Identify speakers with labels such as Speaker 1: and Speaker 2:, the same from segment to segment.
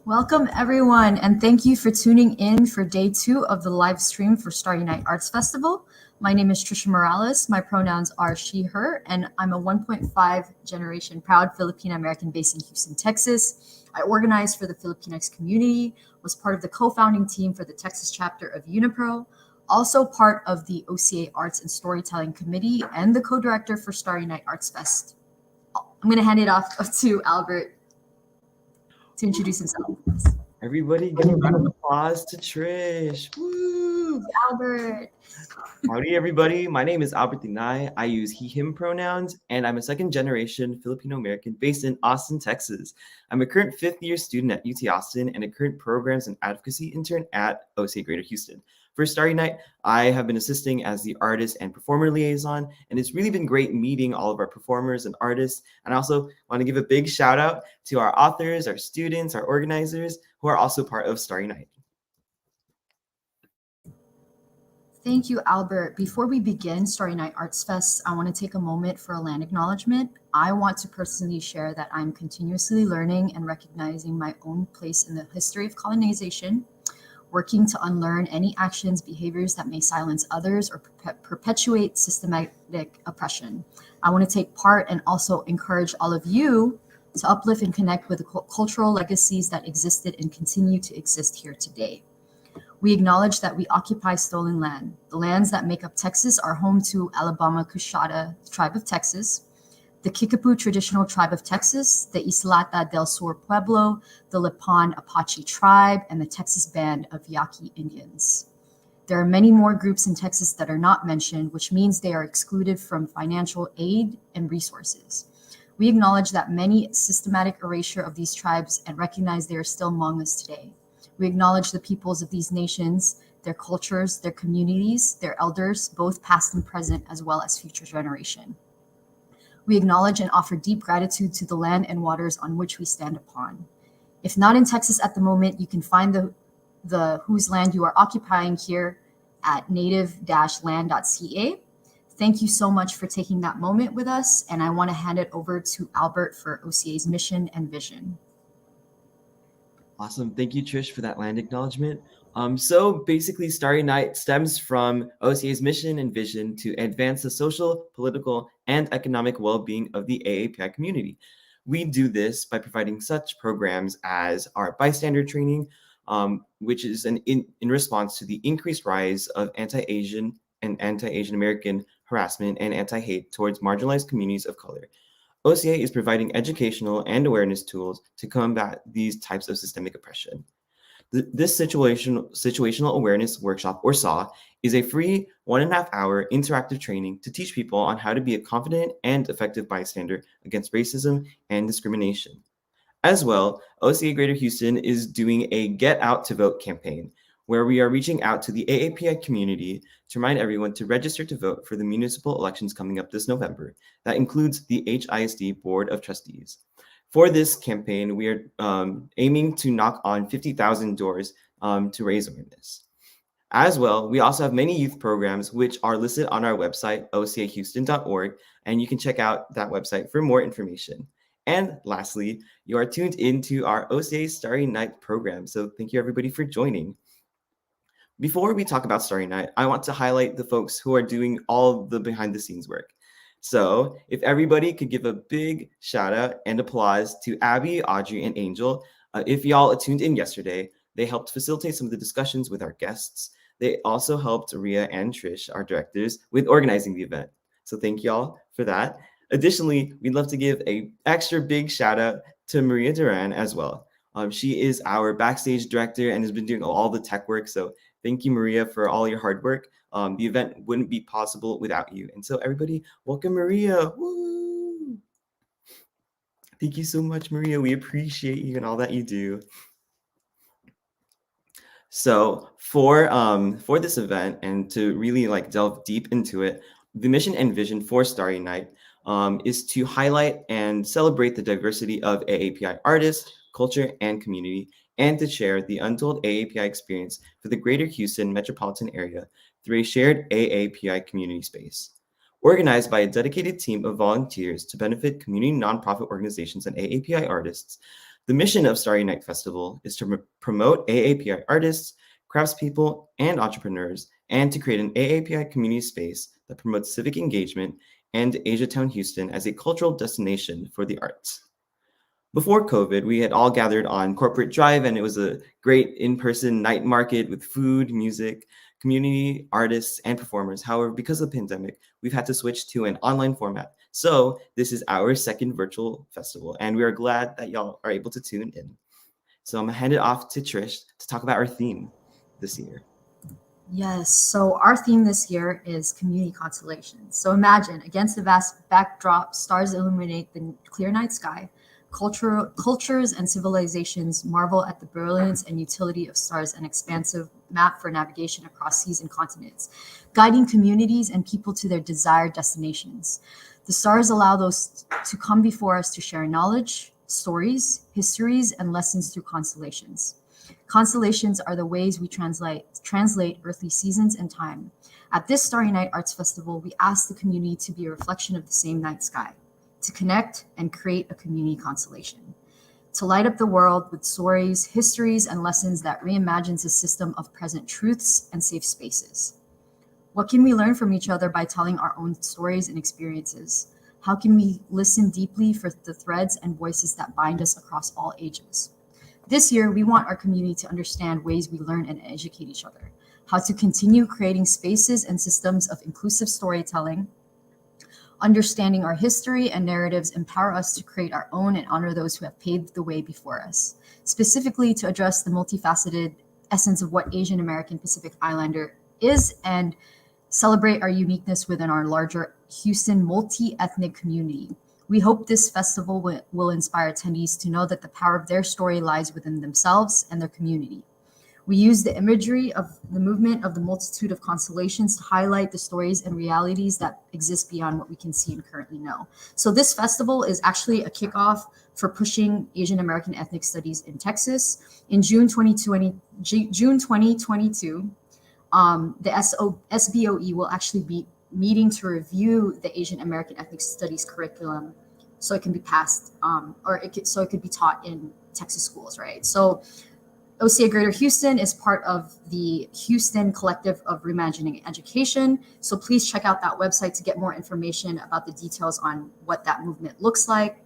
Speaker 1: Welcome everyone, and thank you for tuning in for day 2 of the live stream for Starry Nite Arts Festival. My name is Trisha Morales. My pronouns are she, her, and I'm a 1.5 generation proud Filipino American based in Houston, Texas. I organized for the Filipinx community, was part of the co-founding team for the Texas chapter of Unipro, also part of the OCA Arts and Storytelling Committee, and the co-director for Starry Nite Arts Fest. I'm going to hand it off to Albert to introduce himself.
Speaker 2: Everybody give a round of applause to Trish. Woo!
Speaker 1: Albert.
Speaker 2: Howdy, everybody. My name is Albert Tinay. I use he, him pronouns, and I'm a second generation Filipino American based in Austin, Texas. I'm a current 5th-year student at UT Austin and a current programs and advocacy intern at OCA Greater Houston. For Starry Nite, I have been assisting as the artist and performer liaison, and it's really been great meeting all of our performers and artists. And I also want to give a big shout out to our authors, our students, our organizers, who are also part of Starry Nite.
Speaker 1: Thank you, Albert. Before we begin Starry Nite Arts Fest, I want to take a moment for a land acknowledgement. I want to personally share that I'm continuously learning and recognizing my own place in the history of colonization, working to unlearn any actions, behaviors that may silence others or perpetuate systematic oppression. I want to take part and also encourage all of you to uplift and connect with the cultural legacies that existed and continue to exist here today. We acknowledge that we occupy stolen land. The lands that make up Texas are home to Alabama Cushata tribe of Texas, the Kickapoo traditional tribe of Texas, the Isleta del Sur Pueblo, the Lipan Apache tribe, and the Texas Band of Yaqui Indians. There are many more groups in Texas that are not mentioned, which means they are excluded from financial aid and resources. We acknowledge that many systematic erasure of these tribes and recognize they are still among us today. We acknowledge the peoples of these nations, their cultures, their communities, their elders, both past and present, as well as future generation. We acknowledge and offer deep gratitude to the land and waters on which we stand upon. If not in Texas at the moment, you can find the whose land you are occupying here at native-land.ca. Thank you so much for taking that moment with us, and I want to hand it over to Albert for OCA's mission and vision.
Speaker 2: Awesome. Thank you, Trish, for that land acknowledgement. So basically, Starry Nite stems from OCA's mission and vision to advance the social, political, and economic well-being of the AAPI community. We do this by providing such programs as our bystander training, which is in response to the increased rise of anti-Asian and anti-Asian American harassment and anti-hate towards marginalized communities of color. OCA is providing educational and awareness tools to combat these types of systemic oppression. This situational awareness workshop, or SAW, is a free 1.5-hour interactive training to teach people on how to be a confident and effective bystander against racism and discrimination. As well, OCA Greater Houston is doing a Get Out to Vote campaign, where we are reaching out to the AAPI community to remind everyone to register to vote for the municipal elections coming up this November. That includes the HISD Board of Trustees. For this campaign, we are aiming to knock on 50,000 doors to raise awareness. As well, we also have many youth programs which are listed on our website, ocahouston.org, and you can check out that website for more information. And lastly, you are tuned into our OCA Starry Nite program, so thank you everybody for joining. Before we talk about Starry Nite, I want to highlight the folks who are doing all the behind the scenes work. So if everybody could give a big shout out and applause to Abby, Audrey, and Angel. If y'all tuned in yesterday, they helped facilitate some of the discussions with our guests. They also helped Ria and Trish, our directors, with organizing the event. So thank y'all for that. Additionally, we'd love to give an extra big shout out to Maria Duran as well. She is our backstage director and has been doing all the tech work. So thank you, Maria, for all your hard work. The event wouldn't be possible without you. And so everybody, welcome Maria. Woo! Thank you so much, Maria. We appreciate you and all that you do. So for this event and to really delve deep into it, the mission and vision for Starry Nite is to highlight and celebrate the diversity of AAPI artists, culture, and community, and to share the untold AAPI experience for the Greater Houston metropolitan area through a shared AAPI community space. Organized by a dedicated team of volunteers to benefit community nonprofit organizations and AAPI artists, The mission of Starry Night Festival is to promote AAPI artists, craftspeople, and entrepreneurs, and to create an AAPI community space that promotes civic engagement and Asiatown Houston as a cultural destination for the arts. Before COVID, we had all gathered on Corporate Drive, and it was a great in-person night market with food, music, community, artists, and performers. However, because of the pandemic, we've had to switch to an online format. So this is our second virtual festival, and we are glad that y'all are able to tune in. So I'm gonna hand it off to Trish to talk about our theme this year.
Speaker 1: Yes, so our theme this year is community constellations. So imagine, against the vast backdrop, stars illuminate the clear night sky. Cultures and civilizations marvel at the brilliance and utility of stars, an expansive map for navigation across seas and continents, guiding communities and people to their desired destinations. The stars allow those to come before us to share knowledge, stories, histories, and lessons through constellations. Constellations are the ways we translate earthly seasons and time. At this Starry Night Arts Festival, we ask the community to be a reflection of the same night sky, to connect and create a community constellation, to light up the world with stories, histories, and lessons that reimagines a system of present truths and safe spaces. What can we learn from each other by telling our own stories and experiences? How can we listen deeply for the threads and voices that bind us across all ages? This year, we want our community to understand ways we learn and educate each other, how to continue creating spaces and systems of inclusive storytelling. Understanding our history and narratives empower us to create our own and honor those who have paved the way before us, specifically to address the multifaceted essence of what Asian American Pacific Islander is and celebrate our uniqueness within our larger Houston multi-ethnic community. We hope this festival will inspire attendees to know that the power of their story lies within themselves and their community. We use the imagery of the movement of the multitude of constellations to highlight the stories and realities that exist beyond what we can see and currently know. So this festival is actually a kickoff for pushing Asian American ethnic studies in Texas. In June 2022, the SBOE will actually be meeting to review the Asian American ethnic studies curriculum so it can be passed so it could be taught in Texas schools, right? So OCA Greater Houston is part of the Houston Collective of Reimagining Education. So please check out that website to get more information about the details on what that movement looks like.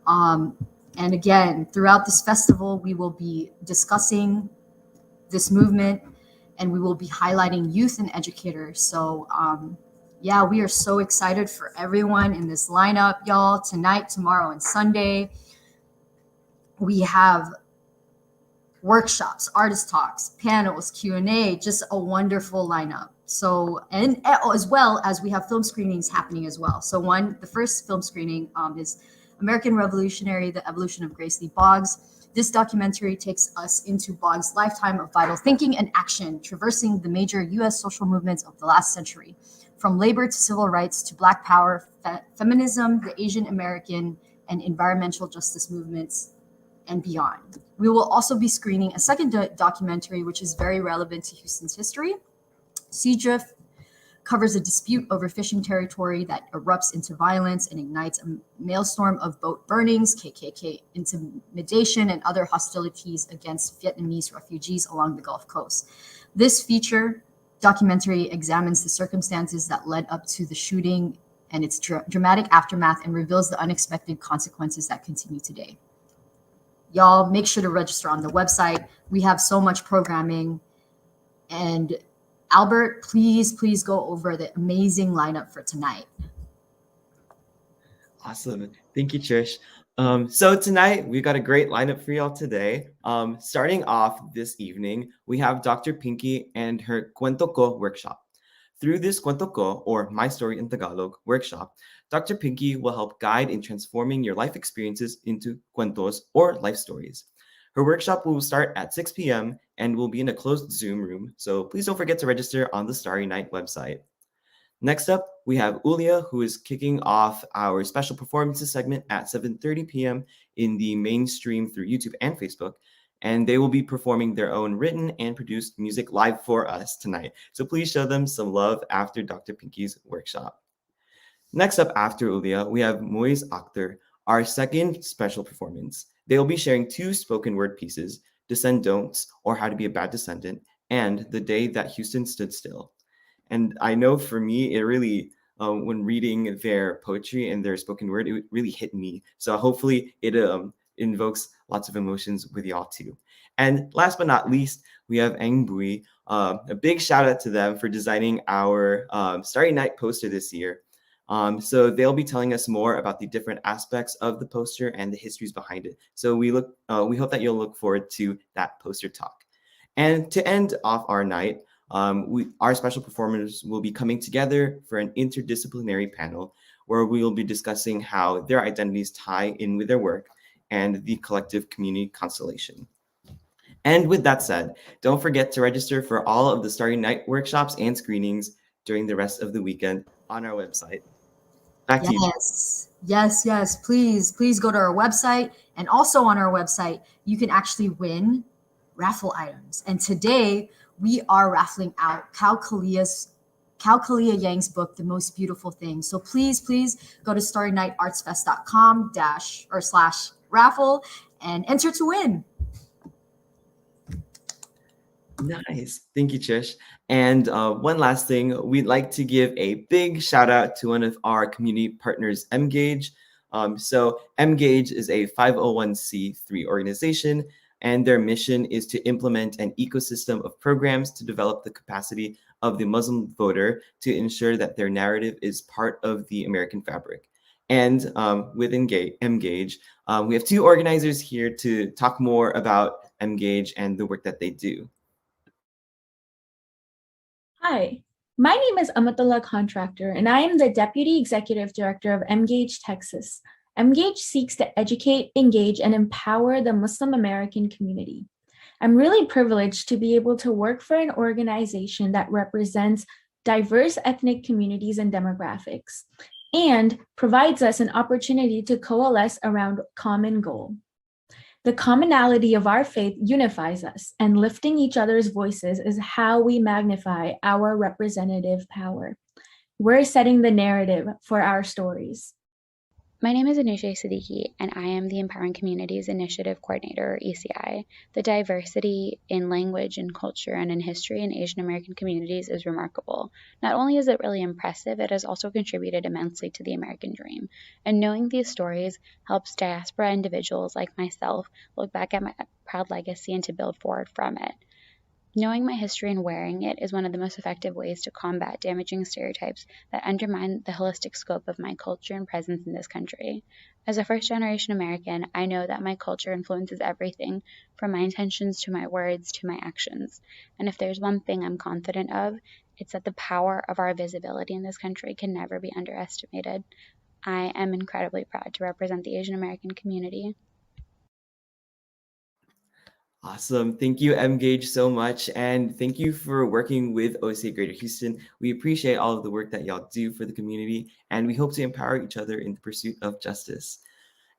Speaker 1: And again, throughout this festival, we will be discussing this movement and we will be highlighting youth and educators. So yeah, we are so excited for everyone in this lineup, y'all. Tonight, tomorrow, and Sunday, we have workshops, artist talks, panels, Q&A, just a wonderful lineup. So, and as well as we have film screenings happening as well. So the first film screening is American Revolutionary, The Evolution of Grace Lee Boggs. This documentary takes us into Boggs' lifetime of vital thinking and action, traversing the major U.S. social movements of the last century, from labor to civil rights to Black power, feminism, the Asian American and environmental justice movements, and beyond. We will also be screening a second documentary, which is very relevant to Houston's history. Sea Drift covers a dispute over fishing territory that erupts into violence and ignites a maelstrom of boat burnings, KKK intimidation, and other hostilities against Vietnamese refugees along the Gulf Coast. This feature documentary examines the circumstances that led up to the shooting and its dramatic aftermath and reveals the unexpected consequences that continue today. Y'all make sure to register on the website. We have so much programming. And Albert, please go over the amazing lineup for tonight.
Speaker 2: Awesome. Thank you, Trish. So tonight, we've got a great lineup for y'all today. Starting off this evening, we have Dr. Pinky and her Cuento Ko workshop. Through this Cuento Ko, or My Story in Tagalog workshop, Dr. Pinky will help guide in transforming your life experiences into cuentos or life stories. Her workshop will start at 6 p.m. and will be in a closed Zoom room, so please don't forget to register on the Starry Night website. Next up, we have ULIYA, who is kicking off our special performances segment at 7:30 p.m. in the mainstream through YouTube and Facebook, and they will be performing their own written and produced music live for us tonight. So please show them some love after Dr. Pinky's workshop. Next up after ULIYA, we have MUIZZ AKHTAR, our second special performance. They will be sharing 2 spoken word pieces, Descendants, or How to Be a Bad Descendant, and The Day That Houston Stood Still. And I know for me, it really, when reading their poetry and their spoken word, it really hit me. So hopefully it invokes lots of emotions with y'all too. And last but not least, we have Eng Bui. A big shout out to them for designing our Starry Night poster this year. So they'll be telling us more about the different aspects of the poster and the histories behind it. So we hope that you'll look forward to that poster talk. And to end off our night, our special performers will be coming together for an interdisciplinary panel where we will be discussing how their identities tie in with their work and the collective community constellation. And with that said, don't forget to register for all of the Starry Night workshops and screenings during the rest of the weekend on our website. Back to you.
Speaker 1: Yes. Please go to our website. And also on our website, you can actually win raffle items. And today we are raffling out Cal Kalia Yang's book, The Most Beautiful Thing. So please go to starrynightartsfest.com /raffle and enter to win.
Speaker 2: Nice. Thank you, Trish. And one last thing, we'd like to give a big shout out to one of our community partners, MGage. So MGage is a 501c3 organization, and their mission is to implement an ecosystem of programs to develop the capacity of the Muslim voter to ensure that their narrative is part of the American fabric. And with MGage, we have 2 organizers here to talk more about MGage and the work that they do.
Speaker 3: Hi, my name is Amatullah Contractor, and I am the Deputy Executive Director of MGage Texas. MGage seeks to educate, engage, and empower the Muslim American community. I'm really privileged to be able to work for an organization that represents diverse ethnic communities and demographics, and provides us an opportunity to coalesce around a common goal. The commonality of our faith unifies us, and lifting each other's voices is how we magnify our representative power. We're setting the narrative for our stories.
Speaker 4: My name is Anusha Siddiqui, and I am the Empowering Communities Initiative Coordinator, or ECI. The diversity in language and culture and in history in Asian American communities is remarkable. Not only is it really impressive, it has also contributed immensely to the American dream. And knowing these stories helps diaspora individuals like myself look back at my proud legacy and to build forward from it. Knowing my history and wearing it is one of the most effective ways to combat damaging stereotypes that undermine the holistic scope of my culture and presence in this country. As a first-generation American, I know that my culture influences everything from my intentions to my words to my actions. And if there's one thing I'm confident of, it's that the power of our visibility in this country can never be underestimated. I am incredibly proud to represent the Asian American community.
Speaker 2: Awesome. Thank you, MGage, so much. And thank you for working with OCA Greater Houston. We appreciate all of the work that y'all do for the community, and we hope to empower each other in the pursuit of justice.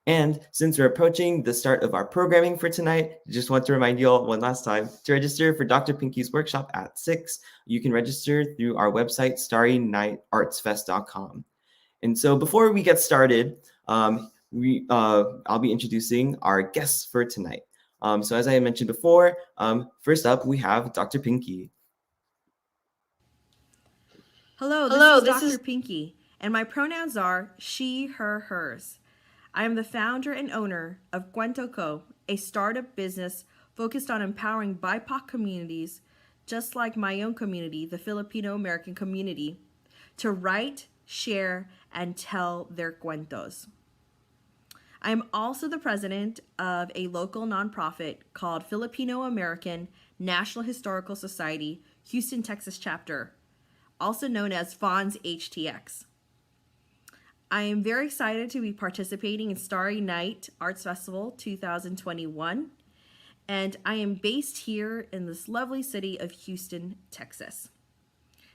Speaker 2: And since we're approaching the start of our programming for tonight, I just want to remind you all one last time to register for Dr. Pinky's workshop at 6. You can register through our website, starrynightartsfest.com. And so before we get started, I'll be introducing our guests for tonight. So as I mentioned before, first up, we have Dr. Pinky.
Speaker 5: Hello, this is Dr. Pinky, and my pronouns are she, her, hers. I am the founder and owner of Cuento Co., a startup business focused on empowering BIPOC communities, just like my own community, the Filipino American community, to write, share, and tell their cuentos. I am also the president of a local nonprofit called Filipino American National Historical Society, Houston, Texas chapter, also known as FONS HTX. I am very excited to be participating in Starry Nite Arts Festival 2021, and I am based here in this lovely city of Houston, Texas.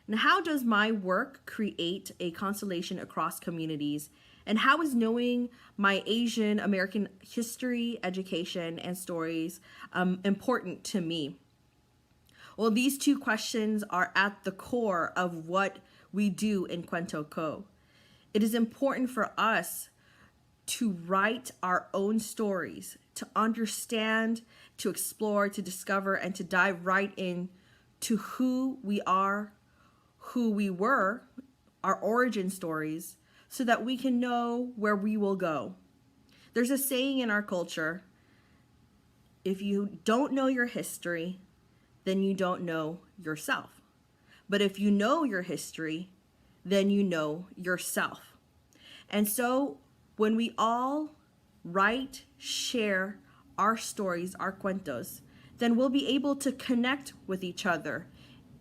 Speaker 5: And how does my work create a constellation across communities? And how is knowing my Asian American history, education, and stories important to me? Well, these 2 questions are at the core of what we do in Cuento Co. It is important for us to write our own stories, to understand, to explore, to discover, and to dive right in to who we are, who we were, our origin stories, so that we can know where we will go. There's a saying in our culture, if you don't know your history, then you don't know yourself. But if you know your history, then you know yourself. And so when we all write, share our stories, our cuentos, then we'll be able to connect with each other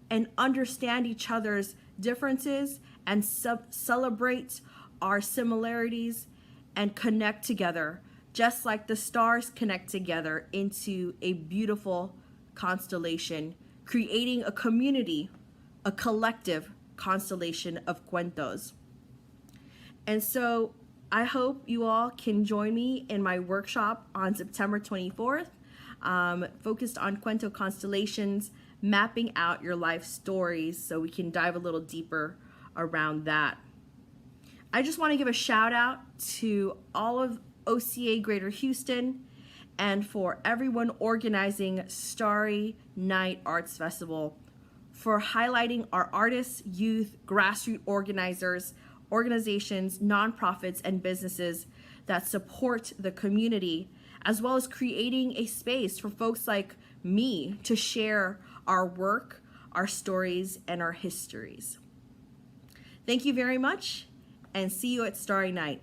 Speaker 5: and understand each other's differences and celebrate our similarities and connect together, just like the stars connect together into a beautiful constellation, creating a community, a collective constellation of cuentos. And so I hope you all can join me in my workshop on September 24th, focused on cuento constellations, mapping out your life stories, so we can dive a little deeper around that. I just want to give a shout out to all of OCA Greater Houston and for everyone organizing Starry Nite Arts Festival for highlighting our artists, youth, grassroots organizers, organizations, nonprofits, and businesses that support the community, as well as creating a space for folks like me to share our work, our stories, and our histories. Thank you very much, and see you at Starry Nite.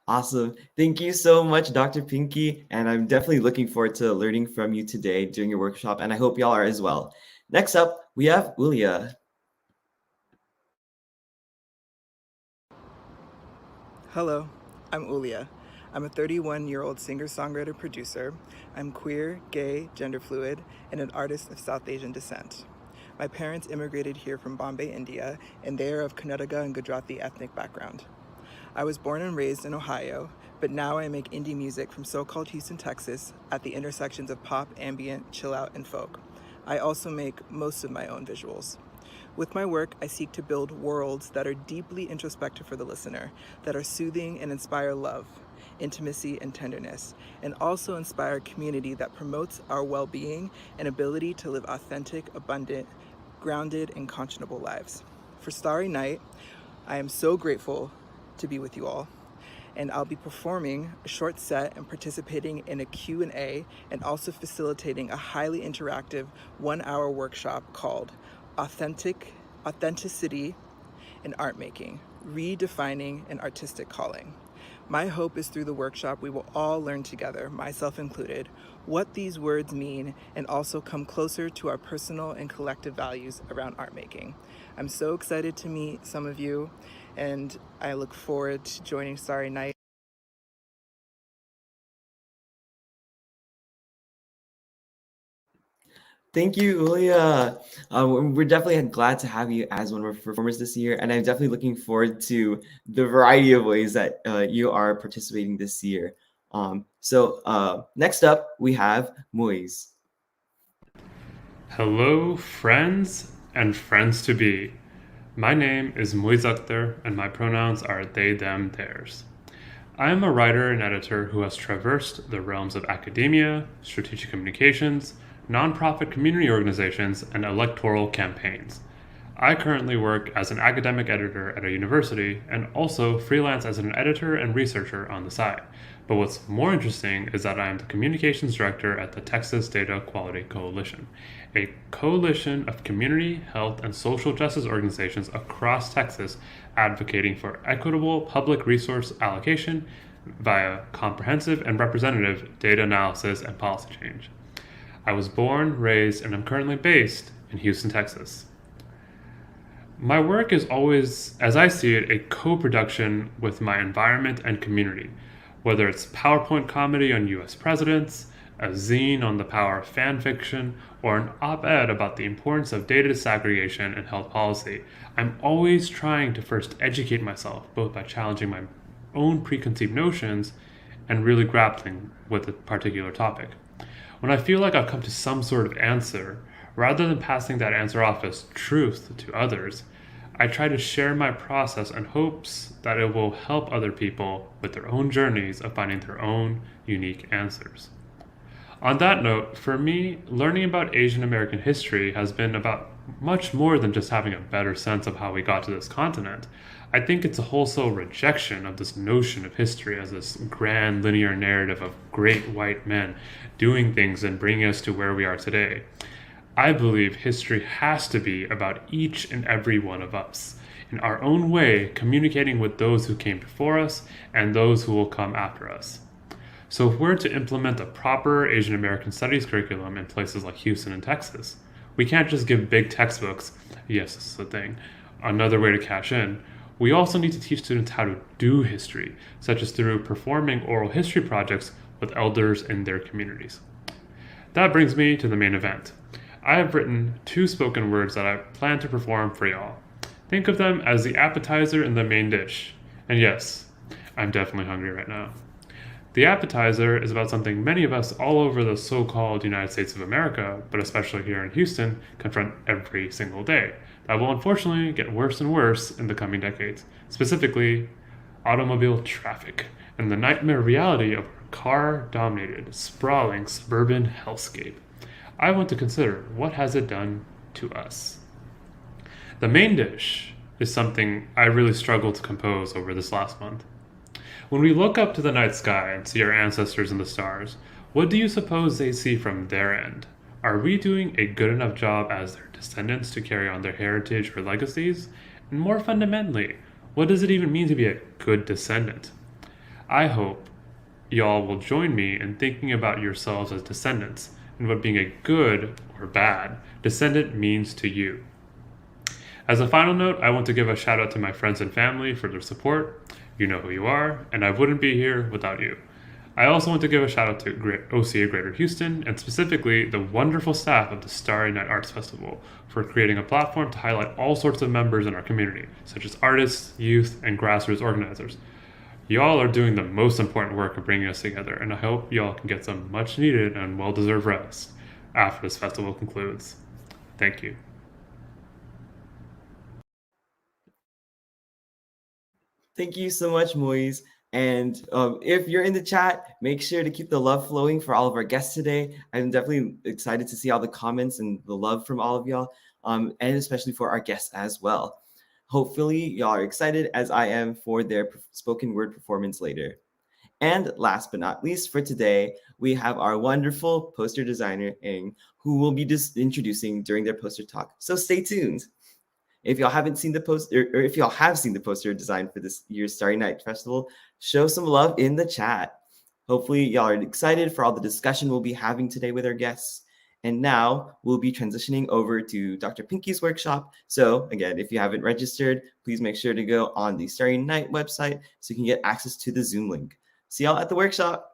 Speaker 2: Awesome. Thank you so much, Dr. Pinky. And I'm definitely looking forward to learning from you today during your workshop. And I hope y'all are as well. Next up, we have ULIYA.
Speaker 6: Hello, I'm ULIYA. I'm a 31-year-old singer-songwriter producer. I'm queer, gay, gender fluid, and an artist of South Asian descent. My parents immigrated here from Bombay, India, and they are of Karnataka and Gujarati ethnic background. I was born and raised in Ohio, but now I make indie music from so-called Houston, Texas, at the intersections of pop, ambient, chill out, and folk. I also make most of my own visuals. With my work, I seek to build worlds that are deeply introspective for the listener, that are soothing and inspire love, intimacy, and tenderness, and also inspire a community that promotes our well-being and ability to live authentic, abundant, grounded, and conscionable lives. For Starry Nite, I am so grateful to be with you all, and I'll be performing a short set and participating in a Q&A and also facilitating a highly interactive 1-hour workshop called Authenticity in Art Making, Redefining an Artistic Calling. My hope is through the workshop we will all learn together, myself included, what these words mean and also come closer to our personal and collective values around art making. I'm so excited to meet some of you, and I look forward to joining Starry Nite.
Speaker 2: Thank you, ULIYA. We're definitely glad to have you as one of our performers this year, and I'm definitely looking forward to the variety of ways that you are participating this year. Next up, we have MUIZZ.
Speaker 7: Hello, friends and friends-to-be. My name is MUIZZ, and my pronouns are they, them, theirs. I am a writer and editor who has traversed the realms of academia, strategic communications, nonprofit community organizations, and electoral campaigns. I currently work as an academic editor at a university and also freelance as an editor and researcher on the side. But what's more interesting is that I am the communications director at the Texas Data Quality Coalition, a coalition of community, health, and social justice organizations across Texas advocating for equitable public resource allocation via comprehensive and representative data analysis and policy change. I was born, raised, and am currently based in Houston, Texas. My work is always, as I see it, a co-production with my environment and community, whether it's PowerPoint comedy on US presidents, a zine on the power of fan fiction, or an op-ed about the importance of data disaggregation and health policy. I'm always trying to first educate myself, both by challenging my own preconceived notions and really grappling with a particular topic. When I feel like I've come to some sort of answer, Rather than passing that answer off as truth to others, I try to share my process in hopes that it will help other people with their own journeys of finding their own unique answers. On that note, for me, learning about Asian American history has been about much more than just having a better sense of how we got to this continent. I think it's a wholesale rejection of this notion of history as this grand linear narrative of great white men doing things and bringing us to where we are today. I believe history has to be about each and every one of us, in our own way, communicating with those who came before us and those who will come after us. So if we're to implement a proper Asian American Studies curriculum in places like Houston and Texas, we can't just give big textbooks, yes, this is a thing, another way to cash in. We also need to teach students how to do history, such as through performing oral history projects with elders in their communities. That brings me to the main event. I have written 2 spoken words that I plan to perform for y'all. Think of them as the appetizer and the main dish. And yes, I'm definitely hungry right now. The appetizer is about something many of us all over the so-called United States of America, but especially here in Houston, confront every single day. That will unfortunately get worse and worse in the coming decades, specifically automobile traffic and the nightmare reality of a car-dominated, sprawling suburban hellscape. I want to consider what has it done to us. The main dish is something I really struggled to compose over this last month. When we look up to the night sky and see our ancestors in the stars, what do you suppose they see from their end? Are we doing a good enough job as their descendants to carry on their heritage or legacies? And more fundamentally, what does it even mean to be a good descendant? I hope y'all will join me in thinking about yourselves as descendants and what being a good or bad descendant means to you. As a final note, I want to give a shout out to my friends and family for their support. You know who you are, and I wouldn't be here without you. I also want to give a shout out to OCA Greater Houston, and specifically the wonderful staff of the Starry Nite Arts Festival for creating a platform to highlight all sorts of members in our community, such as artists, youth, and grassroots organizers. Y'all are doing the most important work of bringing us together, and I hope y'all can get some much needed and well-deserved rest after this festival concludes. Thank you.
Speaker 2: Thank you so much, MUIZZ. And if you're in the chat, make sure to keep the love flowing for all of our guests today. I'm definitely excited to see all the comments and the love from all of y'all, and especially for our guests as well. Hopefully, y'all are excited as I am for their spoken word performance later. And last but not least for today, we have our wonderful poster designer, Ing, who will be introducing during their poster talk. So stay tuned. If y'all haven't seen the poster, or if y'all have seen the poster design for this year's Starry Nite Festival, show some love in the chat. Hopefully, y'all are excited for all the discussion we'll be having today with our guests. And now we'll be transitioning over to Dr. Pinky's workshop. So again, if you haven't registered, please make sure to go on the Starry Nite website so you can get access to the Zoom link. See y'all at the workshop.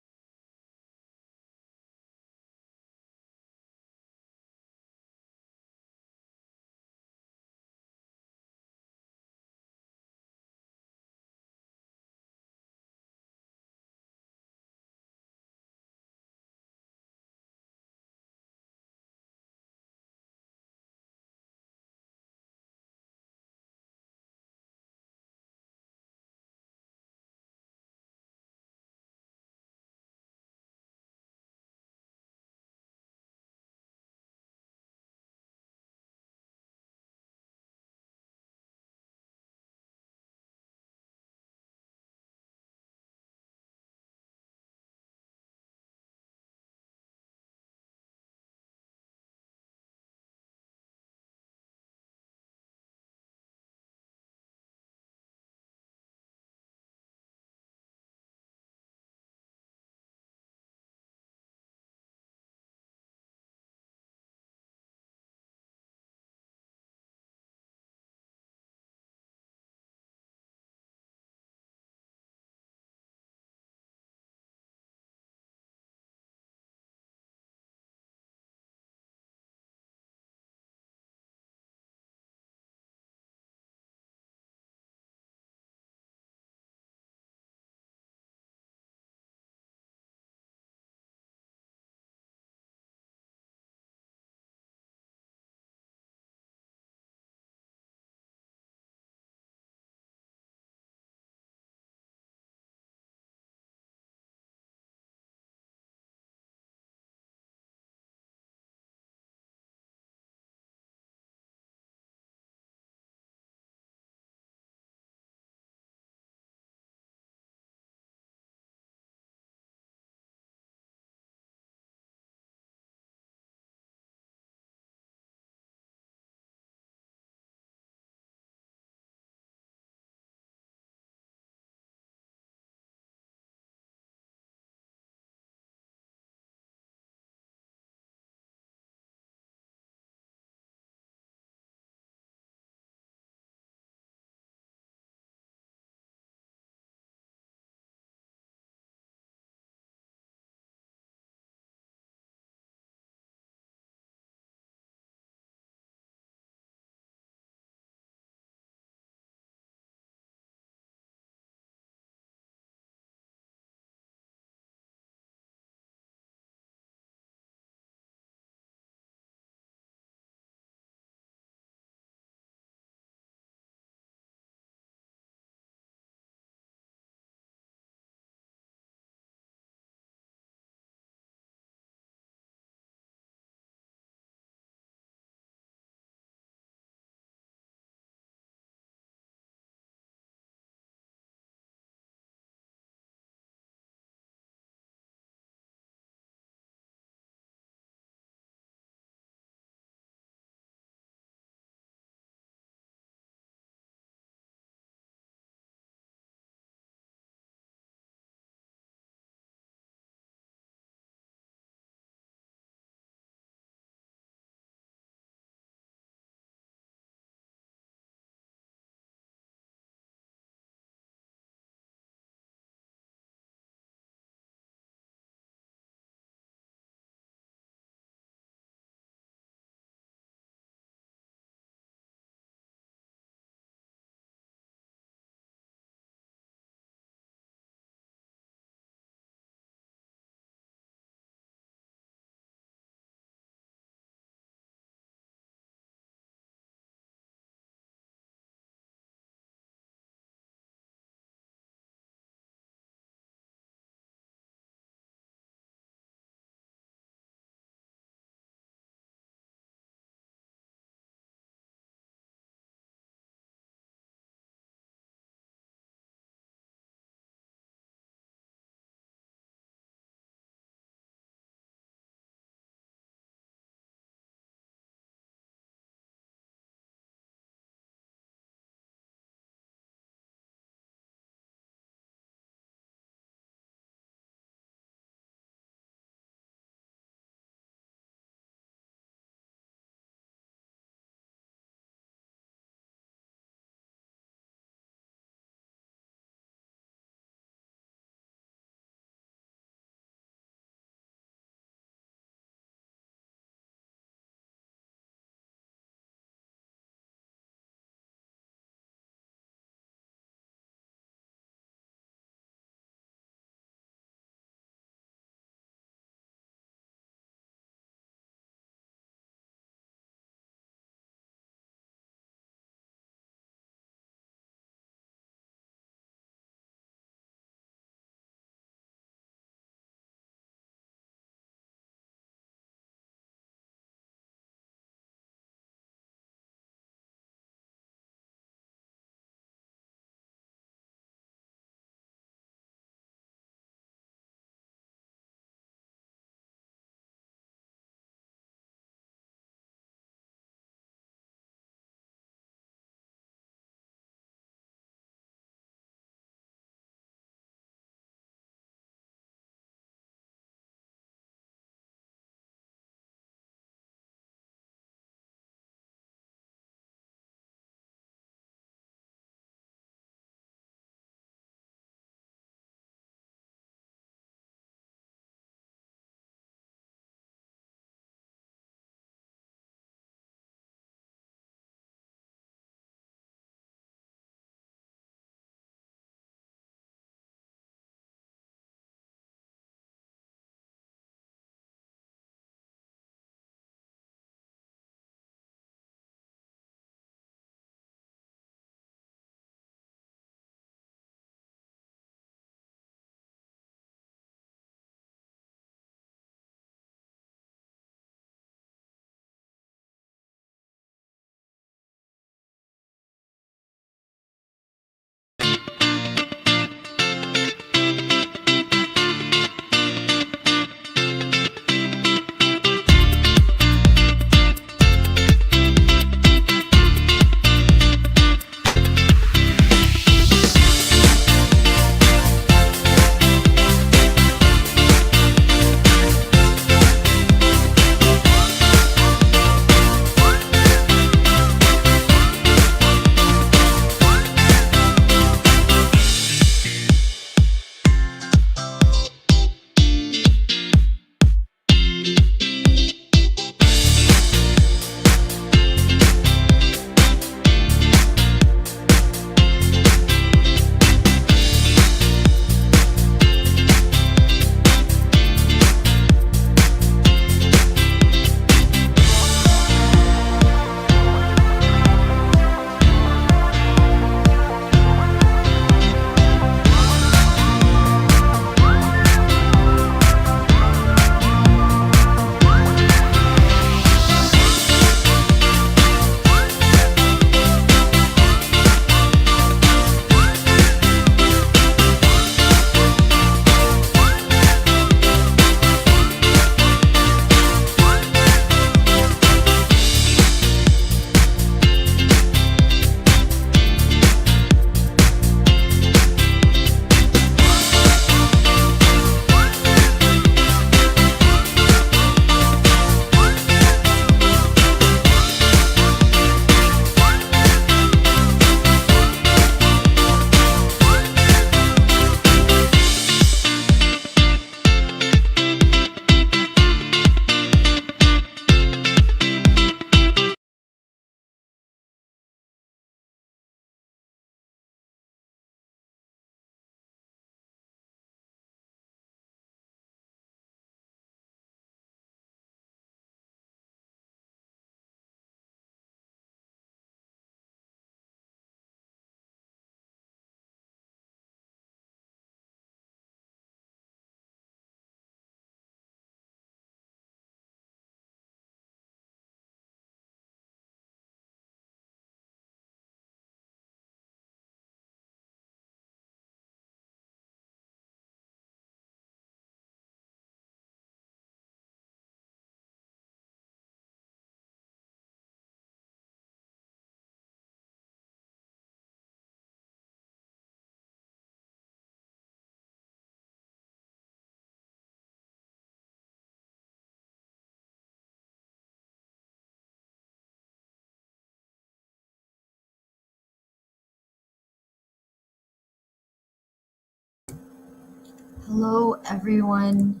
Speaker 1: Hello, everyone.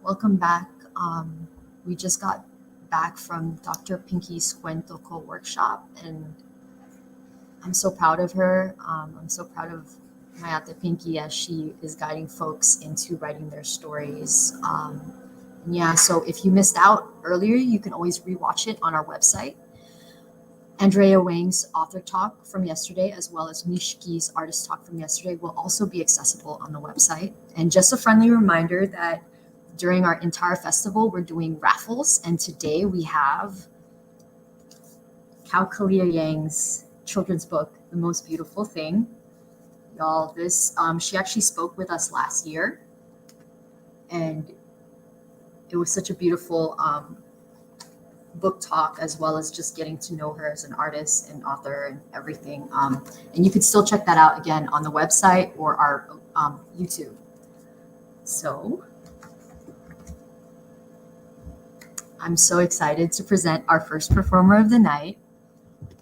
Speaker 1: Welcome back. We just got back from Dr. Pinky's Cuento Co workshop, and I'm so proud of her. I'm so proud of my Ate Pinky as she is guiding folks into writing their stories. Yeah, so if you missed out earlier, you can always rewatch it on our website. Andrea Wang's author talk from yesterday, as well as Mishki's artist talk from yesterday, will also be accessible on the website. And just a friendly reminder that during our entire festival, we're doing raffles. And today we have Kalia Yang's children's book, The Most Beautiful Thing. Y'all, this, she actually spoke with us last year. And it was such a beautiful book talk, as well as just getting to know her as an artist and author and everything. And you can still check that out again on the website or our YouTube. So I'm so excited to present our first performer of the night.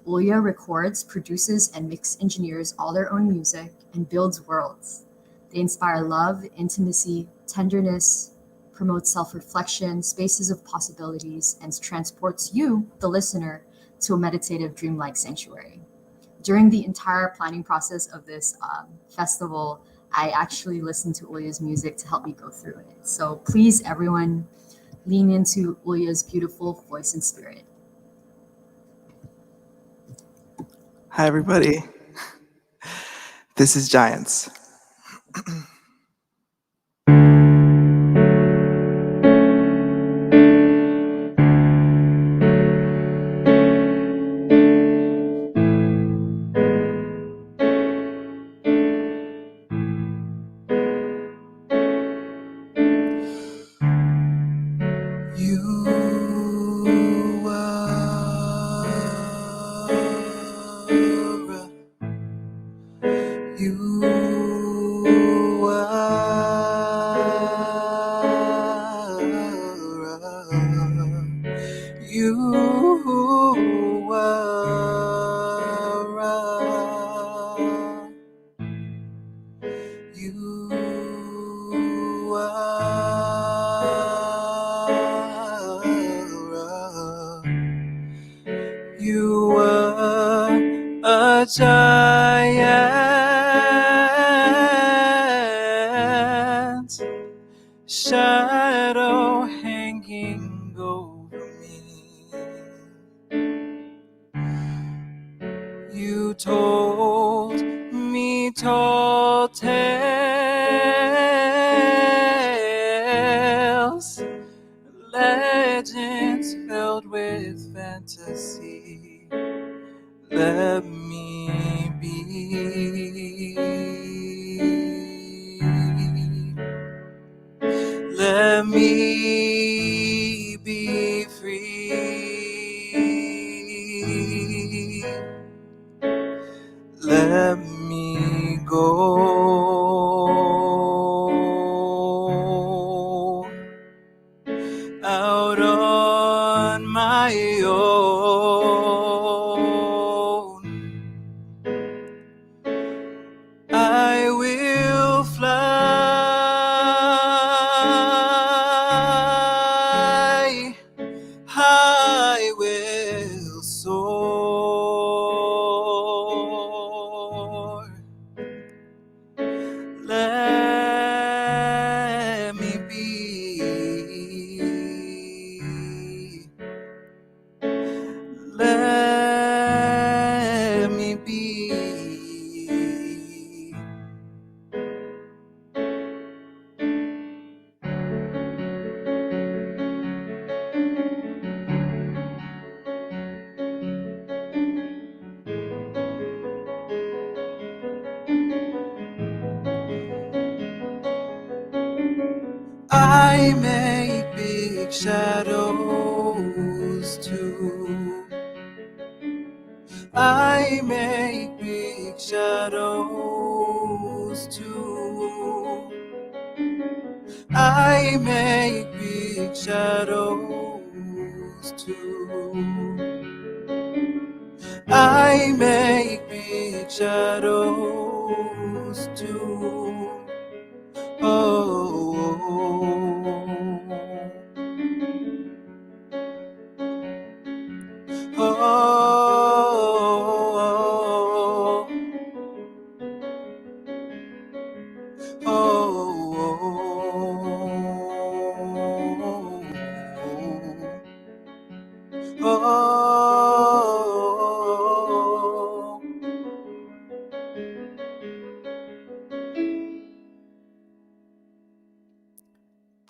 Speaker 1: ULIYA records, produces, and mix engineers all their own music and builds worlds. They inspire love, intimacy, tenderness, promotes self-reflection, spaces of possibilities, and transports you, the listener, to a meditative, dreamlike sanctuary. During the entire planning process of this festival, I actually listened to ULIYA's music to help me go through it. So please, everyone, lean into ULIYA's beautiful voice and spirit.
Speaker 6: Hi, everybody. This is Giants. You were a giant, shadow hanging over me. You told me tall tales, legends filled with fantasy. Let me be. Let me be free. Let me go out on my own. I will fly, I will soar. Let me be. Let me be. I make big shadows too. I make big shadows too. I make big shadows too. I make big shadows too. Oh.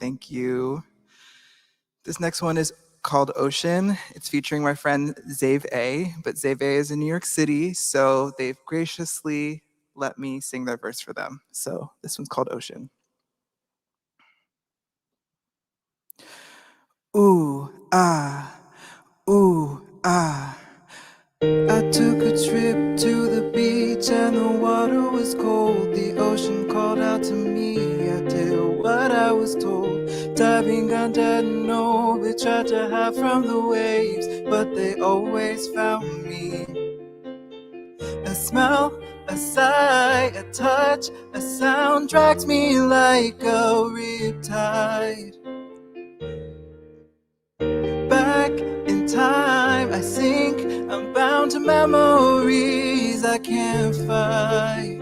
Speaker 6: Thank you. This next one is called Ocean. It's featuring my friend Zave A, but Zave A is in New York City, so they've graciously let me sing their verse for them. So this one's called Ocean. Ooh, ah, ooh, ah. I took a trip to the beach and the water was cold. The ocean called out to me. I did what I was told. Diving under, no, they tried to hide from the waves, but they always found me. A smell, a sight, a touch, a sound drags me like a riptide. Back in time, I sink, I'm bound to memories I can't fight.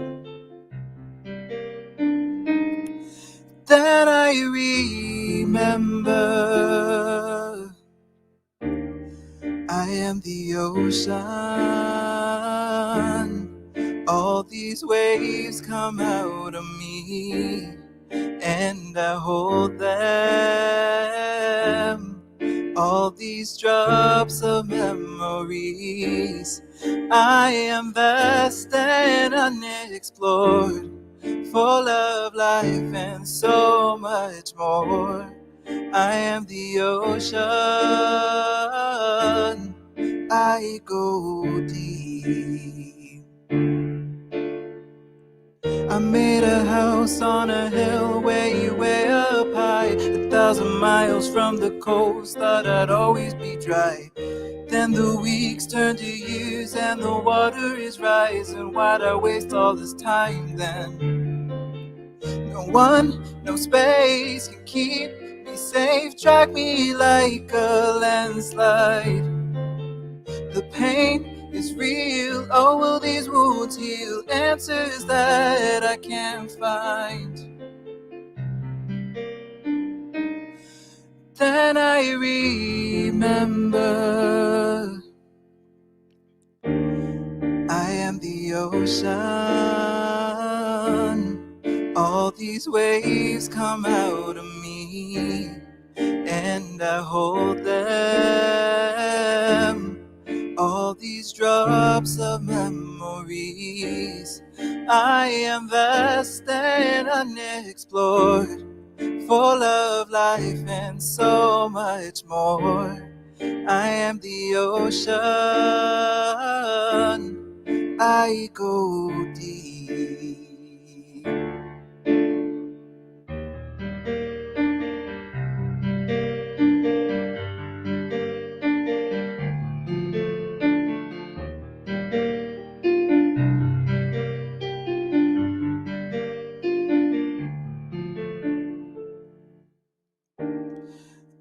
Speaker 6: Then I remember I am the ocean. All these waves come out of me, and I hold them. All these drops of memories, I am vast and unexplored, full of life and so much more. I am the ocean, I go deep. I made a house on a hill way, way up high, 1,000 miles from the coast, thought I'd always be dry. Then the weeks turn to years and the water is rising. Why'd I waste all this time then? No one, no space can keep me safe, drag me like a landslide. The pain is real, oh will these wounds heal? Answers that I can't find. Then I remember I am the ocean. All these waves come out of me, and I hold them. All these drops of memories, I am vast and unexplored, full of life and so much more. I am the ocean, I go deep.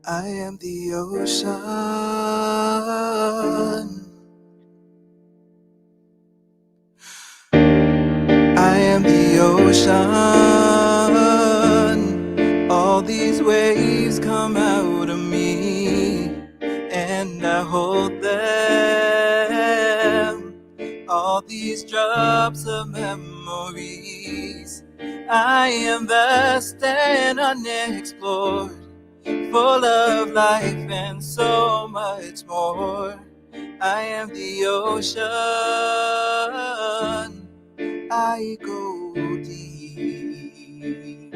Speaker 6: I am the ocean. I am the ocean. All these waves come out of me, and I hold them. All these drops of memories, I am vast and unexplored, full of life and so much more. I am the ocean, I go deep.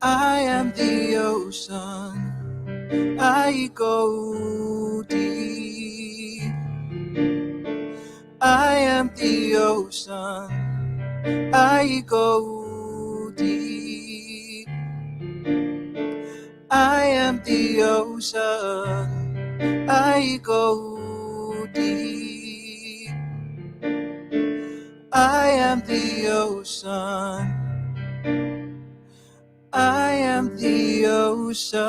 Speaker 6: I am the ocean, I go deep. I am the ocean, I go deep. I am the ocean, I go deep. I am the ocean, I am the ocean.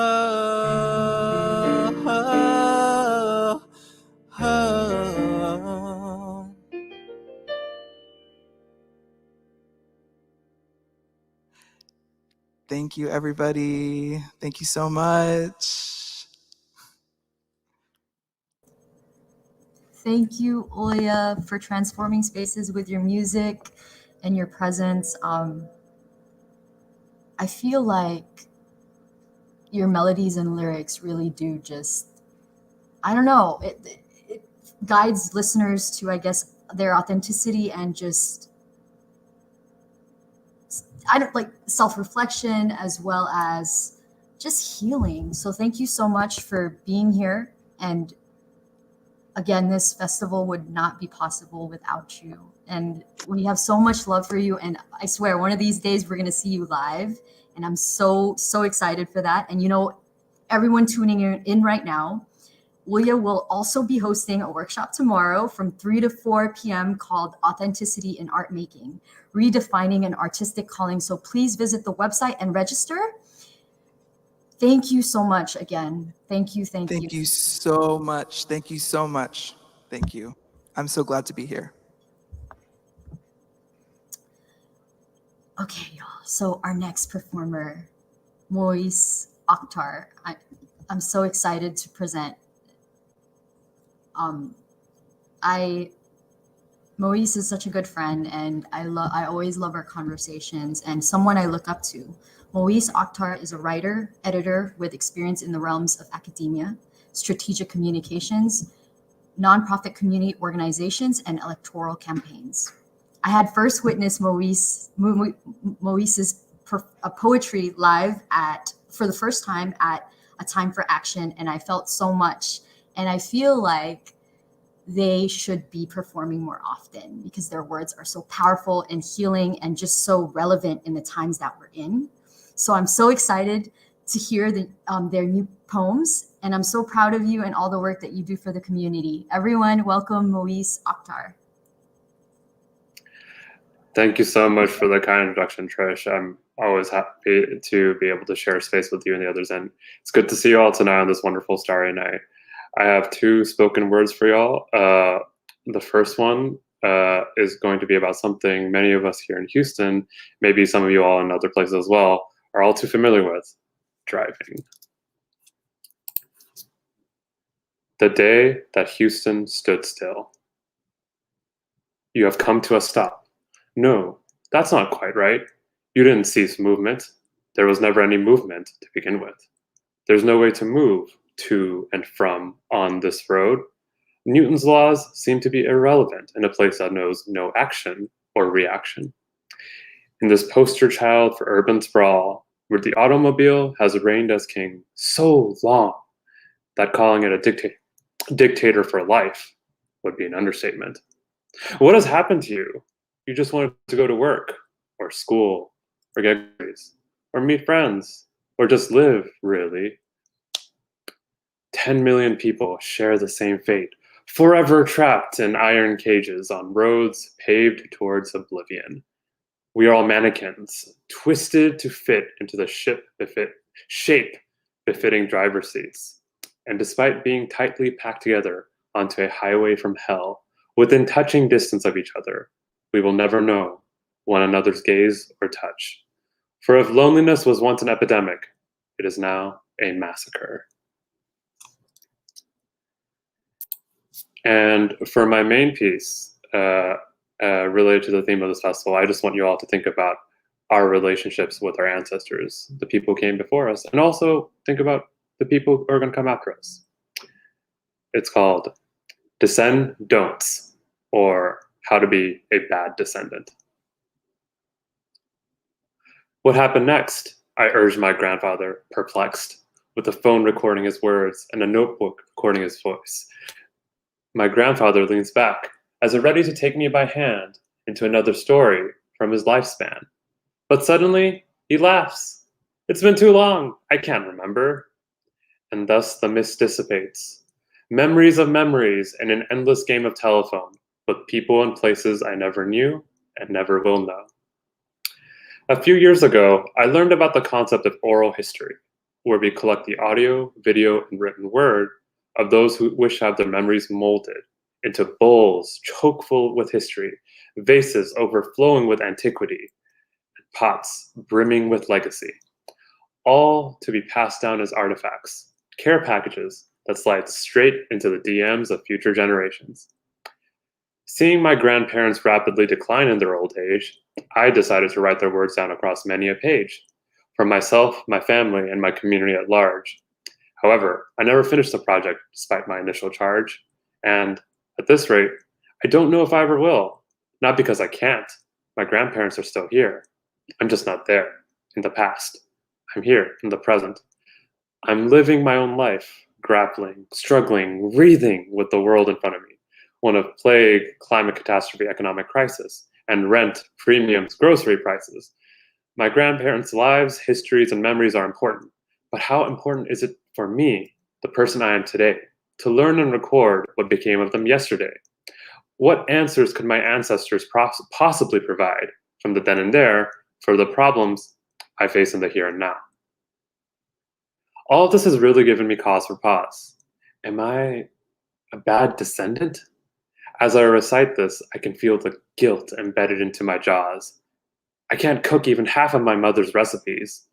Speaker 6: Thank you, everybody. Thank you so much.
Speaker 1: Thank you, ULIYA, for transforming spaces with your music and your presence. I feel like your melodies and lyrics really do just, I don't know, it guides listeners to, I guess, their authenticity and just, I don't like self-reflection as well as just healing. So thank you so much for being here. And again, this festival would not be possible without you. And we have so much love for you. And I swear, one of these days we're going to see you live. And I'm so excited for that. And you know, everyone tuning in right now, ULIYA will also be hosting a workshop tomorrow from 3 to 4 p.m. called Authenticity in Art Making, Redefining an Artistic Calling. So please visit the website and register. Thank you so much again. Thank you.
Speaker 6: Thank you so much. Thank you so much. Thank you. I'm so glad to be here.
Speaker 1: Okay, y'all. So our next performer, MUIZZ AKHTAR. I'm so excited to present. MUIZZ is such a good friend, and I always love our conversations, and someone I look up to. MUIZZ AKHTAR is a writer, editor with experience in the realms of academia, strategic communications, nonprofit community organizations, and electoral campaigns. I had first witnessed MUIZZ's poetry live for the first time at A Time for Action, and I felt so much. And I feel like they should be performing more often because their words are so powerful and healing and just so relevant in the times that we're in. So I'm so excited to hear their new poems, and I'm so proud of you and all the work that you do for the community. Everyone, welcome MUIZZ AKHTAR.
Speaker 7: Thank you so much for the kind introduction, Trish. I'm always happy to be able to share space with you and the others, and it's good to see you all tonight on this wonderful starry night. I have 2 spoken words for y'all. The first one is going to be about something many of us here in Houston, maybe some of you all in other places as well, are all too familiar with: driving. The day that Houston stood still. You have come to a stop. No, that's not quite right. You didn't cease movement. There was never any movement to begin with. There's no way to move to and from on this road. Newton's laws seem to be irrelevant in a place that knows no action or reaction. In this poster child for urban sprawl, where the automobile has reigned as king so long that calling it a dictator for life would be an understatement. What has happened to you? You just wanted to go to work, or school, or get grades, or meet friends, or just live, really. 10 million people share the same fate, forever trapped in iron cages on roads paved towards oblivion. We are all mannequins, twisted to fit into the shape befitting driver seats. And despite being tightly packed together onto a highway from hell, within touching distance of each other, we will never know one another's gaze or touch. For if loneliness was once an epidemic, it is now a massacre. And for my main piece, related to the theme of this festival, I just want you all to think about our relationships with our ancestors, the people who came before us, and also think about the people who are going to come after us. It's called Descend Don'ts, or How to Be a Bad Descendant. What happened next? I urged my grandfather, perplexed, with a phone recording his words and a notebook recording his voice. My grandfather leans back, as if ready to take me by hand into another story from his lifespan. But suddenly, he laughs. It's been too long, I can't remember. And thus the mist dissipates. Memories of memories in an endless game of telephone, with people and places I never knew and never will know. A few years ago, I learned about the concept of oral history, where we collect the audio, video, and written word of those who wish to have their memories molded into bowls choke full with history, vases overflowing with antiquity, pots brimming with legacy, all to be passed down as artifacts, care packages that slides straight into the DMs of future generations. Seeing my grandparents rapidly decline in their old age, I decided to write their words down across many a page, for myself, my family, and my community at large. However, I never finished the project despite my initial charge, and at this rate, I don't know if I ever will. Not because I can't. My grandparents are still here. I'm just not there, in the past. I'm here, in the present. I'm living my own life, grappling, struggling, wreathing with the world in front of me. One of plague, climate catastrophe, economic crisis, and rent, premiums, grocery prices. My grandparents' lives, histories, and memories are important, but how important is it for me, the person I am today, to learn and record what became of them yesterday? What answers could my ancestors possibly provide from the then and there for the problems I face in the here and now? All of this has really given me cause for pause. Am I a bad descendant? As I recite this, I can feel the guilt embedded into my jaws. I can't cook even half of my mother's recipes,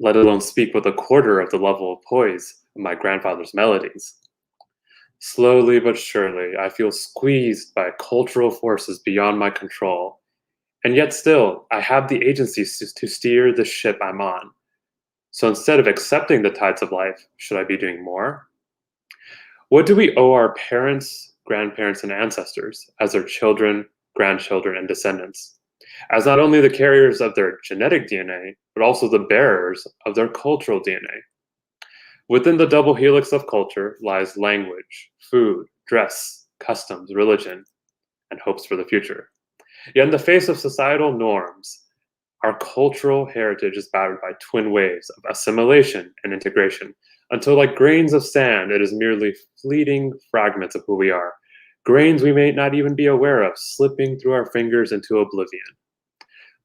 Speaker 7: let alone speak with a quarter of the level of poise of my grandfather's melodies. Slowly but surely, I feel squeezed by cultural forces beyond my control, and yet still, I have the agency to steer the ship I'm on. So instead of accepting the tides of life, should I be doing more? What do we owe our parents, grandparents, and ancestors as their children, grandchildren, and descendants? As not only the carriers of their genetic DNA, but also the bearers of their cultural DNA. Within the double helix of culture lies language, food, dress, customs, religion, and hopes for the future. Yet in the face of societal norms, our cultural heritage is battered by twin waves of assimilation and integration, until like grains of sand, it is merely fleeting fragments of who we are, grains we may not even be aware of, slipping through our fingers into oblivion.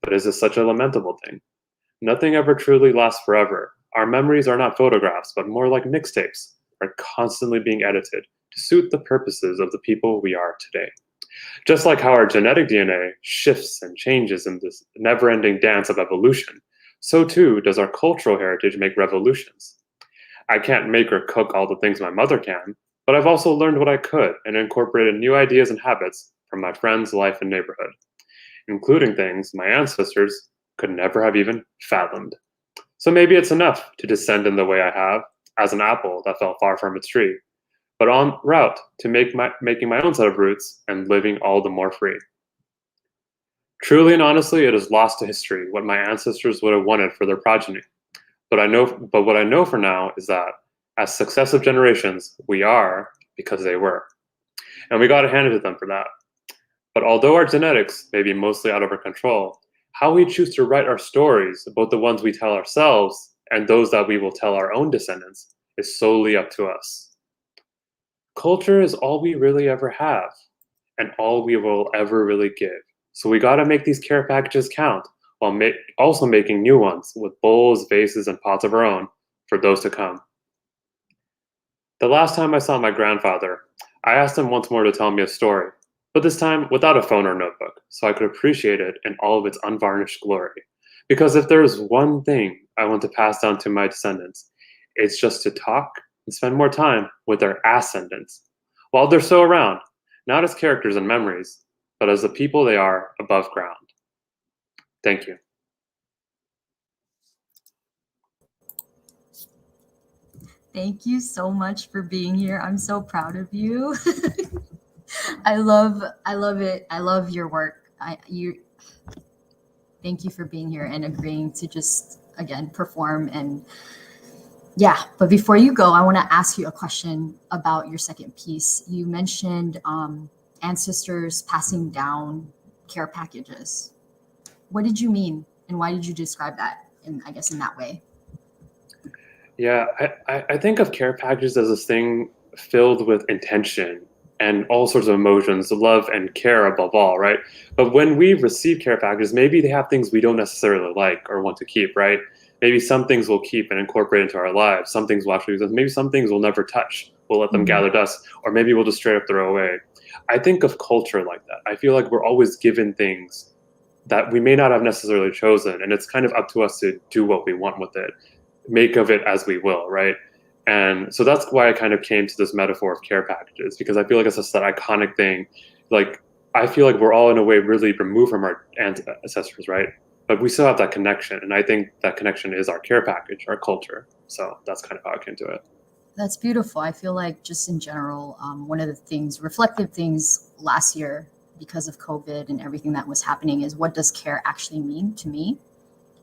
Speaker 7: But is this such a lamentable thing? Nothing ever truly lasts forever. Our memories are not photographs, but more like mixtapes, are constantly being edited to suit the purposes of the people we are today. Just like how our genetic DNA shifts and changes in this never-ending dance of evolution, so too does our cultural heritage make revolutions. I can't make or cook all the things my mother can, but I've also learned what I could and incorporated new ideas and habits from my friends' life and neighborhood, including things my ancestors could never have even fathomed. So maybe it's enough to descend in the way I have, as an apple that fell far from its tree, but en route to making my own set of roots and living all the more free. Truly and honestly, it is lost to history what my ancestors would have wanted for their progeny. But what I know for now is that as successive generations, we are because they were. And we got to hand it to them for that. But although our genetics may be mostly out of our control, how we choose to write our stories, both the ones we tell ourselves and those that we will tell our own descendants, is solely up to us. Culture is all we really ever have, and all we will ever really give. So we gotta make these care packages count, while also making new ones with bowls, vases, and pots of our own for those to come. The last time I saw my grandfather, I asked him once more to tell me a story, but this time without a phone or notebook, so I could appreciate it in all of its unvarnished glory. Because if there's one thing I want to pass down to my descendants, it's just to talk and spend more time with their ascendants, while they're still around, not as characters and memories, but as the people they are above ground. Thank you.
Speaker 1: Thank you so much for being here. I'm so proud of you. I love it. I love your work. Thank you for being here and agreeing to just again perform. And yeah, but before you go, I want to ask you a question about your second piece. You mentioned ancestors passing down care packages. What did you mean, and why did you describe that in that way?
Speaker 7: Yeah, I think of care packages as this thing filled with intention and all sorts of emotions, love and care above all, right? But when we receive care packages, maybe they have things we don't necessarily like or want to keep, right? Maybe some things we'll keep and incorporate into our lives. Some things we'll actually use. Maybe some things we'll never touch. We'll let them gather dust, or maybe we'll just straight up throw away. I think of culture like that. I feel like we're always given things that we may not have necessarily chosen, and it's kind of up to us to do what we want with it, make of it as we will, right? And so that's why I kind of came to this metaphor of care packages, because I feel like it's just that iconic thing. Like, I feel like we're all in a way really removed from our ancestors, right? But we still have that connection. And I think that connection is our care package, our culture. So that's kind of how I came to it.
Speaker 1: That's beautiful. I feel like just in general, one of the things, reflective things last year because of COVID and everything that was happening is what does care actually mean to me?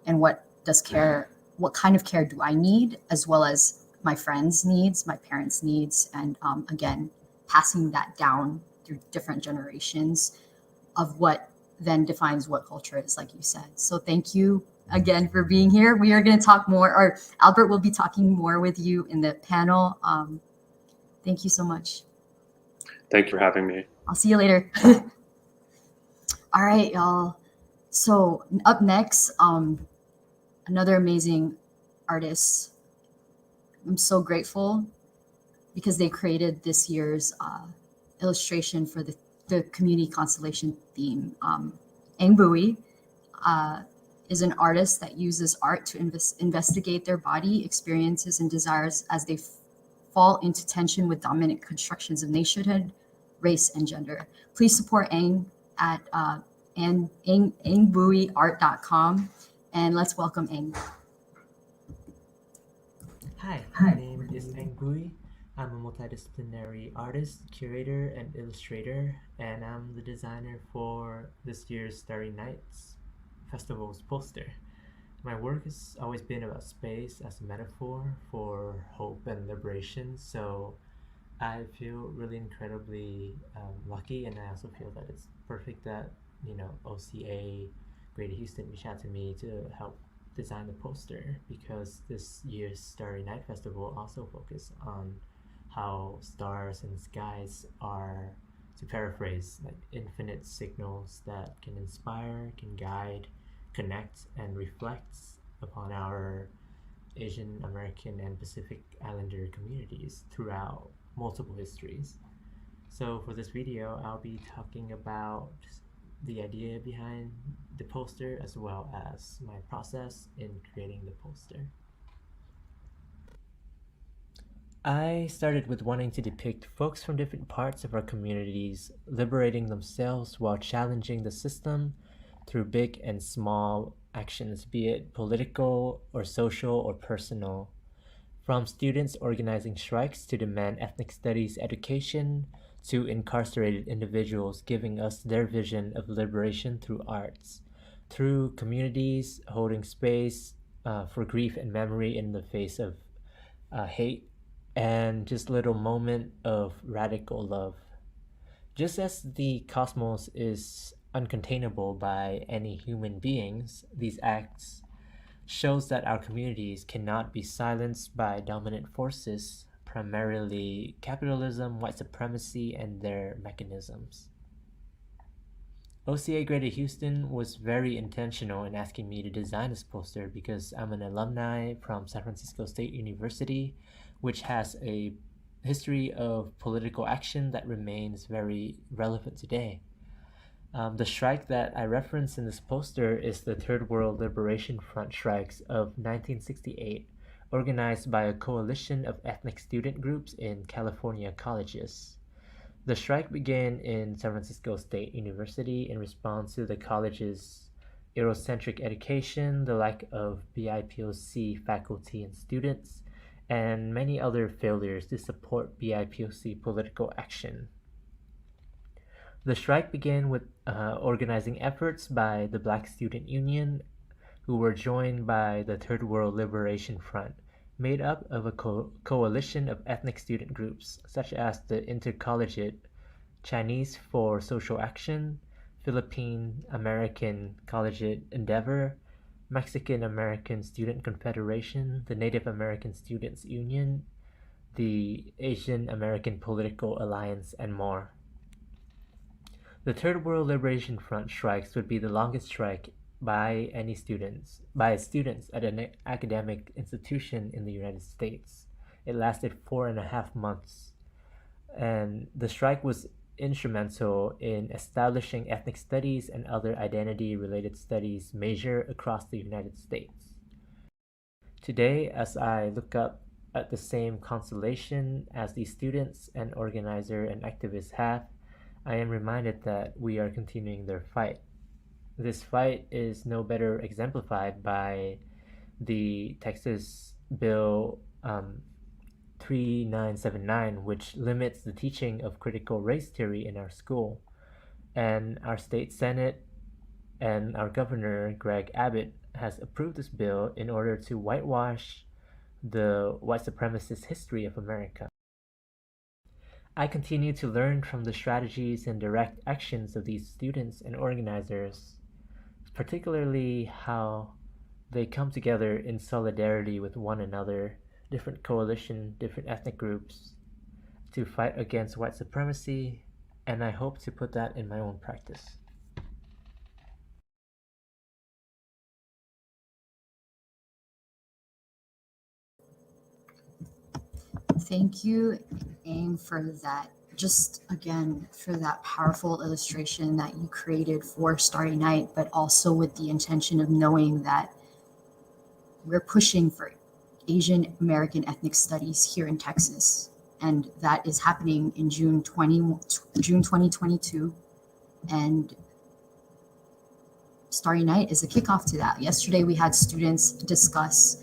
Speaker 1: And what kind of care do I need, as well as my friends' needs, my parents' needs, and again, passing that down through different generations of what then defines what culture is, like you said. So thank you again for being here. We are going to talk more, or Albert will be talking more with you in the panel. Thank you so much.
Speaker 7: Thank you for having me.
Speaker 1: I'll see you later. All right, y'all. So up next, another amazing artist. I'm so grateful because they created this year's illustration for the community constellation theme. Bui is an artist that uses art to investigate their body experiences and desires as they fall into tension with dominant constructions of nationhood, race, and gender. Please support Ang at angbuiart.com, and let's welcome Ang.
Speaker 8: Hi, my name is Ang Bui. I'm a multidisciplinary artist, curator, and illustrator, and I'm the designer for this year's Starry Nights Festival's poster. My work has always been about space as a metaphor for hope and liberation, so I feel really incredibly lucky, and I also feel that it's perfect that, OCA Greater Houston reached out to me to help design the poster, because this year's Starry Night Festival also focused on how stars and skies are, to paraphrase, like infinite signals that can inspire, can guide, connect, and reflect upon our Asian American and Pacific Islander communities throughout multiple histories. So for this video, I'll be talking about the idea behind the poster as well as my process in creating the poster. I started with wanting to depict folks from different parts of our communities liberating themselves while challenging the system through big and small actions, be it political or social or personal. From students organizing strikes to demand ethnic studies education, to incarcerated individuals giving us their vision of liberation through arts, through communities holding space for grief and memory in the face of hate, and just little moment of radical love. Just as the cosmos is uncontainable by any human beings, these acts shows that our communities cannot be silenced by dominant forces, primarily capitalism, white supremacy, and their mechanisms. OCA Greater Houston was very intentional in asking me to design this poster because I'm an alumni from San Francisco State University, which has a history of political action that remains very relevant today. The strike that I reference in this poster is the Third World Liberation Front strikes of 1968, organized by a coalition of ethnic student groups in California colleges. The strike began in San Francisco State University in response to the college's Eurocentric education, the lack of BIPOC faculty and students, and many other failures to support BIPOC political action. The strike began with organizing efforts by the Black Student Union, who were joined by the Third World Liberation Front, made up of a coalition of ethnic student groups, such as the Intercollegiate Chinese for Social Action, Philippine American Collegiate Endeavor, Mexican American Student Confederation, the Native American Students Union, the Asian American Political Alliance, and more. The Third World Liberation Front strikes would be the longest strike by students at an academic institution in the United States. It lasted 4.5 months, and the strike was instrumental in establishing ethnic studies and other identity-related studies major across the United States. Today, as I look up at the same constellation as these students and organizer and activists have, I am reminded that we are continuing their fight. This fight is no better exemplified by the Texas Bill 3979, which limits the teaching of critical race theory in our school. And our state Senate and our governor, Greg Abbott, has approved this bill in order to whitewash the white supremacist history of America. I continue to learn from the strategies and direct actions of these students and organizers, particularly how they come together in solidarity with one another, different coalition, different ethnic groups, to fight against white supremacy, and I hope to put that in my own practice.
Speaker 1: Thank you, Aang, for that. Just again, for that powerful illustration that you created for Starry Night, but also with the intention of knowing that we're pushing for Asian American ethnic studies here in Texas. And that is happening in June 2022. And Starry Night is a kickoff to that. Yesterday, we had students discuss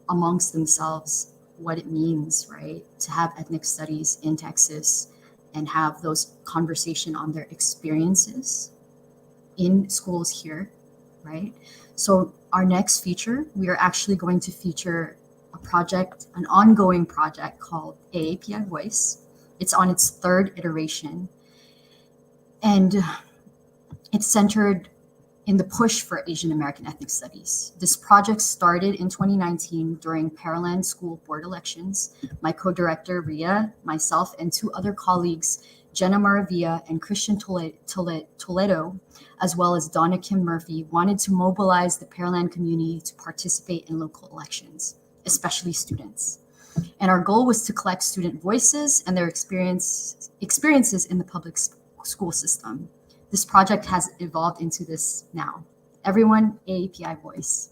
Speaker 1: amongst themselves what it means, right, to have ethnic studies in Texas and have those conversation on their experiences in schools here, right? So our next feature, we are actually going to feature a project, an ongoing project called AAPI Voice. It's on its third iteration, and it's centered in the push for Asian American ethnic studies. This project started in 2019 during Pearland School Board elections. My co-director, Ria, myself, and two other colleagues, Jenna Maravilla and Christian Toledo, as well as Donna Kim Murphy, wanted to mobilize the Pearland community to participate in local elections, especially students. And our goal was to collect student voices and their experiences in the public school system. This project has evolved into this now. Everyone, AAPI Voice.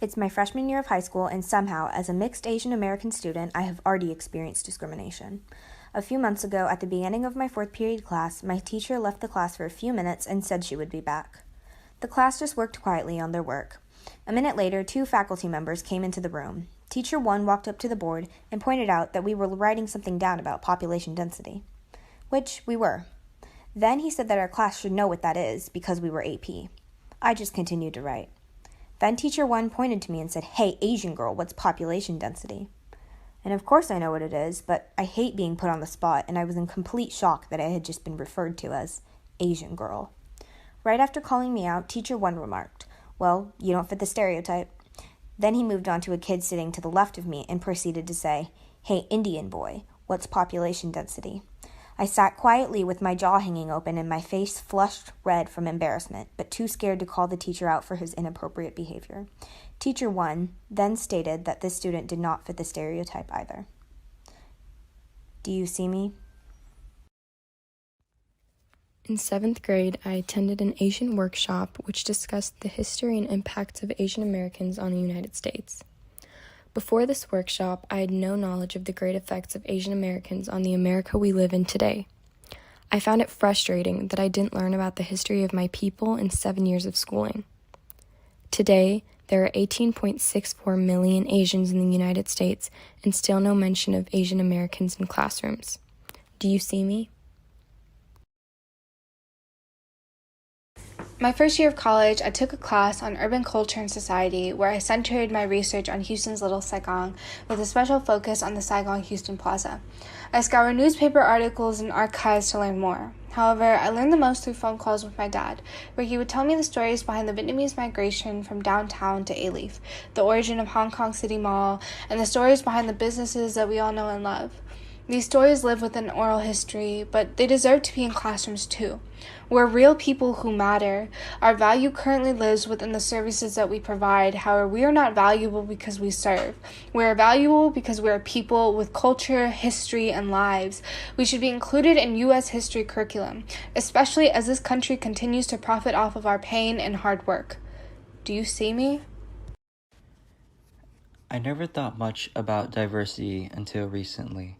Speaker 9: It's my freshman year of high school, and somehow, as a mixed Asian American student, I have already experienced discrimination. A few months ago, at the beginning of my fourth period class, my teacher left the class for a few minutes and said she would be back. The class just worked quietly on their work. A minute later, two faculty members came into the room. Teacher 1 walked up to the board and pointed out that we were writing something down about population density. Which we were. Then he said that our class should know what that is because we were AP. I just continued to write. Then teacher 1 pointed to me and said, "Hey, Asian girl, what's population density?" And of course I know what it is, but I hate being put on the spot, and I was in complete shock that I had just been referred to as Asian girl. Right after calling me out, teacher 1 remarked, "Well, you don't fit the stereotype." Then he moved on to a kid sitting to the left of me and proceeded to say, "Hey, Indian boy, what's population density?" I sat quietly with my jaw hanging open and my face flushed red from embarrassment, but too scared to call the teacher out for his inappropriate behavior. Teacher 1 then stated that this student did not fit the stereotype either. Do you see me?
Speaker 10: In 7th grade, I attended an Asian workshop which discussed the history and impacts of Asian Americans on the United States. Before this workshop, I had no knowledge of the great effects of Asian Americans on the America we live in today. I found it frustrating that I didn't learn about the history of my people in 7 years of schooling. Today, there are 18.64 million Asians in the United States and still no mention of Asian Americans in classrooms. Do you see me?
Speaker 11: My first year of college, I took a class on urban culture and society where I centered my research on Houston's Little Saigon with a special focus on the Saigon-Houston Plaza. I scoured newspaper articles and archives to learn more. However, I learned the most through phone calls with my dad, where he would tell me the stories behind the Vietnamese migration from downtown to A-Leaf, the origin of Hong Kong City Mall, and the stories behind the businesses that we all know and love. These stories live within oral history, but they deserve to be in classrooms too. We're real people who matter. Our value currently lives within the services that we provide. However, we are not valuable because we serve. We are valuable because we are people with culture, history, and lives. We should be included in U.S. history curriculum, especially as this country continues to profit off of our pain and hard work. Do you see me?
Speaker 12: I never thought much about diversity until recently.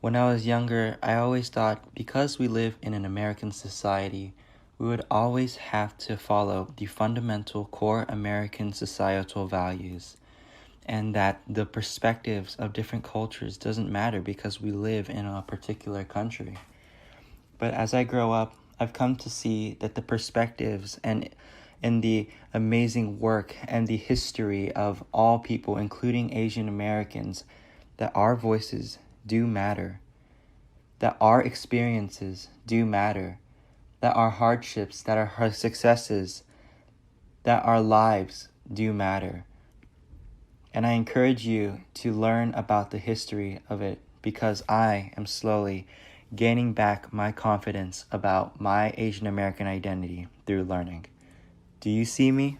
Speaker 12: When I was younger, I always thought because we live in an American society, we would always have to follow the fundamental core American societal values, and that the perspectives of different cultures doesn't matter because we live in a particular country. But as I grow up, I've come to see that the perspectives and the amazing work and the history of all people, including Asian Americans, that our voices do matter, that our experiences do matter, that our hardships, that our successes, that our lives do matter. And I encourage you to learn about the history of it because I am slowly gaining back my confidence about my Asian American identity through learning. Do you see me?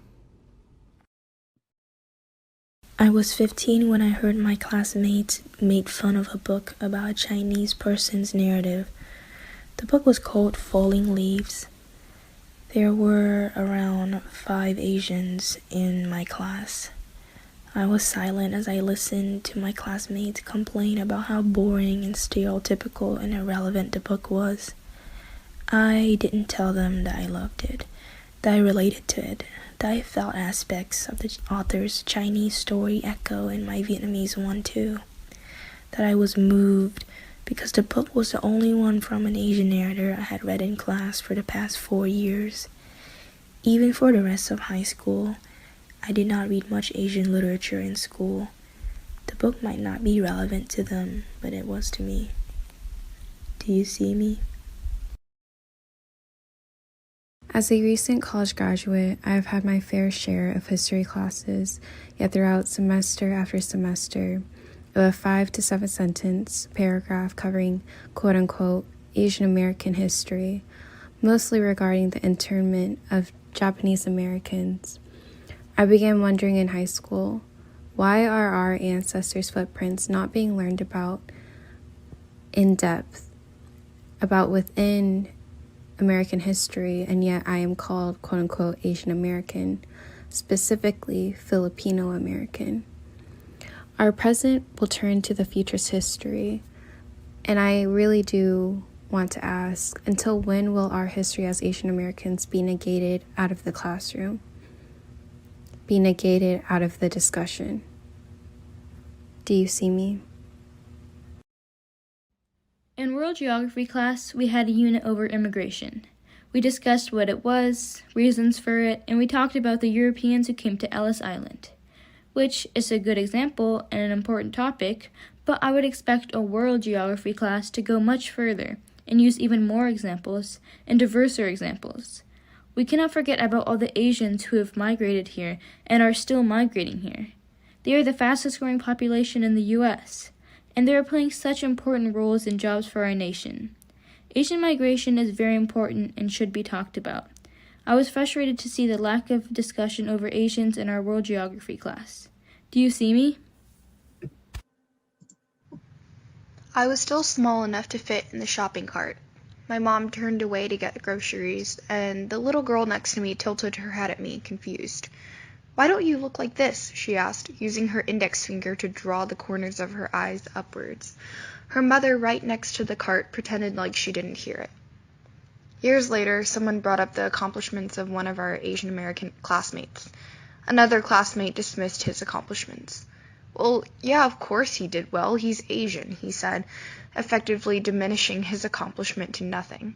Speaker 13: I was 15 when I heard my classmates make fun of a book about a Chinese person's narrative. The book was called Falling Leaves. There were around 5 Asians in my class. I was silent as I listened to my classmates complain about how boring and stereotypical and irrelevant the book was. I didn't tell them that I loved it, that I related to it, that I felt aspects of the author's Chinese story echo in my Vietnamese one too, that I was moved because the book was the only one from an Asian narrator I had read in class for the past 4 years. Even for the rest of high school, I did not read much Asian literature in school. The book might not be relevant to them, but it was to me. Do you see me?
Speaker 10: As a recent college graduate, I have had my fair share of history classes, yet throughout semester after semester, a 5 to 7 sentence paragraph covering quote-unquote Asian American history, mostly regarding the internment of Japanese Americans. I began wondering in high school, why are our ancestors' footprints not being learned about in depth, about within American history, and yet I am called quote-unquote Asian American, specifically Filipino American. Our present will turn to the future's history, and I really do want to ask, until when will our history as Asian Americans be negated out of the classroom? Be negated out of the discussion? Do you see me?
Speaker 3: In world geography class, we had a unit over immigration. We discussed what it was, reasons for it, and we talked about the Europeans who came to Ellis Island, which is a good example and an important topic, but I would expect a world geography class to go much further and use even more examples and diverser examples. We cannot forget about all the Asians who have migrated here and are still migrating here. They are the fastest growing population in the U.S., and they are playing such important roles in jobs for our nation. Asian migration is very important and should be talked about. I was frustrated to see the lack of discussion over Asians in our world geography class. Do you see me?
Speaker 14: I was still small enough to fit in the shopping cart. My mom turned away to get groceries, and the little girl next to me tilted her head at me, confused. "Why don't you look like this?" she asked, using her index finger to draw the corners of her eyes upwards. Her mother, right next to the cart, pretended like she didn't hear it. Years later, someone brought up the accomplishments of one of our Asian American classmates. Another classmate dismissed his accomplishments. "Well, yeah, of course he did well. He's Asian," he said, effectively diminishing his accomplishment to nothing.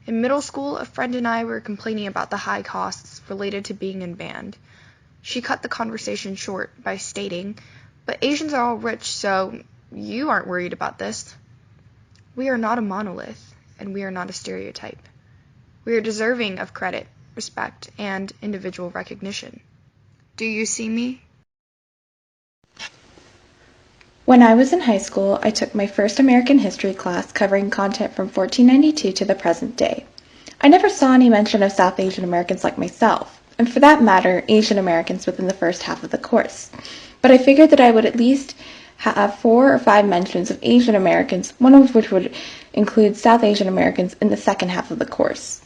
Speaker 14: In middle school, a friend and I were complaining about the high costs related to being in band. She cut the conversation short by stating, "But Asians are all rich, so you aren't worried about this." We are not a monolith, and we are not a stereotype. We are deserving of credit, respect, and individual recognition. Do you see me?
Speaker 15: When I was in high school, I took my first American history class covering content from 1492 to the present day. I never saw any mention of South Asian Americans like myself, and for that matter, Asian Americans within the first half of the course. But I figured that I would at least have 4 or 5 mentions of Asian Americans, one of which would include South Asian Americans in the second half of the course.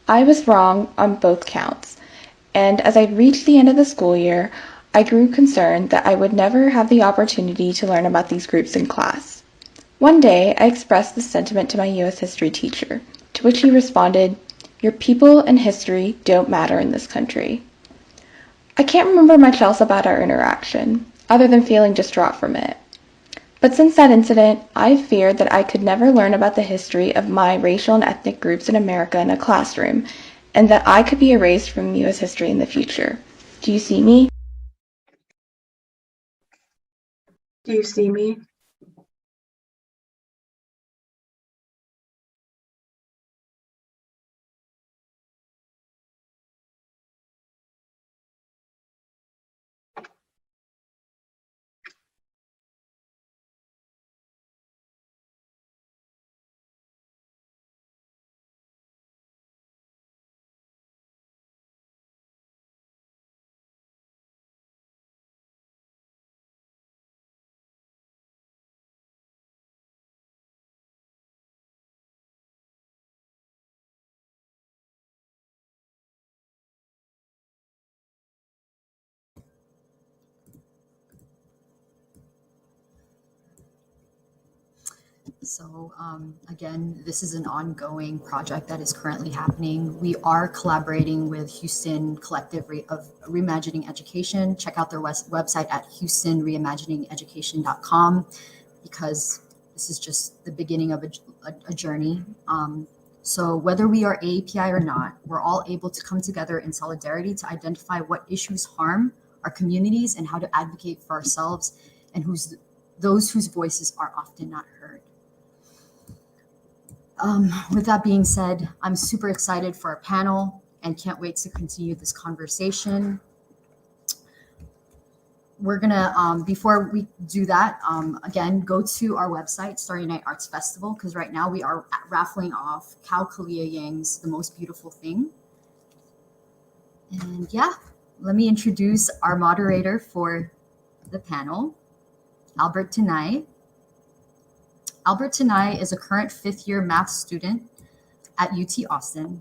Speaker 15: I was wrong on both counts, and as I reached the end of the school year, I grew concerned that I would never have the opportunity to learn about these groups in class. One day, I expressed this sentiment to my U.S. history teacher, to which he responded, "Your people and history don't matter in this country." I can't remember much else about our interaction, other than feeling distraught from it. But since that incident, I've feared that I could never learn about the history of my racial and ethnic groups in America in a classroom, and that I could be erased from U.S. history in the future. Do you see me?
Speaker 16: Do you see me?
Speaker 1: So again, this is an ongoing project that is currently happening. We are collaborating with Houston Collective of Reimagining Education. Check out their website at houstonreimaginingeducation.com because this is just the beginning of a journey. So whether we are AAPI or not, we're all able to come together in solidarity to identify what issues harm our communities and how to advocate for ourselves and those whose voices are often not heard. With that being said, I'm super excited for our panel and can't wait to continue this conversation. We're gonna, before we do that, again, go to our website, Starry Nite Arts Festival, because right now we are raffling off Kao Kalia Yang's The Most Beautiful Thing. And yeah, let me introduce our moderator for the panel, Albert Tanai. Albert Tanai is a current fifth-year math student at UT Austin.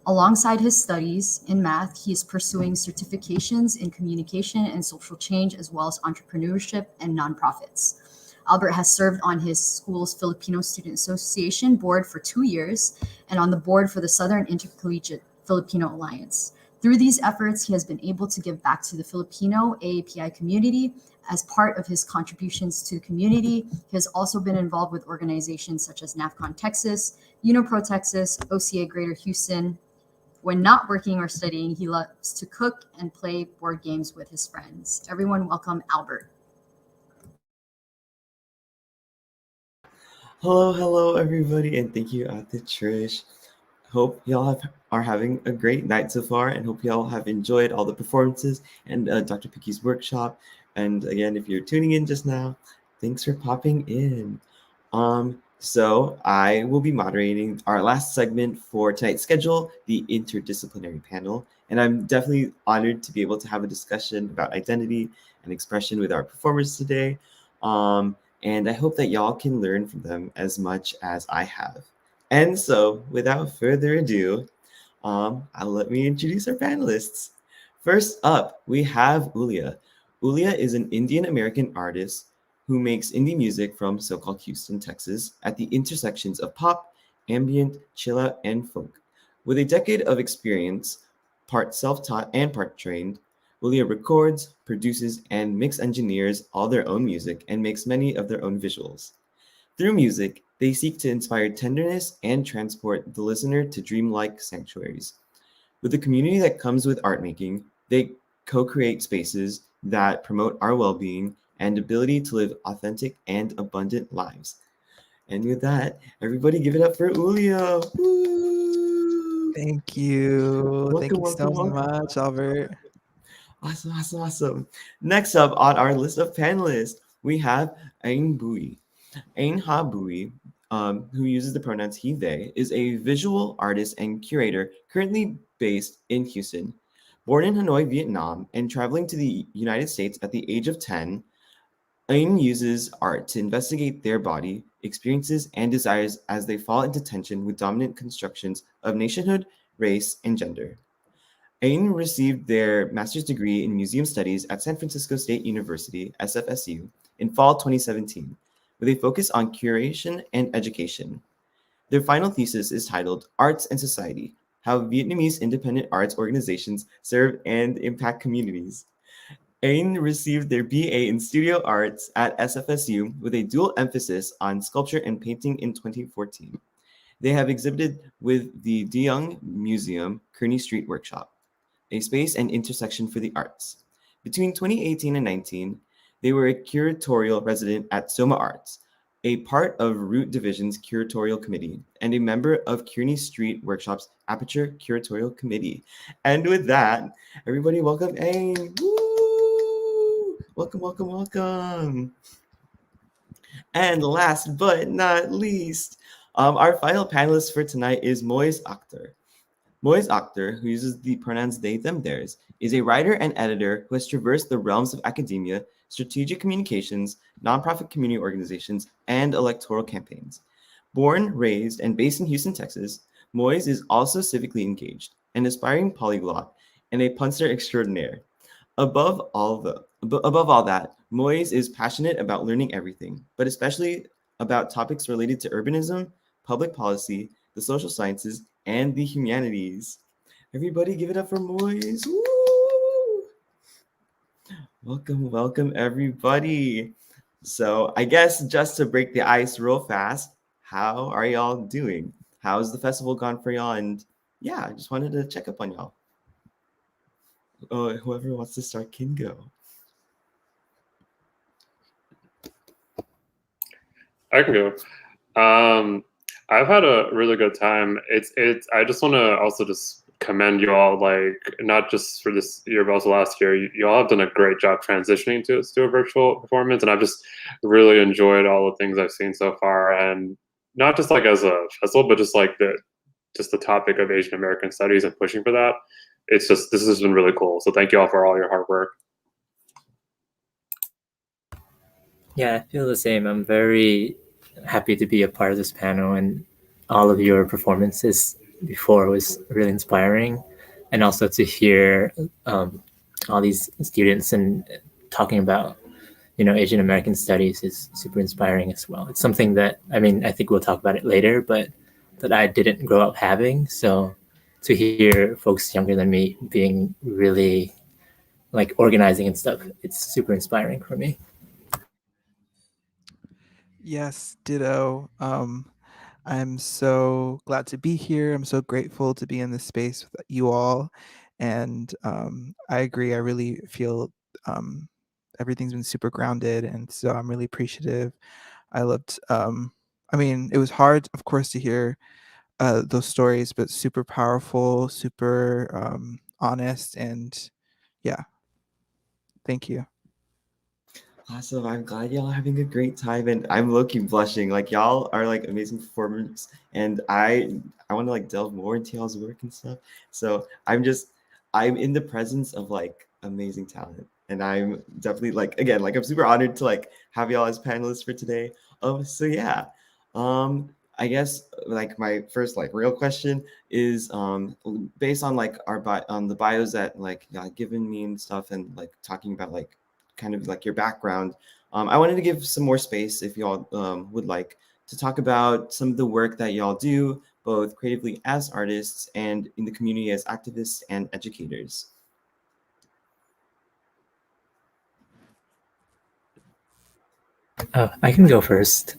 Speaker 1: Alongside his studies in math, he is pursuing certifications in communication and social change, as well as entrepreneurship and nonprofits. Albert has served on his school's Filipino Student Association board for 2 years and on the board for the Southern Intercollegiate Filipino Alliance. Through these efforts, he has been able to give back to the Filipino AAPI community. As part of his contributions to the community, he has also been involved with organizations such as NAFCON Texas, UNIPRO Texas, OCA Greater Houston. When not working or studying, he loves to cook and play board games with his friends. Everyone welcome Albert.
Speaker 2: Hello, everybody, and thank you, Trish. Hope y'all are having a great night so far, and hope y'all have enjoyed all the performances and Dr. Pinky's workshop. And again, if you're tuning in just now, thanks for popping in. So I will be moderating our last segment for tonight's schedule, the interdisciplinary panel. And I'm definitely honored to be able to have a discussion about identity and expression with our performers today. And I hope that y'all can learn from them as much as I have. And so without further ado, let me introduce our panelists. First up, we have ULIYA. ULIYA is an Indian-American artist who makes indie music from so-called Houston, Texas, at the intersections of pop, ambient, chill-out, and folk. With a decade of experience, part self-taught and part trained, ULIYA records, produces, and mix engineers all their own music and makes many of their own visuals. Through music, they seek to inspire tenderness and transport the listener to dreamlike sanctuaries. With the community that comes with art making, they co-create spaces that promote our well-being and ability to live authentic and abundant lives. And with that, everybody give it up for ULIYA. Woo!
Speaker 6: Thank you. Thank you so
Speaker 2: Welcome.
Speaker 6: much, Albert.
Speaker 2: Awesome. Next up on our list of panelists, we have Ain Bui. Ain Ha Bui, who uses the pronouns he, they, is a visual artist and curator currently based in Houston. Born in Hanoi, Vietnam, and traveling to the United States at the age of 10, Ain uses art to investigate their body, experiences, and desires as they fall into tension with dominant constructions of nationhood, race, and gender. Ain received their master's degree in museum studies at San Francisco State University, SFSU, in fall 2017, with a focus on curation and education. Their final thesis is titled Arts and Society: How Vietnamese Independent Arts Organizations Serve and Impact Communities. Ain received their BA in Studio Arts at SFSU with a dual emphasis on sculpture and painting in 2014. They have exhibited with the De Young Museum Kearny Street Workshop, a space and intersection for the arts. Between 2018 and 19, they were a curatorial resident at Soma Arts, a part of Root Division's curatorial committee, and a member of Kearny Street Workshop's Aperture Curatorial Committee. And with that, everybody welcome Ain. Woo! Welcome, welcome, welcome. And last but not least, our final panelist for tonight is MUIZZ AKHTAR. MUIZZ AKHTAR, who uses the pronouns they, them, theirs, is a writer and editor who has traversed the realms of academia, strategic communications, nonprofit community organizations, and electoral campaigns. Born, raised, and based in Houston, Texas, MUIZZ is also civically engaged, an aspiring polyglot, and a punster extraordinaire. Above all that, MUIZZ is passionate about learning everything, but especially about topics related to urbanism, public policy, the social sciences, and the humanities. Everybody give it up for MUIZZ. Woo! Welcome, welcome, everybody. So I guess just to break the ice real fast, how are y'all doing? How's the festival gone for y'all? And yeah, I just wanted to check up on y'all. Whoever wants to start can go.
Speaker 7: I can go. I've had a really good time. I just want to also just commend you all, like not just for this year, but also last year. You all have done a great job transitioning to a virtual performance, and I've just really enjoyed all the things I've seen so far, and not just like as a festival, but just like the topic of Asian American studies and pushing for that. This has been really cool. So thank you all for all your hard work.
Speaker 8: Yeah, I feel the same. I'm very happy to be a part of this panel, and all of your performances before was really inspiring, and also to hear all these students and talking about Asian American studies is super inspiring as well. It's something that I think we'll talk about it later, but that I didn't grow up having. So to hear folks younger than me being really like organizing and stuff, it's super inspiring for me.
Speaker 6: Yes, ditto. I'm so glad to be here. I'm so grateful to be in this space with you all. And I agree. I really feel everything's been super grounded. And so I'm really appreciative. I loved, it was hard, of course, to hear those stories, but super powerful, super honest. And yeah, thank you.
Speaker 2: Awesome. I'm glad y'all are having a great time, and I'm low-key blushing. Like y'all are like amazing performers, and I want to like delve more into y'all's work and stuff. So I'm in the presence of like amazing talent, and I'm definitely like again like I'm super honored to like have y'all as panelists for today. So yeah, I guess like my first like real question is based on like on the bios that like y'all given me and stuff, and like talking about like kind of like your background. I wanted to give some more space if y'all would like to talk about some of the work that y'all do, both creatively as artists and in the community as activists and educators.
Speaker 8: I can go first.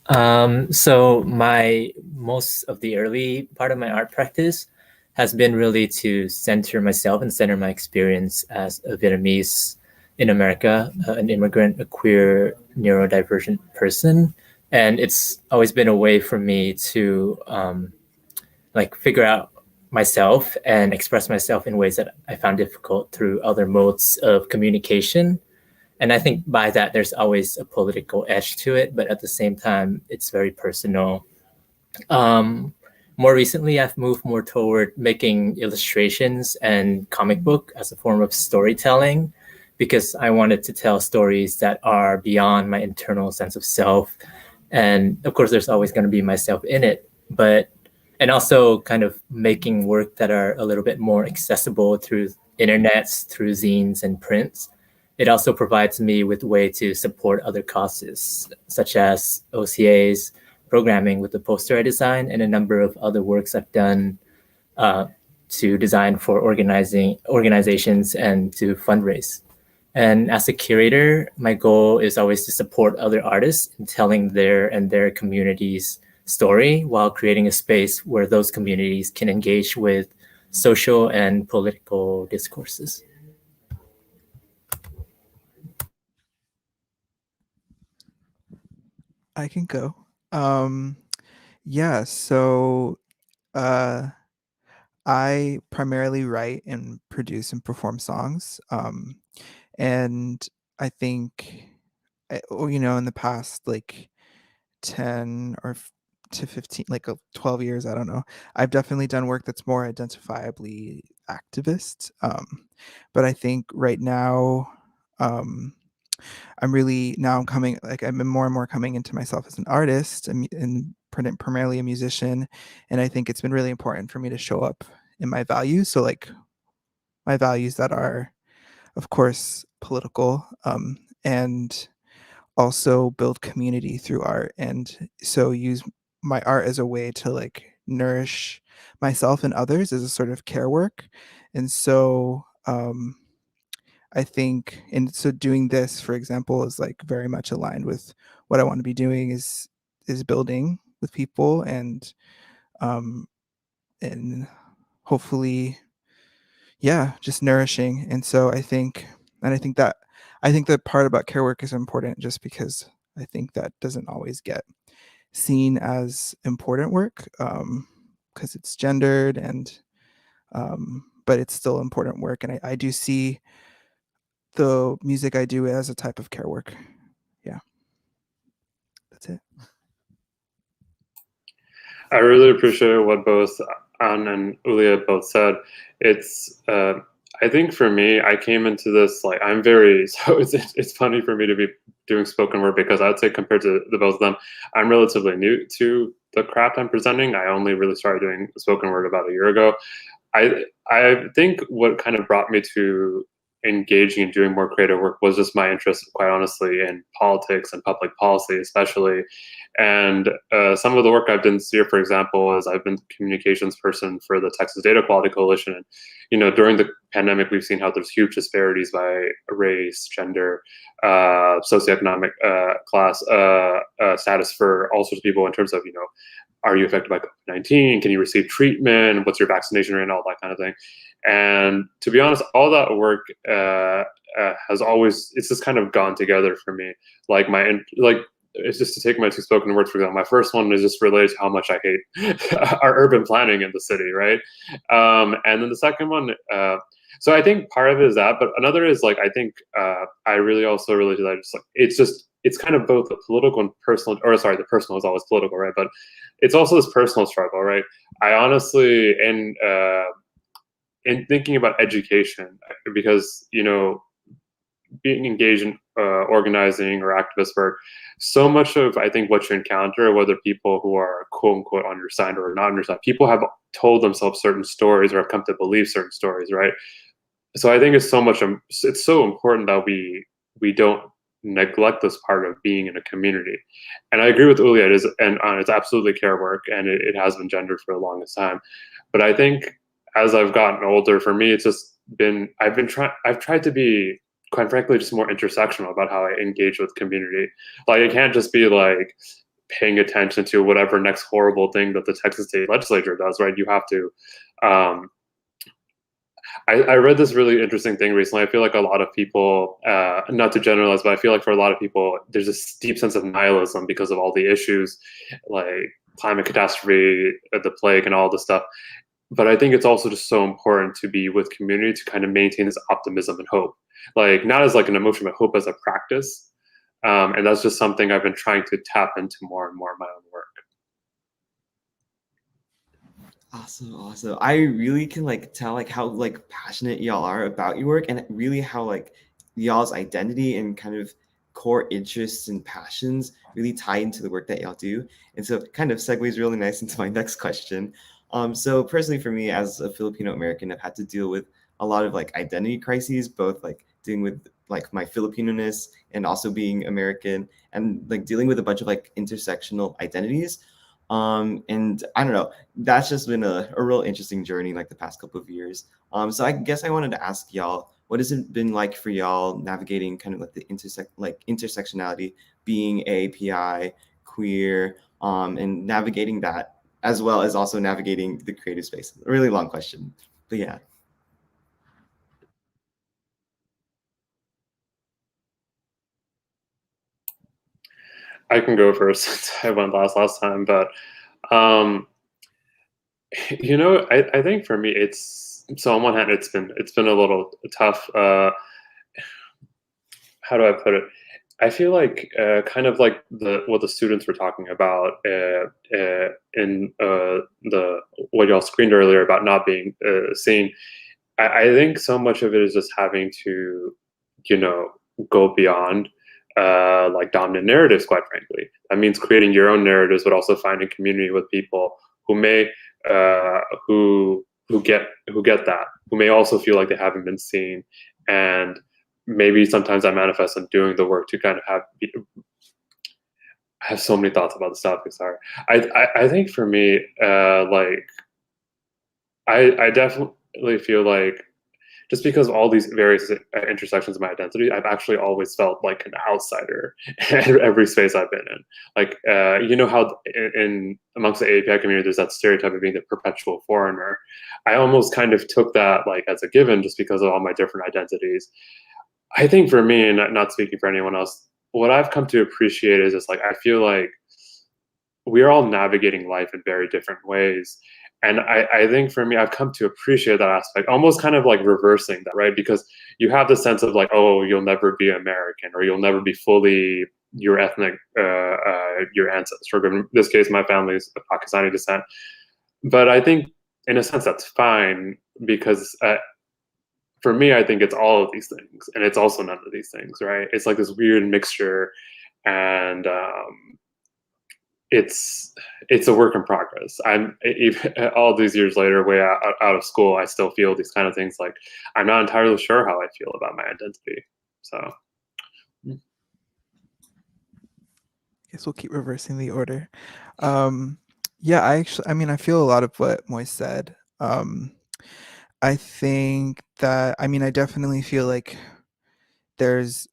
Speaker 8: So most of the early part of my art practice has been really to center myself and center my experience as a Vietnamese in America, an immigrant, a queer, neurodivergent person. And it's always been a way for me to like figure out myself and express myself in ways that I found difficult through other modes of communication. And I think by that, there's always a political edge to it, but at the same time, it's very personal. More recently, I've moved more toward making illustrations and comic book as a form of storytelling, because I wanted to tell stories that are beyond my internal sense of self. And of course, there's always going to be myself in it, but and also kind of making work that are a little bit more accessible through internets, through zines and prints. It also provides me with a way to support other causes, such as OCA's programming with the poster I design and a number of other works I've done to design for organizations and to fundraise. And as a curator, my goal is always to support other artists in telling their community's story while creating a space where those communities can engage with social and political discourses.
Speaker 6: I can go. Yeah, so I primarily write and produce and perform songs. And I think, in the past, like 10 to 15, like 12 years, I don't know, I've definitely done work that's more identifiably activist. But I think right now, I'm more and more coming into myself as an artist and primarily a musician. And I think it's been really important for me to show up in my values. So like my values that are, of course, political, and also build community through art. And so use my art as a way to like nourish myself and others as a sort of care work. And so, I think, and so doing this, for example, is like very much aligned with what I want to be doing is building with people um and hopefully, yeah, just nourishing. And so I think that part about care work is important just because I think that doesn't always get seen as important work, because it's gendered and but it's still important work. And I do see the music I do as a type of care work. Yeah. That's it.
Speaker 7: I really appreciate what both An and ULIYA both said. It's I think for me, I came into this like I'm very so it's funny for me to be doing spoken word because I'd say compared to the both of them, I'm relatively new to the craft I'm presenting. I only really started doing spoken word about a year ago. I think what kind of brought me to engaging and doing more creative work was just my interest, quite honestly, in politics and public policy, especially. And some of the work I've done this year, for example, is I've been communications person for the Texas Data Quality Coalition. And, during the pandemic, we've seen how there's huge disparities by race, gender, socioeconomic class, status for all sorts of people in terms of, are you affected by COVID-19? Can you receive treatment? What's your vaccination rate? And all that kind of thing. And to be honest, all that work has always, it's just kind of gone together for me. It's just to take my two spoken words, for example. My first one is just related to how much I hate our urban planning in the city, right? And then the second one, so I think part of it is that, but another is like, I think I really also relate to that. It's kind of both the political and personal, or sorry, the personal is always political, right? But it's also this personal struggle, right? I honestly, in thinking about education, because, being engaged in organizing or activist work, so much of, I think, what you encounter, whether people who are quote unquote on your side or not on your side, people have told themselves certain stories or have come to believe certain stories, right? So I think it's so important that we don't neglect this part of being in a community. And I agree with ULIYA, it's absolutely care work, and it has been gendered for the longest time. But I think as I've gotten older, for me, it's just been, I've tried to be, quite frankly, just more intersectional about how I engage with community. Like, it can't just be like paying attention to whatever next horrible thing that the Texas state legislature does, right? You have to, I read this really interesting thing recently. I feel like a lot of people, not to generalize, but I feel like for a lot of people, there's this deep sense of nihilism because of all the issues, like climate catastrophe, the plague, and all this stuff. But I think it's also just so important to be with community to kind of maintain this optimism and hope, like not as like an emotion, but hope as a practice. And that's just something I've been trying to tap into more and more in my own work.
Speaker 2: Awesome. I really can like tell like how like passionate y'all are about your work, and really how like y'all's identity and kind of core interests and passions really tie into the work that y'all do. And so it kind of segues really nice into my next question. So personally for me as a Filipino American, I've had to deal with a lot of like identity crises, both like dealing with like my Filipino-ness and also being American, and like dealing with a bunch of like intersectional identities. And I don't know, that's just been a real interesting journey like the past couple of years. So I guess I wanted to ask y'all, what has it been like for y'all navigating kind of like the intersectionality, being API, queer, and navigating that, as well as also navigating the creative space? A really long question, but yeah.
Speaker 7: I can go first since I went last time, but you know, I think for me it's, so on one hand it's been a little tough. How do I put it? I feel like kind of like what the students were talking about in the what y'all screened earlier about not being seen. I think so much of it is just having to, you know, go beyond like dominant narratives. Quite frankly, that means creating your own narratives, but also finding community with people who may who get that, who may also feel like they haven't been seen, and maybe sometimes I manifest in doing the work to kind of have so many thoughts about this topic. Sorry. I think for me, like I definitely feel like just because of all these various intersections of my identity, I've actually always felt like an outsider in every space I've been in. Like, you know how in amongst the API community, there's that stereotype of being the perpetual foreigner. I almost kind of took that like as a given just because of all my different identities. I think for me, and not speaking for anyone else, what I've come to appreciate is just like, I feel like we're all navigating life in very different ways. And I think for me, I've come to appreciate that aspect, almost kind of like reversing that, right? Because you have the sense of like, oh, you'll never be American, or you'll never be fully your ethnic, your ancestor. In this case, my family is of Pakistani descent. But I think in a sense that's fine, because for me, I think it's all of these things, and it's also none of these things, right? It's like this weird mixture, and it's a work in progress. I'm even, all these years later, way out of school, I still feel these kind of things. Like I'm not entirely sure how I feel about my identity. So,
Speaker 6: I guess we'll keep reversing the order. Yeah, I mean, I feel a lot of what MUIZZ said. I think that, I mean, I definitely feel like there's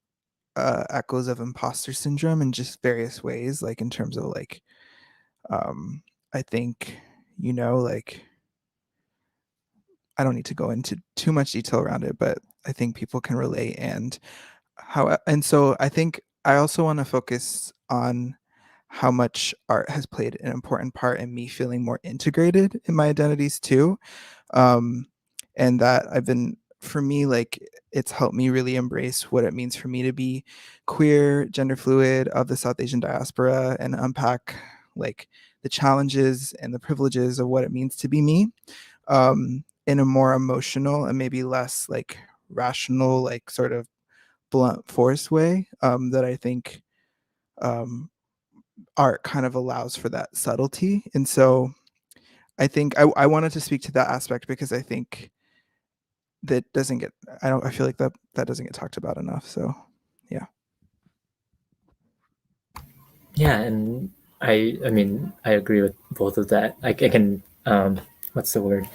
Speaker 6: echoes of imposter syndrome in just various ways, like in terms of like, I think, you know, like, I don't need to go into too much detail around it, but I think people can relate. And so I think I also want to focus on how much art has played an important part in me feeling more integrated in my identities too. And that for me, like, it's helped me really embrace what it means for me to be queer, gender fluid, of the South Asian diaspora, and unpack like the challenges and the privileges of what it means to be me, in a more emotional and maybe less like rational, like sort of blunt force way, that I think art kind of allows for that subtlety. And so I think I wanted to speak to that aspect because I think that doesn't get, I feel like that doesn't get talked about enough. So yeah.
Speaker 8: Yeah, and I mean, I agree with both of that. I can, what's the word?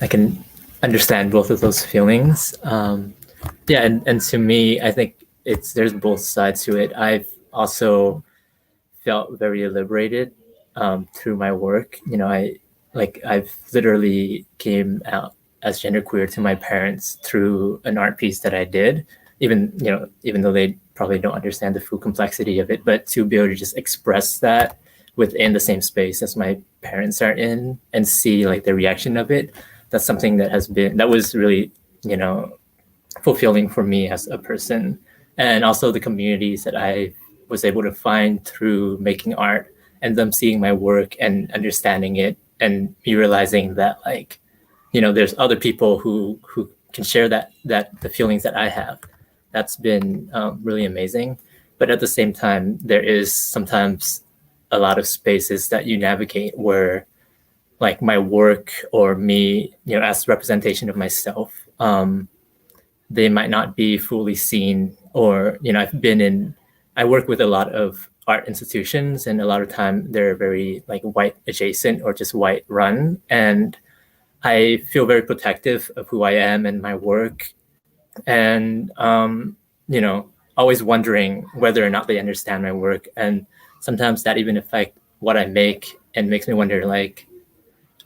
Speaker 8: I can understand both of those feelings. Yeah, and to me, I think there's both sides to it. I've also felt very liberated through my work. You know, I've literally came out as genderqueer to my parents through an art piece that I did, even though they probably don't understand the full complexity of it, but to be able to just express that within the same space as my parents are in and see like the reaction of it, that's something that was really, fulfilling for me as a person. And also the communities that I was able to find through making art, and them seeing my work and understanding it, and me realizing that, like, there's other people who can share that the feelings that I have. That's been really amazing.
Speaker 17: But at the same time, there is sometimes a lot of spaces that you navigate where like my work or me, as representation of myself, they might not be fully seen. Or, I work with a lot of art institutions, and a lot of time they're very like white adjacent or just white run. And I feel very protective of who I am and my work. And, always wondering whether or not they understand my work. And sometimes that even affect what I make and makes me wonder, like,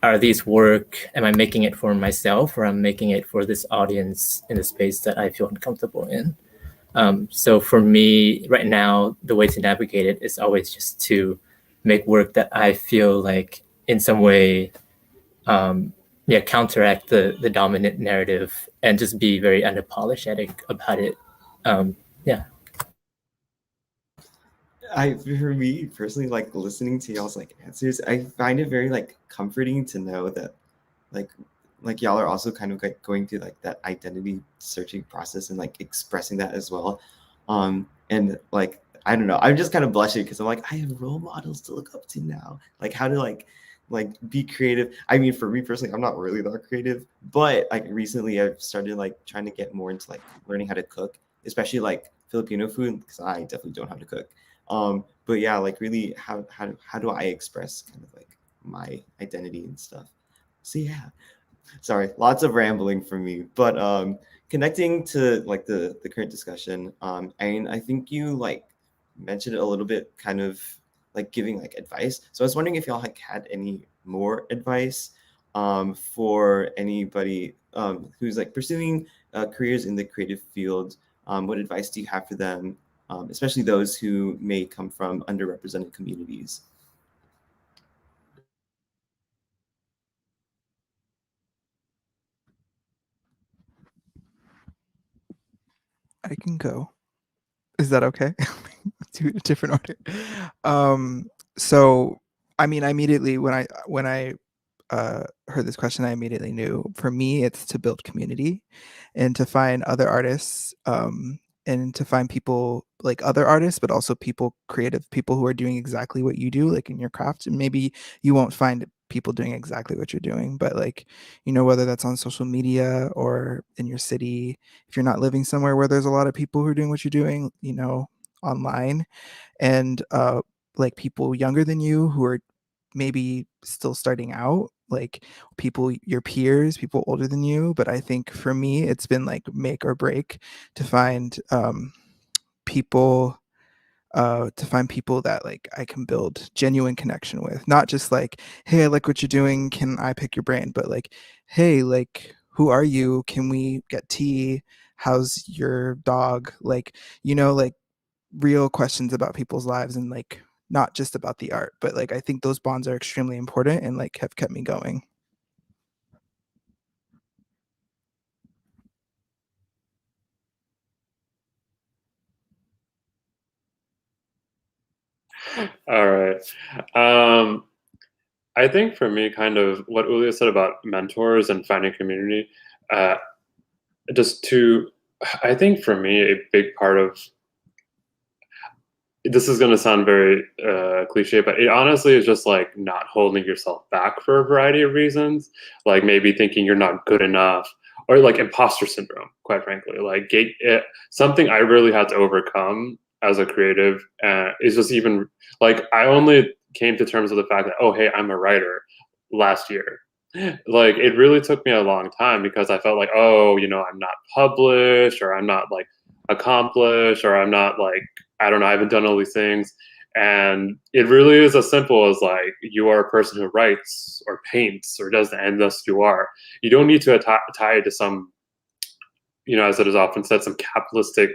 Speaker 17: are these work, am I making it for myself, or I'm making it for this audience in a space that I feel uncomfortable in? So for me right now, the way to navigate it is always just to make work that I feel like in some way, counteract the dominant narrative and just be very unapologetic about it. Yeah.
Speaker 2: For me personally, like listening to y'all's like answers, I find it very like comforting to know that like y'all are also kind of like going through like that identity searching process and like expressing that as well. And like I don't know, I'm just kind of blushing because I'm like, I have role models to look up to now. Like how to like be creative. I mean, for me personally, I'm not really that creative, but like recently I've started like trying to get more into like learning how to cook, especially like Filipino food, because I definitely don't know how to cook. But yeah, like really how do I express kind of like my identity and stuff. So yeah, sorry, lots of rambling from me, but connecting to like the current discussion, and I think you like mentioned it a little bit, kind of like giving like advice. So I was wondering if y'all like had any more advice for anybody who's like pursuing careers in the creative field. What advice do you have for them, especially those who may come from underrepresented communities?
Speaker 6: I can go. Is that okay? Do a different order. So I mean, I immediately when I heard this question, I immediately knew for me it's to build community and to find other artists, and to find people like other artists, but also people, creative people who are doing exactly what you do, like in your craft. And maybe you won't find people doing exactly what you're doing, but like, whether that's on social media or in your city, if you're not living somewhere where there's a lot of people who are doing what you're doing, online, and like people younger than you who are maybe still starting out, like people, your peers, people older than you. But I think for me, it's been like make or break to find people that like I can build genuine connection with, not just like, hey, I like what you're doing, can I pick your brain, but like, hey, like, who are you, can we get tea, how's your dog, like, like real questions about people's lives, and like not just about the art. But like I think those bonds are extremely important and like have kept me going.
Speaker 7: All right. I think for me, kind of what Ulia said about mentors and finding community, just to, I think for me, a big part of this is going to sound very cliche, but it honestly is just like not holding yourself back for a variety of reasons, like maybe thinking you're not good enough, or like imposter syndrome, quite frankly. Like something I really had to overcome as a creative is just even like I only came to terms with the fact that, oh, hey, I'm a writer last year. Like it really took me a long time because I felt like, oh, I'm not published, or I'm not like accomplished, or I'm not like, I don't know, I haven't done all these things. And it really is as simple as like, you are a person who writes or paints or does, and thus you are. You don't need to tie it to some, as it is often said, some capitalistic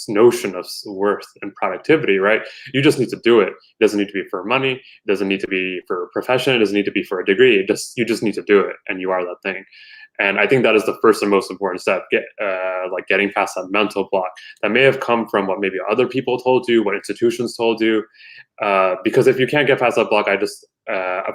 Speaker 7: notion of worth and productivity, right? You just need to do it. It doesn't need to be for money. It doesn't need to be for a profession. It doesn't need to be for a degree. You just need to do it, and you are that thing. And I think that is the first and most important step, like getting past that mental block that may have come from what maybe other people told you, what institutions told you. Because if you can't get past that block,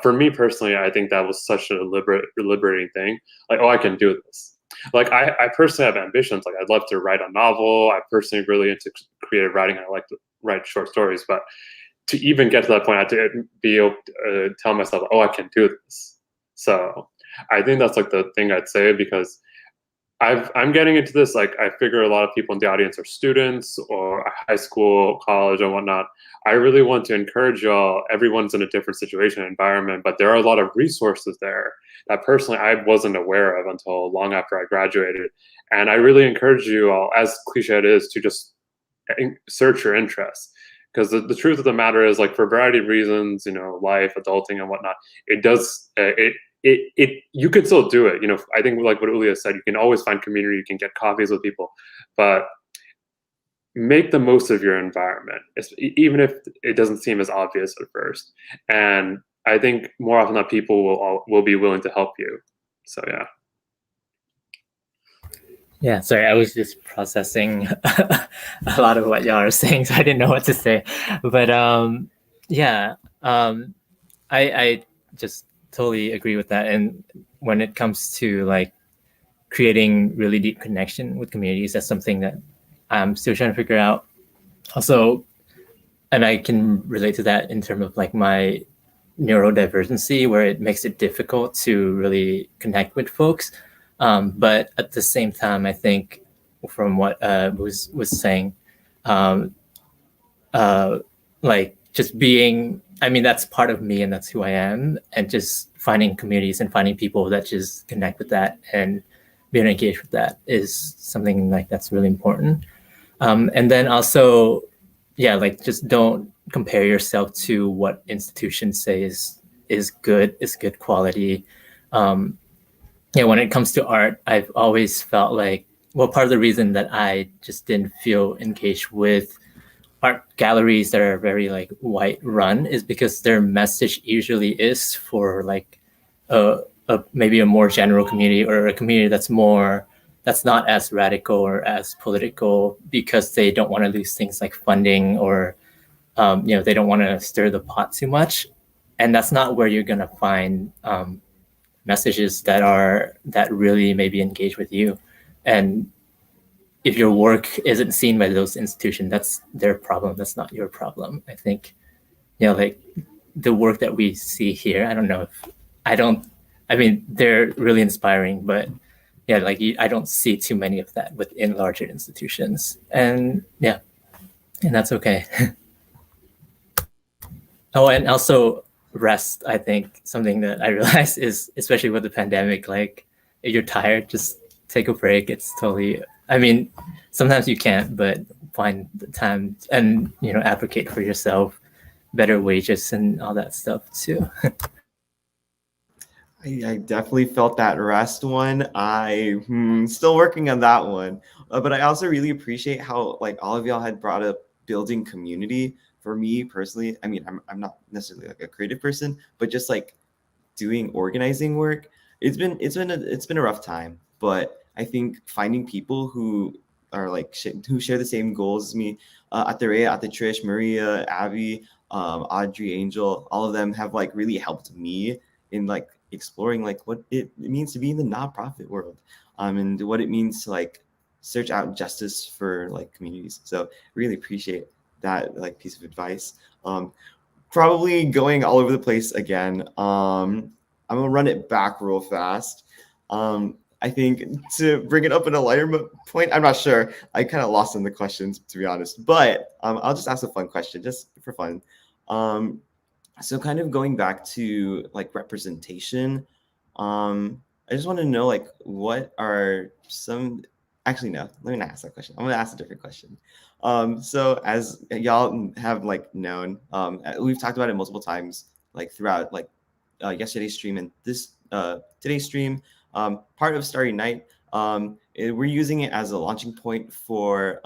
Speaker 7: for me personally, I think that was such a liberating thing. Like, oh, I can do this. Like I personally have ambitions. Like I'd love to write a novel. I'm personally really into creative writing. I like to write short stories, but to even get to that point, I had to be able to tell myself, oh, I can do this. So I think that's like the thing I'd say, because I'm getting into this, like I figure a lot of people in the audience are students or high school, college, and whatnot. I really want to encourage y'all. Everyone's in a different situation and environment, but there are a lot of resources there that personally I wasn't aware of until long after I graduated. And I really encourage you all, as cliche it is, to just search your interests. Because the truth of the matter is, like, for a variety of reasons, life, adulting, and whatnot, it does you can still do it. I think like what ULIYA said, you can always find community, you can get coffees with people, but make the most of your environment, even if it doesn't seem as obvious at first. And I think more often that people will be willing to help you. So yeah.
Speaker 17: Yeah, sorry, I was just processing a lot of what y'all are saying, so I didn't know what to say. But I just totally agree with that. And when it comes to like creating really deep connection with communities, that's something that I'm still trying to figure out. Also, and I can relate to that in terms of like my neurodivergency, where it makes it difficult to really connect with folks. But at the same time, I think from what was saying, like just being, I mean, that's part of me and that's who I am, and just finding communities and finding people that just connect with that and being engaged with that is something like that's really important. And then also, yeah, like just don't compare yourself to what institutions say is good quality. When it comes to art, I've always felt like, well, part of the reason that I just didn't feel engaged with art galleries that are very like white run is because their message usually is for like maybe a more general community, or a community that's not as radical or as political, because they don't want to lose things like funding, or they don't want to stir the pot too much. And that's not where you're gonna find messages that really maybe engage with you. And if your work isn't seen by those institutions, that's their problem. That's not your problem. I think, like the work that we see here, I mean, they're really inspiring, but yeah, like I don't see too many of that within larger institutions. And yeah, and that's okay. Oh, and also rest. I think something that I realized is, especially with the pandemic, like if you're tired, just take a break. It's totally, I mean, sometimes you can't, but find the time and, advocate for yourself, better wages and all that stuff too.
Speaker 2: I definitely felt that rest one. Still working on that one. But I also really appreciate how like all of y'all had brought up building community. For me personally, I mean, I'm not necessarily like a creative person, but just like doing organizing work, it's been a rough time. But I think finding people who are like who share the same goals as me, Aterea, Trish, Maria, Abby, Audrey, Angel, all of them have like really helped me in like exploring like what it means to be in the nonprofit world, and what it means to like search out justice for like communities. So really appreciate that like piece of advice. Probably going all over the place again. I'm gonna run it back real fast. I think to bring it up in a lighter point, I'm not sure. I kind of lost in the questions, to be honest. But I'll just ask a fun question, just for fun. So kind of going back to like representation, I just want to know like what are some, actually no, let me not ask that question. I'm gonna ask a different question. So as y'all have like known, we've talked about it multiple times, like throughout like yesterday's stream and this today's stream, part of Starry Night. We're using it as a launching point for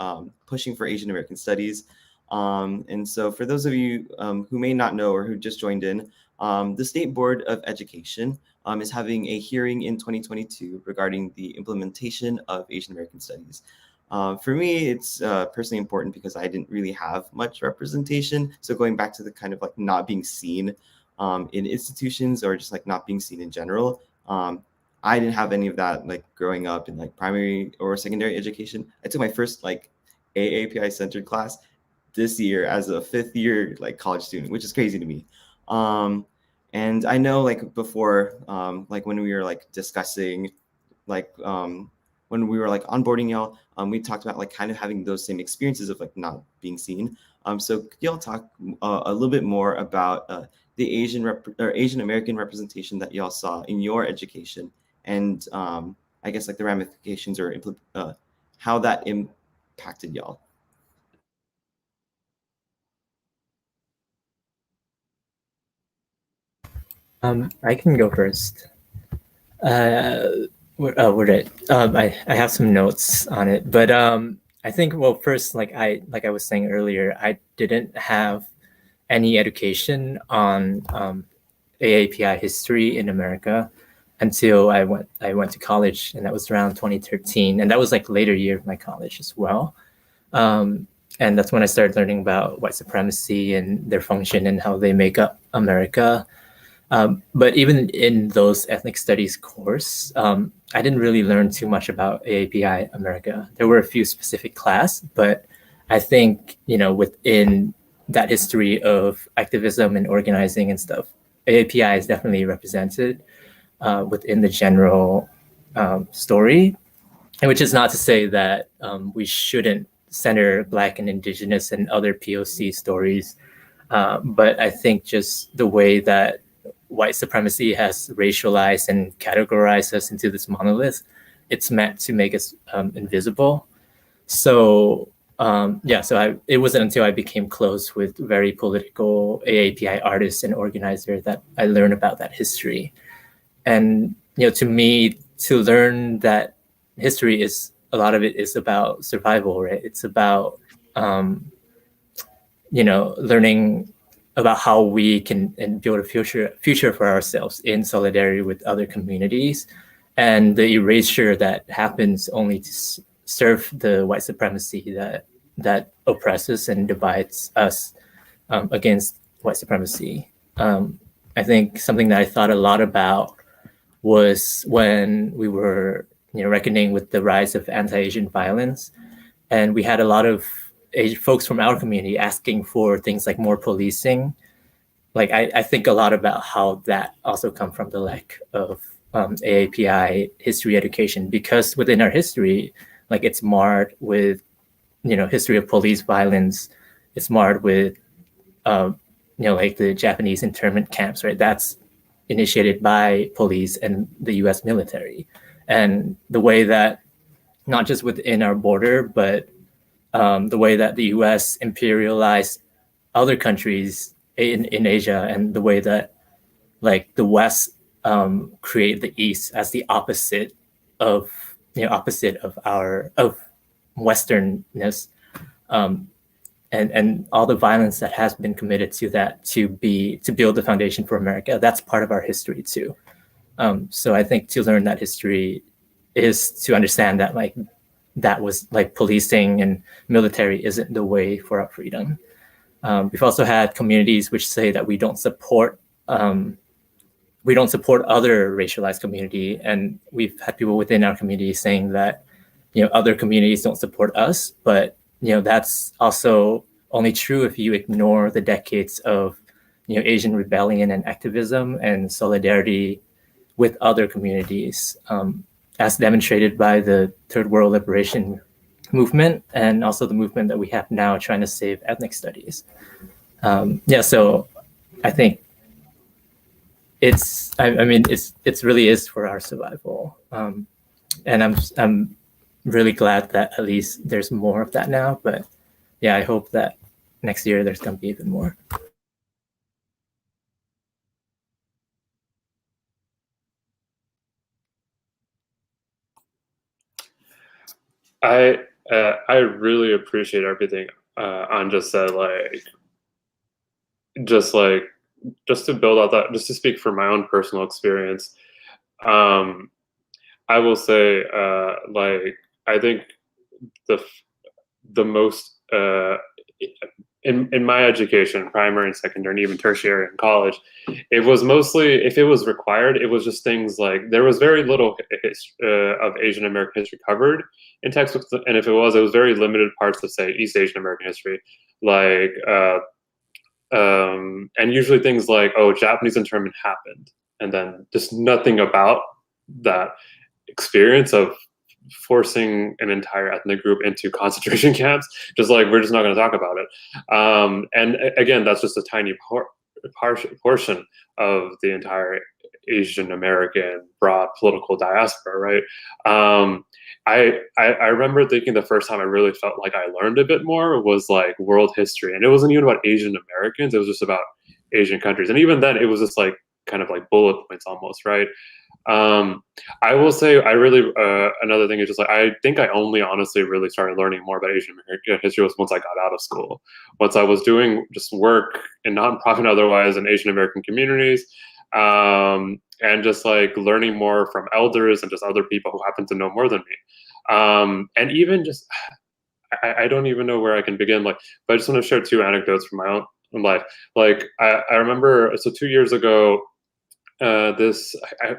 Speaker 2: pushing for Asian American studies. And so for those of you who may not know or who just joined in, the State Board of Education is having a hearing in 2022 regarding the implementation of Asian American studies. For me, it's personally important because I didn't really have much representation. So going back to the kind of like not being seen in institutions, or just like not being seen in general, I didn't have any of that like growing up in like primary or secondary education. I took my first like AAPI centered class this year as a 5th year like college student, which is crazy to me. And I know like before, like when we were like discussing, like when we were like onboarding y'all, we talked about like kind of having those same experiences of like not being seen. So could y'all talk a little bit more about the Asian American representation that y'all saw in your education, and I guess like the ramifications or how that impacted y'all?
Speaker 17: I can go first. Where did I have some notes on it, but I think, well, first, like I was saying earlier, I didn't have any education on AAPI history in America until I went to college, and that was around 2013, and that was like later year of my college as well. And that's when I started learning about white supremacy and their function and how they make up America. But even in those ethnic studies course, I didn't really learn too much about AAPI America. There were a few specific class, but I think, you know, within that history of activism and organizing and stuff, AAPI is definitely represented within the general story, and which is not to say that we shouldn't center Black and Indigenous and other POC stories, but I think just the way that white supremacy has racialized and categorized us into this monolith, it's meant to make us invisible. So it wasn't until I became close with very political AAPI artists and organizers that I learned about that history. And, you know, to me, to learn that history is, a lot of it is about survival, right? It's about, you know, learning about how we can build a future for ourselves in solidarity with other communities, and the erasure that happens only to serve the white supremacy that oppresses and divides us against white supremacy. I think something that I thought a lot about was when we were, you know, reckoning with the rise of anti-Asian violence, and we had a lot of folks from our community asking for things like more policing. Like I think a lot about how that also come from the lack of AAPI history education, because within our history, like it's marred with, you know, history of police violence. It's marred with, you know, like the Japanese internment camps, right? That's initiated by police and the US military. And the way that, not just within our border, but the way that the US imperialized other countries in Asia, and the way that like the West create the East as the opposite of, you know, opposite of Westernness, and all the violence that has been committed to that to build the foundation for America. That's part of our history too. So I think to learn that history is to understand that like that was like policing and military isn't the way for our freedom. We've also had communities which say that we don't support other racialized community, and we've had people within our community saying that, you know, other communities don't support us. But, you know, that's also only true if you ignore the decades of, you know, Asian rebellion and activism and solidarity with other communities, as demonstrated by the Third World Liberation movement, and also the movement that we have now trying to save ethnic studies. So I think it's really is for our survival. And I'm really glad that at least there's more of that now, but yeah, I hope that next year there's gonna be even more.
Speaker 7: I really appreciate everything Anja said. Just to build out that, just to speak from my own personal experience, I will say, I think the most in my education, primary and secondary, and even tertiary and college, it was mostly, if it was required, it was just things like, there was very little of Asian American history covered in textbooks, and if it was very limited parts of, say, East Asian American history, like, and usually things like, oh, Japanese internment happened, and then just nothing about that experience of forcing an entire ethnic group into concentration camps. Just like, we're just not going to talk about it. And again, that's just a tiny portion of the entire Asian American broad political diaspora, right? I remember thinking the first time I really felt like I learned a bit more was like world history, and it wasn't even about Asian Americans, it was just about Asian countries, and even then it was just like kind of like bullet points almost, right? I will say, I really, another thing is just like, I think I only honestly really started learning more about Asian American history was once I got out of school. Once I was doing just work in nonprofit otherwise in Asian American communities, and just like learning more from elders and just other people who happen to know more than me. And even just, I don't even know where I can begin, like, but I just want to share two anecdotes from my own life. Like, I remember, so 2 years ago, I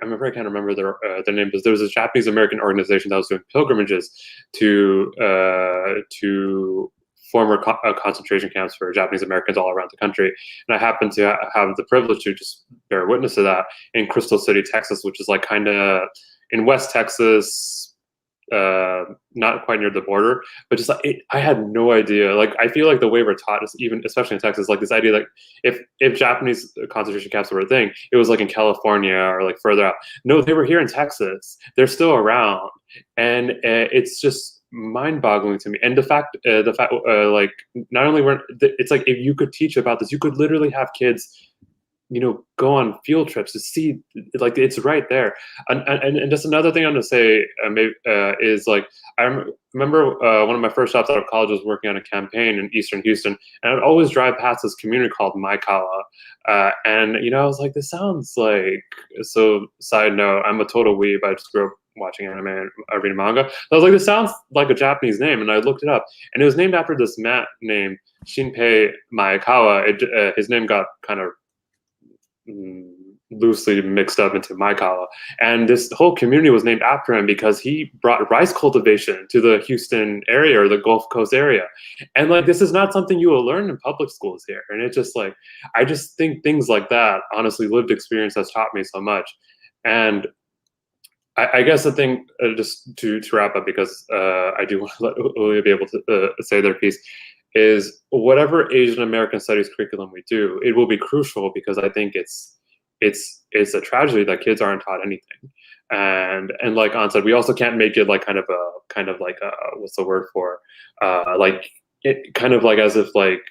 Speaker 7: remember, I can't remember their name, but there was a Japanese American organization that was doing pilgrimages to former concentration camps for Japanese Americans all around the country. And I happened to have the privilege to just bear witness to that in Crystal City, Texas, which is like kind of in West Texas, not quite near the border, but just like, I had no idea. Like, I feel like the way we're taught is, even especially in Texas, like this idea like if Japanese concentration camps were a thing, it was like in California or like further out. No, they were here in Texas. They're still around, and it's just mind-boggling to me. And the fact like, not only it's like, if you could teach about this, you could literally have kids, you know, go on field trips to see, like, it's right there. And just another thing I'm gonna say, is like, I remember one of my first jobs out of college was working on a campaign in Eastern Houston, and I'd always drive past this community called Maikawa, and you know, I was like, this sounds like, so side note, I'm a total weeb. I just grew up watching anime and reading manga. I was like, this sounds like a Japanese name, and I looked it up, and it was named after this man named Shinpei Maekawa. His name got kind of loosely mixed up into Maikawa, and this whole community was named after him because he brought rice cultivation to the Houston area or the Gulf Coast area. And like, this is not something you will learn in public schools here, and it's just like, I just think things like that, honestly, lived experience has taught me so much. And I guess the thing, just to wrap up, because I do want to let ULIYA be able to say their piece, is whatever Asian American studies curriculum we do, it will be crucial, because I think it's a tragedy that kids aren't taught anything. And like An said, we also can't make it like kind of like a, what's the word for, like, it kind of like as if like,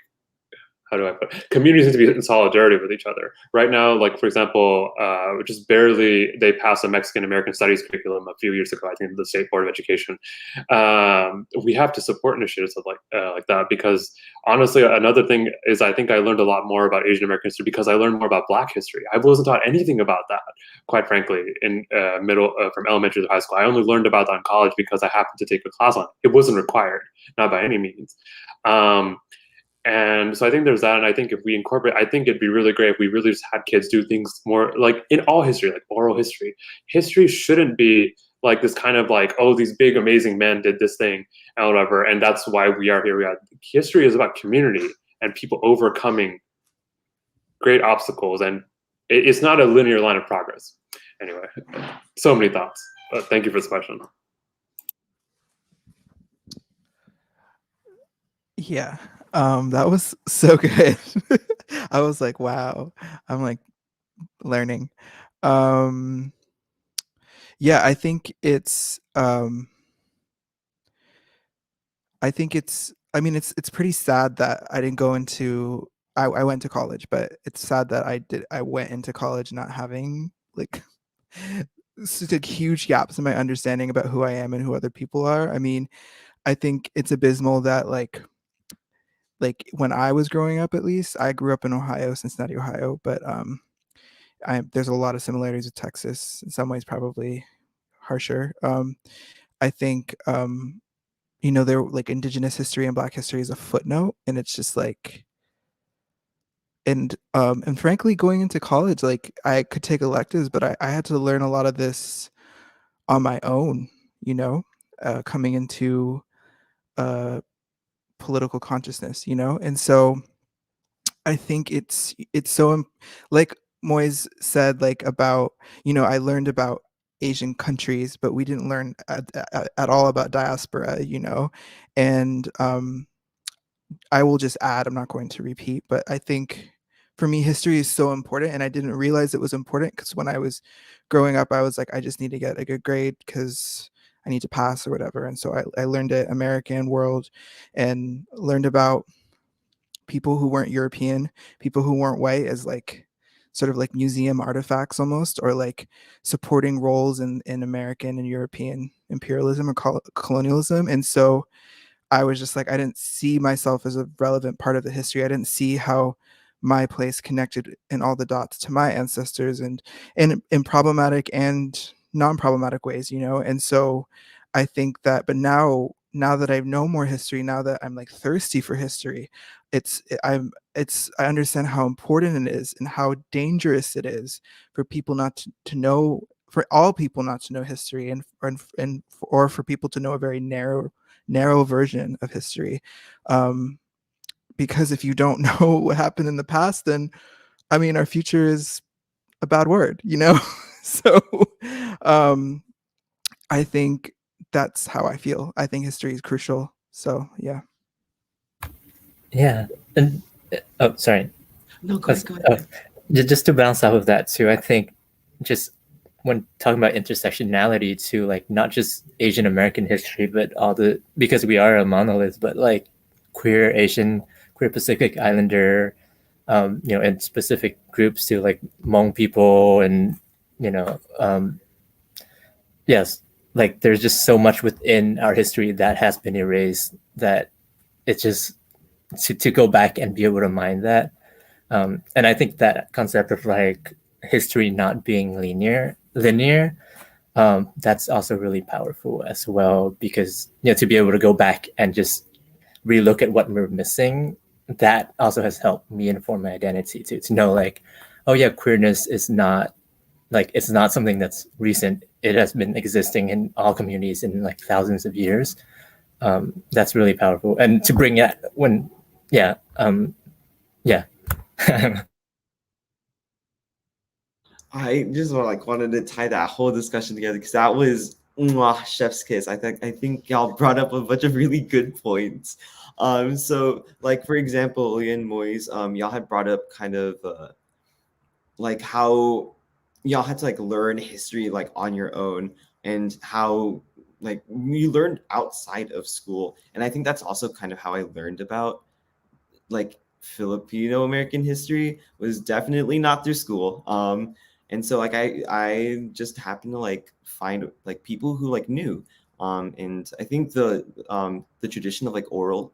Speaker 7: how do I put it? Communities need to be in solidarity with each other. Right now, like, for example, just barely, they passed a Mexican American Studies curriculum a few years ago, I think, the State Board of Education. We have to support initiatives of like that, because honestly, another thing is, I think I learned a lot more about Asian American history because I learned more about Black history. I wasn't taught anything about that, quite frankly, in from elementary to high school. I only learned about that in college because I happened to take a class on it. It wasn't required, not by any means. And so I think there's that, and I think if we incorporate, I think it'd be really great if we really just had kids do things more like in all history, like oral history. History shouldn't be like this kind of like, oh, these big amazing men did this thing and whatever, and that's why we are here. History is about community and people overcoming great obstacles, and it's not a linear line of progress. Anyway, so many thoughts, but thank you for this question.
Speaker 6: Yeah, that was so good. I was like, wow, I'm like learning. Yeah, I think it's I mean, it's pretty sad that I didn't go into, I went to college, but it's sad that I went into college not having like such a huge gaps in my understanding about who I am and who other people are. I mean, I think it's abysmal that like when I was growing up, at least I grew up in Ohio, Cincinnati, Ohio, but there's a lot of similarities with Texas. In some ways, probably harsher. I think you know, there like Indigenous history and Black history is a footnote, and it's just like and frankly, going into college, like I could take electives, but I had to learn a lot of this on my own, coming into political consciousness, and so I think it's so like MUIZZ said, like about, I learned about Asian countries, but we didn't learn at all about diaspora, and I will just add, I'm not going to repeat, but I think for me, history is so important, and I didn't realize it was important because when I was growing up, I was like, I just need to get a good grade because I need to pass or whatever. And so I learned it American world and learned about people who weren't European, people who weren't white as like sort of like museum artifacts almost, or like supporting roles in American and European imperialism or colonialism. And so I was just like, I didn't see myself as a relevant part of the history. I didn't see how my place connected in all the dots to my ancestors and in problematic and non-problematic ways, And so I think that, but now that I know more history, now that I'm like thirsty for history, I understand how important it is and how dangerous it is for people not to know, for all people not to know history, and or for people to know a very narrow version of history. Because if you don't know what happened in the past, then I mean, our future is a bad word, So I think that's how I feel. I think history is crucial. So yeah.
Speaker 17: Yeah, and oh, sorry.
Speaker 2: No, go ahead.
Speaker 17: Just to bounce off of that too, I think just when talking about intersectionality too, like not just Asian American history, but because we are a monolith, but like queer Asian, queer Pacific Islander, and specific groups too, like Hmong people, and yes, like there's just so much within our history that has been erased that it's just to go back and be able to mine that. And I think that concept of like history not being linear, that's also really powerful as well, because to be able to go back and just relook at what we're missing, that also has helped me inform my identity to know like, oh yeah, queerness is not like, it's not something that's recent. It has been existing in all communities in like thousands of years. That's really powerful, and to bring that when yeah.
Speaker 2: I just wanted to tie that whole discussion together because that was chef's kiss. I think y'all brought up a bunch of really good points. So like for example, ULIYA and MUIZZ, y'all had brought up kind of like how y'all had to like learn history like on your own, and how like you learned outside of school. And I think that's also kind of how I learned about like Filipino American history, was definitely not through school. And so like I just happened to like find like people who like knew. And I think the tradition of like oral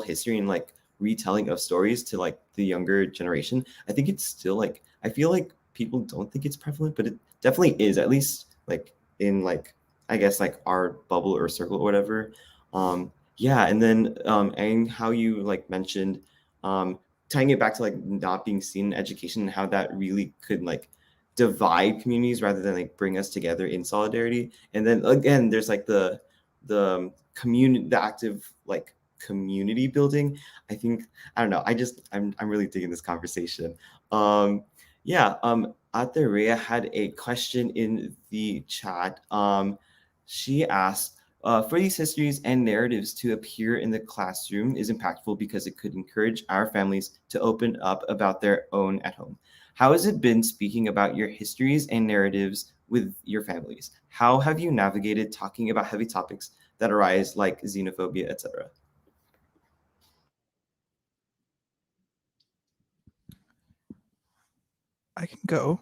Speaker 2: history and like retelling of stories to like the younger generation, I think it's still like, I feel like people don't think it's prevalent, but it definitely is, at least like in like, I guess like our bubble or circle or whatever. Yeah, and then and how you like mentioned tying it back to like not being seen in education and how that really could like divide communities rather than like bring us together in solidarity. And then again, there's like the community, the active like community building. I think, I don't know, I'm really digging this conversation. Yeah, Aterea had a question in the chat. She asked, for these histories and narratives to appear in the classroom is impactful because it could encourage our families to open up about their own at home. How has it been speaking about your histories and narratives with your families? How have you navigated talking about heavy topics that arise like xenophobia, etc.?
Speaker 6: I can go.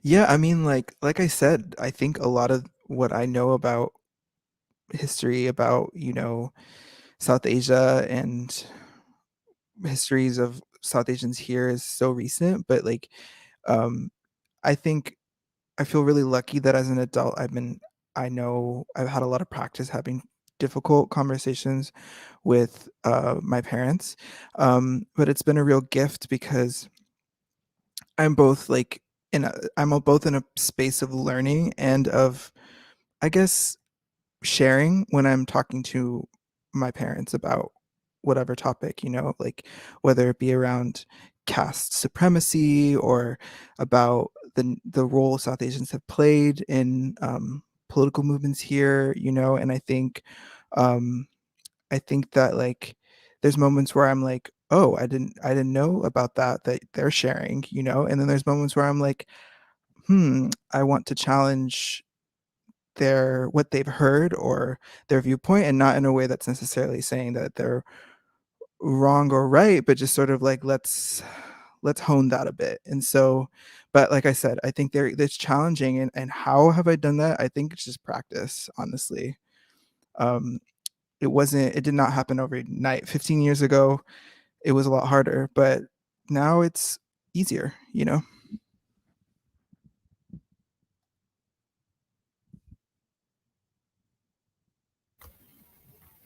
Speaker 6: Yeah, I mean, like I said, I think a lot of what I know about history, about, South Asia and histories of South Asians here is so recent, but like, I think I feel really lucky that as an adult, I know I've had a lot of practice having difficult conversations with my parents, but it's been a real gift because I'm both like both in a space of learning and of, I guess, sharing when I'm talking to my parents about whatever topic, like whether it be around caste supremacy or about the role South Asians have played in political movements here, and um, I think that like there's moments where I'm like, oh, I didn't know about that they're sharing, and then there's moments where I'm like, I want to challenge what they've heard or their viewpoint, and not in a way that's necessarily saying that they're wrong or right, but just sort of like let's hone that a bit. And so, but like I said, I think that's challenging, and how have I done that? I think it's just practice, honestly. um it did not happen overnight. 15 years ago it was a lot harder, but now it's easier.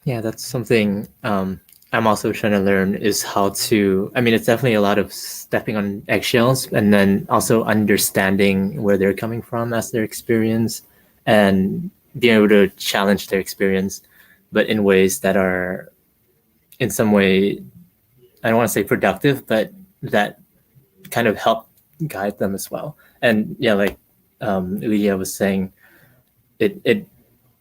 Speaker 17: Yeah, that's something I'm also trying to learn, is how to, I mean, it's definitely a lot of stepping on eggshells and then also understanding where they're coming from as their experience and being able to challenge their experience, but in ways that are in some way, I don't want to say productive, but that kind of help guide them as well. And yeah, like ULIYA was saying, it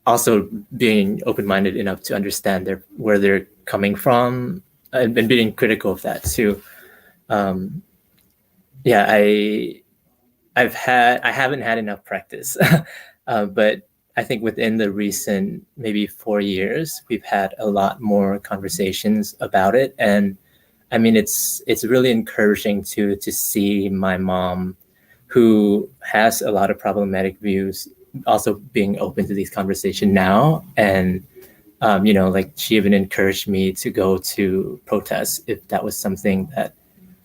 Speaker 17: also being open-minded enough to understand where they're coming from, and being critical of that too. Yeah, I haven't had enough practice, but I think within the recent maybe 4 years, we've had a lot more conversations about it, and I mean it's really encouraging to see my mom, who has a lot of problematic views, also being open to these conversations now. And like she even encouraged me to go to protests if that was something that,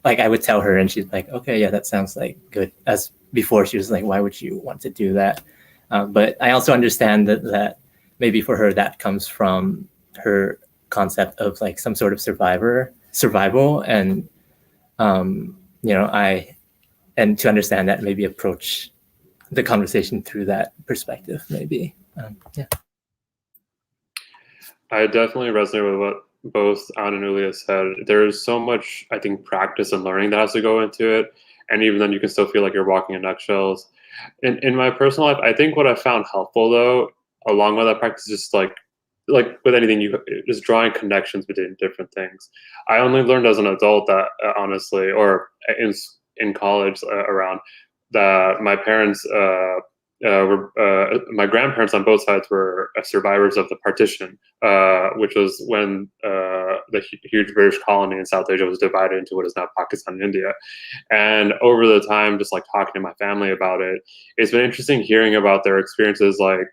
Speaker 17: like, I would tell her and she's like, okay, yeah, that sounds like good. As before she was like, why would you want to do that? But I also understand that maybe for her that comes from her concept of like some sort of survival, and and to understand that, maybe approach the conversation through that perspective, maybe. Yeah.
Speaker 7: I definitely resonate with what both Anne and ULIYA said. There's so much, I think, practice and learning that has to go into it. And even then you can still feel like you're walking in eggshells. In my personal life, I think what I found helpful though, along with that practice, is just like with anything, you just drawing connections between different things. I only learned as an adult that honestly, or in college around, that my parents my grandparents on both sides were survivors of the partition, which was when the huge British colony in South Asia was divided into what is now Pakistan and India. And over the time, just like talking to my family about it, it's been interesting hearing about their experiences. Like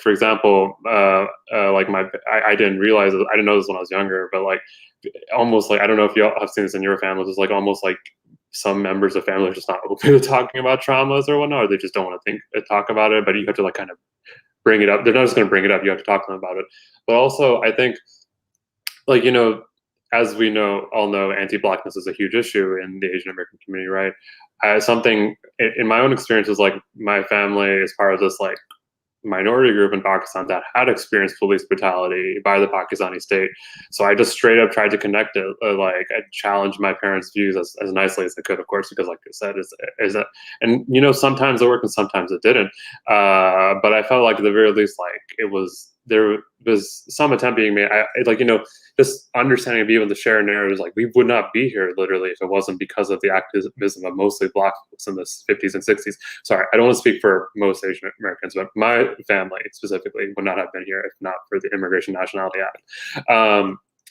Speaker 7: for example, like I didn't realize it, I didn't know this when I was younger, but like almost like, I don't know if you all have seen this in your families, it's like almost like some members of family are just not open to talking about traumas or whatnot, or they just don't want to talk about it, but you have to like kind of bring it up. They're not just going to bring it up, you have to talk to them about it. But also I think, like, as we all know, anti-Blackness is a huge issue in the Asian American community, right? Something in my own experience is like, my family is part of this like minority group in Pakistan that had experienced police brutality by the Pakistani state. So I just straight up tried to connect it. Like I challenged my parents' views as nicely as I could, of course, because like I said, is that, and sometimes it worked and sometimes it didn't. But I felt like at the very least, like there was some attempt being made. Just understanding and being able to share narratives, like we would not be here literally if it wasn't because of the activism of mostly Black folks in the 50s and 60s. Sorry, I don't want to speak for most Asian Americans, but my family specifically would not have been here if not for the Immigration Nationality Act.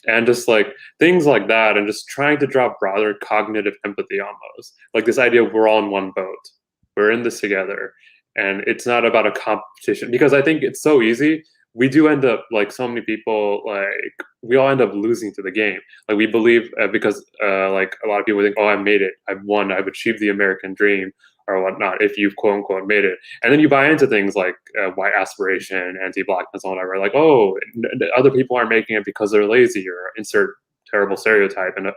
Speaker 7: And just like things like that, and just trying to draw broader cognitive empathy, almost like this idea of we're all in one boat, we're in this together, and it's not about a competition, because I think it's so easy. We do end up, like so many people, like we all end up losing to the game. Like we believe because like a lot of people think, oh, I made it, I've won, I've achieved the American dream, or whatnot if you've quote unquote made it. And then you buy into things like white aspiration, anti-blackness, and whatever. Like, oh, other people are making it because they're lazy, or insert terrible stereotype. And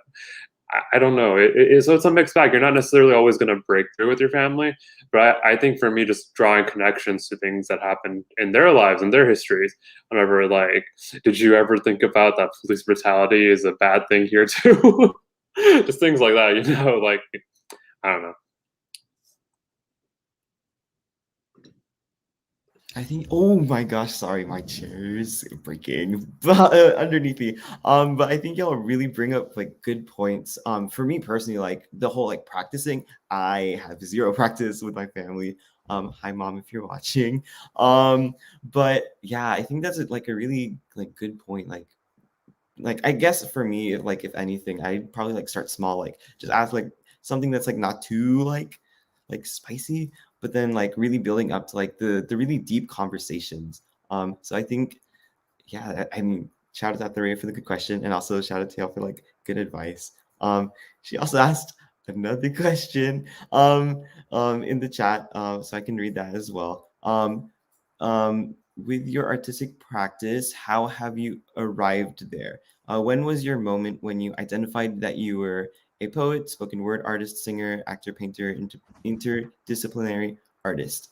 Speaker 7: I don't know. So it's a mixed bag. You're not necessarily always going to break through with your family, but I think for me, just drawing connections to things that happened in their lives and their histories. Whenever, like, did you ever think about that police brutality is a bad thing here too? Just things like that, you know. Like, I don't know.
Speaker 2: I think, oh my gosh, sorry, my chair is breaking underneath me. But I think y'all really bring up like good points. For me personally, like the whole like practicing, I have zero practice with my family. Hi mom, if you're watching. But yeah, I think that's like a really like good point. Like I guess for me, like if anything, I'd probably like start small, like just ask like something that's like not too like spicy, but then like really building up to like the really deep conversations. So I think, yeah, I mean, shout out to Ray for the good question, and also shout out to y'all for like good advice. She also asked another question in the chat, so I can read that as well. With your artistic practice, how have you arrived there? When was your moment when you identified that you were a poet, spoken word artist, singer, actor, painter, interdisciplinary artist?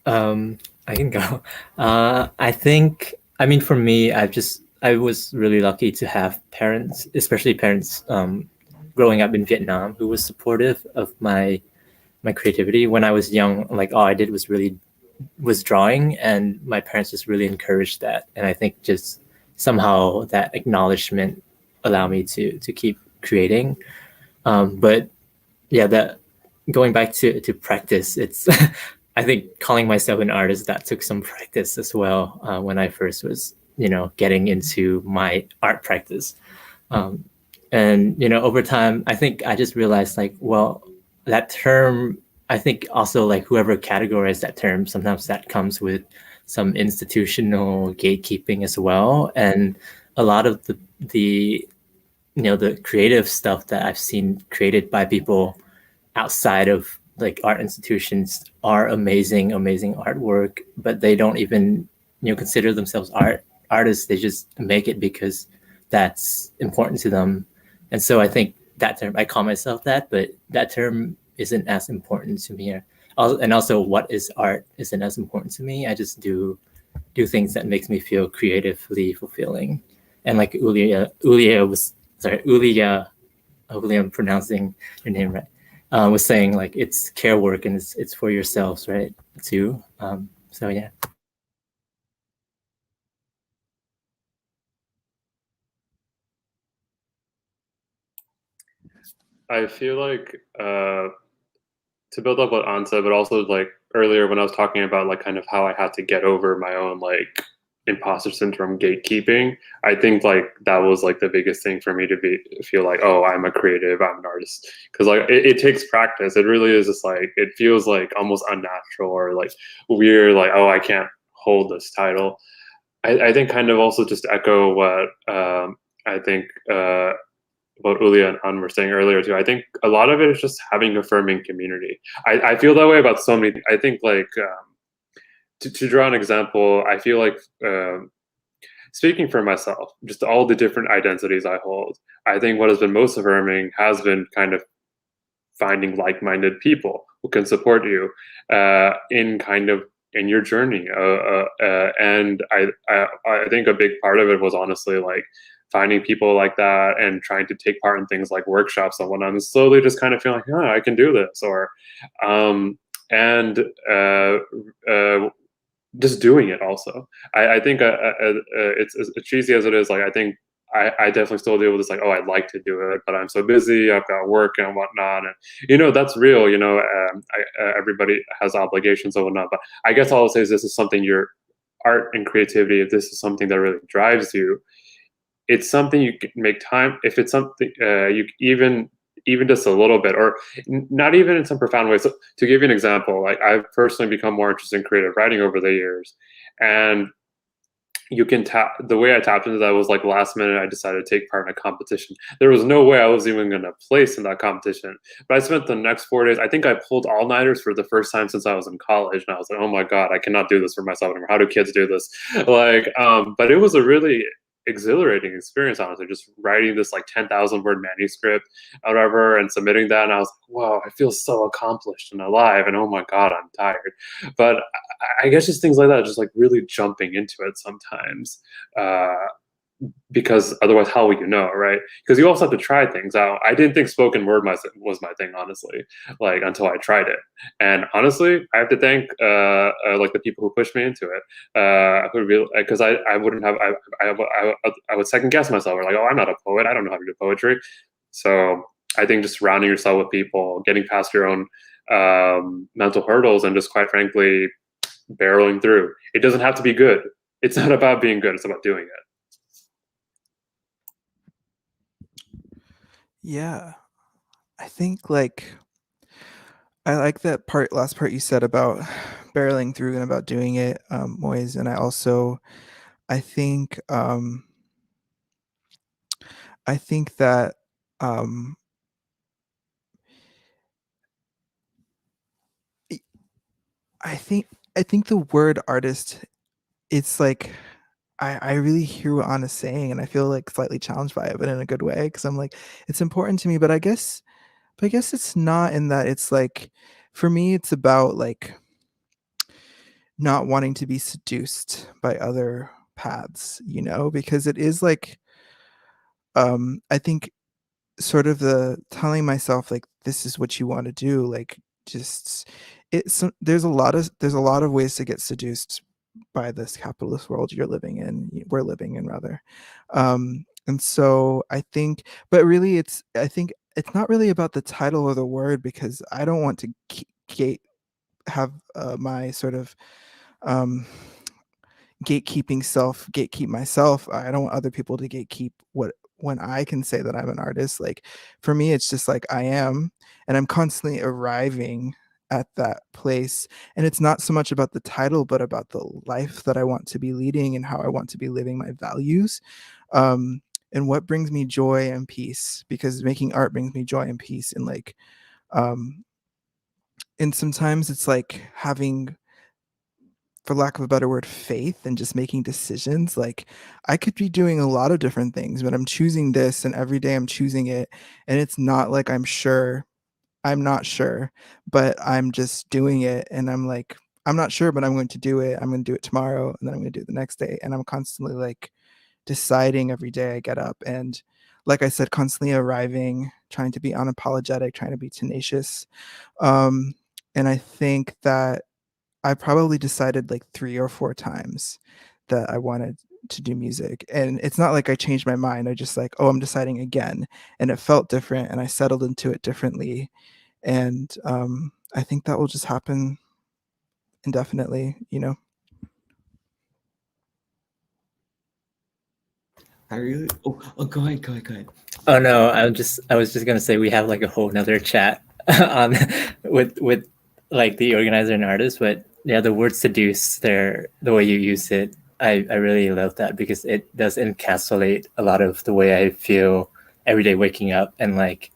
Speaker 17: I can go. I think, I mean, for me, I was really lucky to have parents, especially parents growing up in Vietnam, who was supportive of my creativity. When I was young, like all I did was drawing, and my parents just really encouraged that. And I think just somehow that acknowledgement allowed me to keep creating. But yeah, that going back to practice, it's I think calling myself an artist, that took some practice as well when I first was, getting into my art practice. And, over time, I think I just realized like, well, that term, I think also like whoever categorized that term, sometimes that comes with some institutional gatekeeping as well. And a lot of the creative stuff that I've seen created by people outside of like art institutions are amazing artwork, but they don't even consider themselves artists. They just make it because that's important to them. And so I think that term, I call myself that, but that term isn't as important to me. And also what is art isn't as important to me. I just do things that makes me feel creatively fulfilling. And like ULIYA, hopefully I'm pronouncing your name right, was saying like it's care work and it's for yourselves, right, too. So yeah.
Speaker 7: I feel like to build up what An said, but also like earlier when I was talking about like kind of how I had to get over my own like imposter syndrome gatekeeping, I think like that was like the biggest thing for me to feel like, oh, I'm a creative, I'm an artist, because like it takes practice. It really is just like it feels like almost unnatural or like weird, like, oh, I can't hold this title. I think kind of also just echo what I think what ULIYA and An were saying earlier too. I think a lot of it is just having affirming community. I feel that way about so many. I think like to draw an example, I feel like speaking for myself, just all the different identities I hold, I think what has been most affirming has been kind of finding like-minded people who can support you in your journey. And I think a big part of it was honestly like finding people like that and trying to take part in things like workshops and whatnot, and slowly just kind of feeling like, oh, I can do this, or just doing it also. I think it's as cheesy as it is, like I think I definitely still deal with this like, oh, I'd like to do it, but I'm so busy, I've got work and whatnot, and that's real, everybody has obligations and whatnot, but I guess all I'll say is this is something, your art and creativity, if this is something that really drives you, it's something you can make time, if it's something you even just a little bit, or not even in some profound ways. So to give you an example, like I've personally become more interested in creative writing over the years, And you can tap, the way I tapped into that was like last minute I decided to take part in a competition. There was no way I was even going to place in that competition. But I spent the next 4 days, I think I pulled all-nighters for the first time since I was in college. And I was like, oh my God, I cannot do this for myself anymore. How do kids do this? But it was a really exhilarating experience, honestly, just writing this like 10,000 word manuscript or whatever and submitting that. And I was like, wow, I feel so accomplished and alive. And oh my God, I'm tired. But I guess just things like that, just like really jumping into it sometimes. Because otherwise, how will you know, right? Because you also have to try things out. I didn't think spoken word was my thing, honestly, like until I tried it. And honestly, I have to thank like the people who pushed me into it. Because I wouldn't have I would second guess myself. Or like, oh, I'm not a poet. I don't know how to do poetry. So I think just surrounding yourself with people, getting past your own mental hurdles, and just quite frankly barreling through. It doesn't have to be good. It's not about being good. It's about doing it.
Speaker 6: Yeah, I think like I like that last part you said about barreling through and about doing it, MUIZZ. And I think that I think the word artist, it's like I really hear what Anna's saying, and I feel like slightly challenged by it, but in a good way, because I'm like, it's important to me, but I guess it's not in that. It's like, for me, it's about like not wanting to be seduced by other paths, because it is like, I think sort of the telling myself like, this is what you want to do, like, just there's a lot of ways to get seduced by this capitalist world we're living in, rather. And so I think, but really I think it's not really about the title or the word, because I don't want to have my sort of gatekeep myself. I don't want other people to gatekeep when I can say that I'm an artist. Like, for me, it's just like I am, and I'm constantly arriving at that place. And it's not so much about the title, but about the life that I want to be leading and how I want to be living my values. And what brings me joy and peace, because making art brings me joy and peace. And like, and sometimes it's like having, for lack of a better word, faith, and just making decisions. Like, I could be doing a lot of different things, but I'm choosing this, and every day I'm choosing it. And it's not like I'm not sure, but I'm just doing it. And I'm like, I'm not sure, but I'm going to do it. I'm going to do it tomorrow, and then I'm going to do it the next day. And I'm constantly like deciding every day I get up, and like I said, constantly arriving, trying to be unapologetic, trying to be tenacious. And I think that I probably decided like 3 or 4 times that I wanted to do music. And it's not like I changed my mind. I just like, oh, I'm deciding again. And it felt different, and I settled into it differently. And I think that will just happen indefinitely.
Speaker 2: I really. Oh, go ahead.
Speaker 17: Oh no, I was just gonna say we have like a whole nother chat on with like the organizer and artist, but yeah, the word seduce there, the way you use it, I really love that, because it does encapsulate a lot of the way I feel every day waking up, and like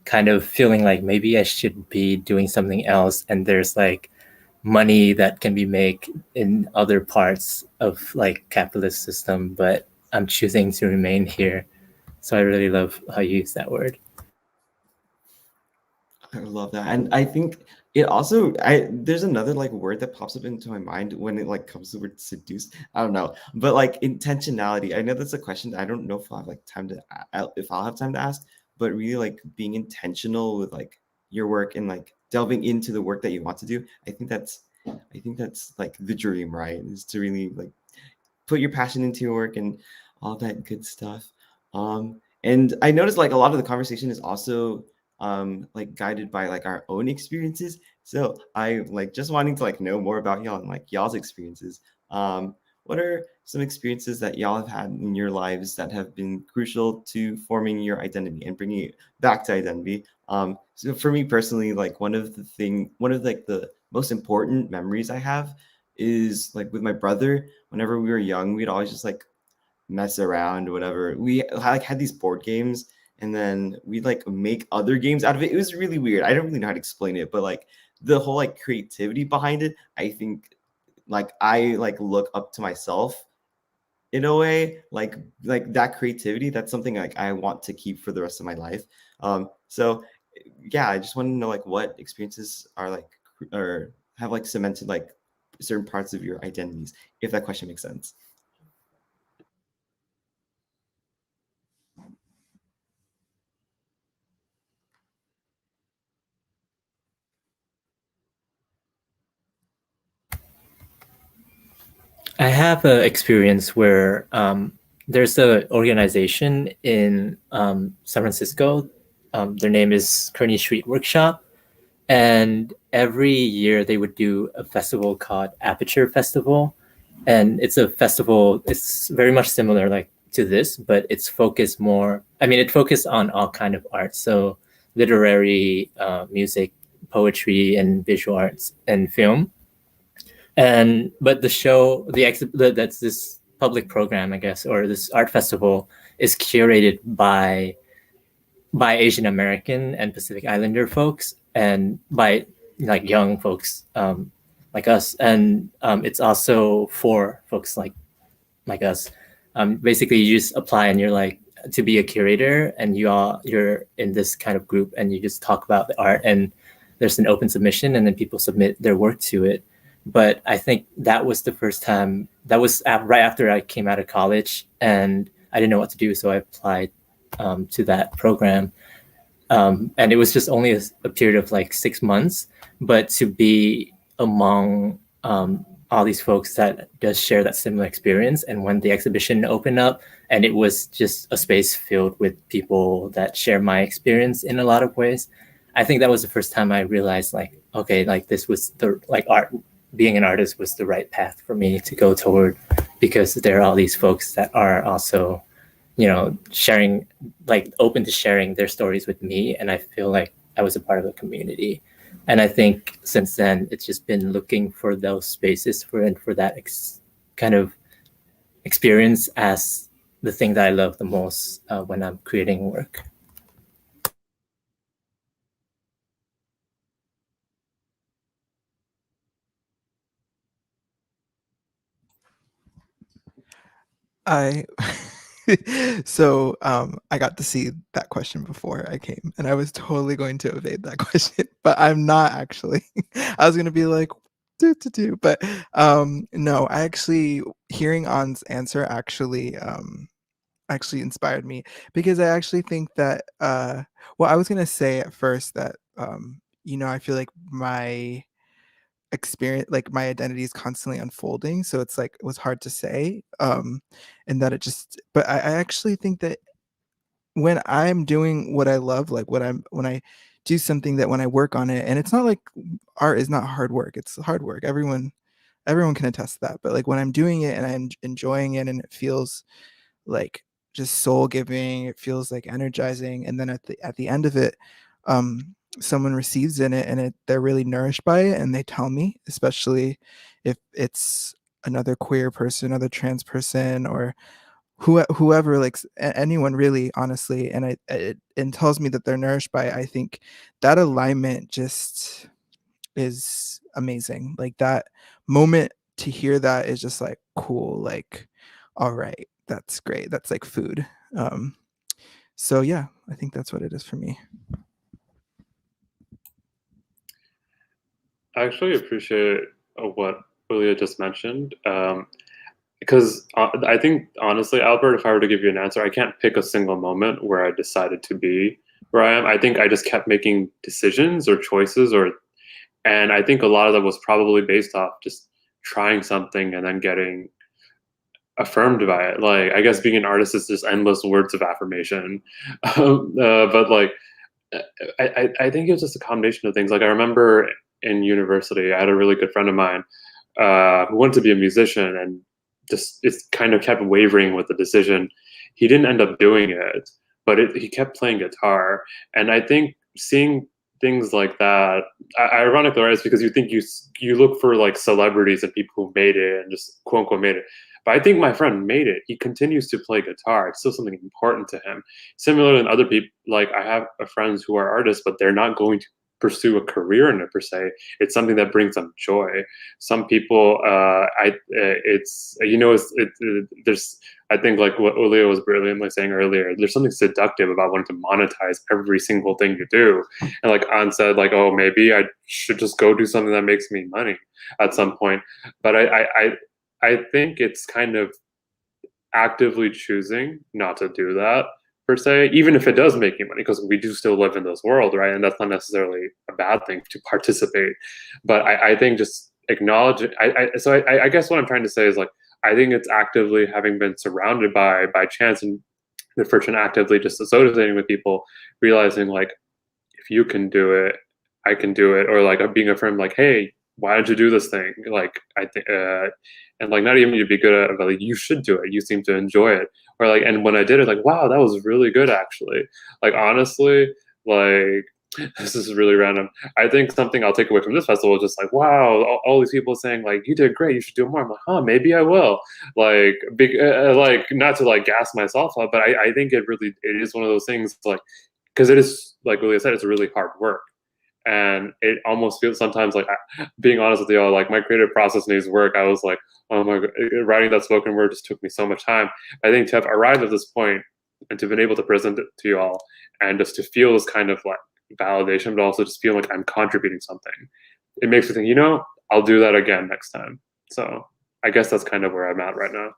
Speaker 17: kind of feeling like maybe I should be doing something else, and there's like money that can be made in other parts of like capitalist system, but I'm choosing to remain here. So I really love how you use that word.
Speaker 2: I love that. And I think it also there's another like word that pops up into my mind when it like comes to the word seduce. I don't know. But like intentionality. I know that's a question that I don't know if I'll have like time to if I'll have time to ask, but really like being intentional with like your work and like delving into the work that you want to do. I think that's like the dream, right? Is to really like put your passion into your work and all that good stuff. And I noticed like a lot of the conversation is also like guided by like our own experiences. So I like just wanting to like know more about y'all and like y'all's experiences. What are some experiences that y'all have had in your lives that have been crucial to forming your identity and bringing it back to identity? So for me personally, like one of like the most important memories I have is like with my brother. Whenever we were young, we'd always just like mess around or whatever. We like had these board games, and then we'd like make other games out of it. It was really weird. I don't really know how to explain it, but like the whole like creativity behind it, I think like I like look up to myself in a way, like that creativity. That's something like I want to keep for the rest of my life. So yeah, I just want to know like what experiences are like or have like cemented like certain parts of your identities, if that question makes sense.
Speaker 17: I have an experience where there's an organization in San Francisco. Their name is Kearney Street Workshop. And every year they would do a festival called Aperture Festival. And it's a festival, it's very much similar like to this, but it's focused more, I mean, it focused on all kind of art. So literary, music, poetry, and visual arts and film. And but the show, that's this public program, I guess, or this art festival is curated by Asian American and Pacific Islander folks, and by like young folks like us, and it's also for folks like us. Basically, you just apply and you're like to be a curator, and you're in this kind of group, and you just talk about the art, and there's an open submission, and then people submit their work to it. But I think that was the first time, that was right after I came out of college, and I didn't know what to do, so I applied to that program. And it was just only a period of like 6 months, but to be among all these folks that does share that similar experience. And when the exhibition opened up, and it was just a space filled with people that share my experience in a lot of ways, I think that was the first time I realized like, okay, like this was the like art, being an artist was the right path for me to go toward, because there are all these folks that are also, you know, sharing, like open to sharing their stories with me. And I feel like I was a part of a community. And I think since then, it's just been looking for those spaces for that kind of experience as the thing that I love the most when I'm creating work.
Speaker 6: So I got to see that question before I came, and I was totally going to evade that question, but I'm not actually. I was gonna be like, but no, I actually, hearing An's answer actually inspired me, because I actually think that well, I was gonna say at first that you know, I feel like my experience, like my identity is constantly unfolding, so it's like it was hard to say, and that it just, but I actually think that when I'm doing what I love, like when I do something, that when I work on it, and it's not like art is not hard work, it's hard work, everyone can attest to that, but like when I'm doing it and I'm enjoying it, and it feels like just soul giving, it feels like energizing, and then at the end of it, someone receives in it, and they're really nourished by it, and they tell me, especially if it's another queer person, another trans person, or whoever, like anyone really, honestly, and it tells me that they're nourished by it, I think that alignment just is amazing. Like that moment to hear that is just like cool, like all right, that's great, that's like food. So yeah, I think that's what it is for me.
Speaker 7: I actually appreciate what Ulia just mentioned, because I think, honestly, Albert, if I were to give you an answer, I can't pick a single moment where I decided to be where I am. I think I just kept making decisions or choices, and I think a lot of that was probably based off just trying something and then getting affirmed by it. Like, I guess being an artist is just endless words of affirmation. But like, I think it was just a combination of things. Like, I remember in university, I had a really good friend of mine who wanted to be a musician, and just it kind of kept wavering with the decision. He didn't end up doing it, but he kept playing guitar. And I think seeing things like that. Ironically, right, it's because you think you look for like celebrities and people who made it and just quote unquote made it. But I think my friend made it. He continues to play guitar. It's still something important to him. Similar than other people, like I have friends who are artists, but they're not going to pursue a career in it per se. It's something that brings them joy. Some people, there's, I think like what ULIYA was brilliantly saying earlier, there's something seductive about wanting to monetize every single thing you do. And like An said, like, oh, maybe I should just go do something that makes me money at some point. But I think it's kind of actively choosing not to do that per se, even if it does make you money, because we do still live in this world, right? And that's not necessarily a bad thing to participate. But I think just acknowledge it. I guess what I'm trying to say is like, I think it's actively having been surrounded by chance and the fortune, actively just associating with people, realizing like, if you can do it, I can do it. Or like being a friend like, hey, why don't you do this thing? Like, I think, and like, not even to be good at it, but like, you should do it. You seem to enjoy it. Or like, and when I did it, like, wow, that was really good, actually. Like, honestly, like, this is really random. I think something I'll take away from this festival is just like, wow, all these people saying like, you did great, you should do more. I'm like, huh, maybe I will. Like, like not to like gas myself up, but I think it is one of those things like, because it is, like Julia said, it's really hard work. And it almost feels sometimes like, being honest with y'all, like my creative process needs work. I was like, oh my God, writing that spoken word just took me so much time. I think to have arrived at this point and to have been able to present it to y'all and just to feel this kind of like validation, but also just feel like I'm contributing something, it makes me think, you know, I'll do that again next time. So I guess that's kind of where I'm at right now.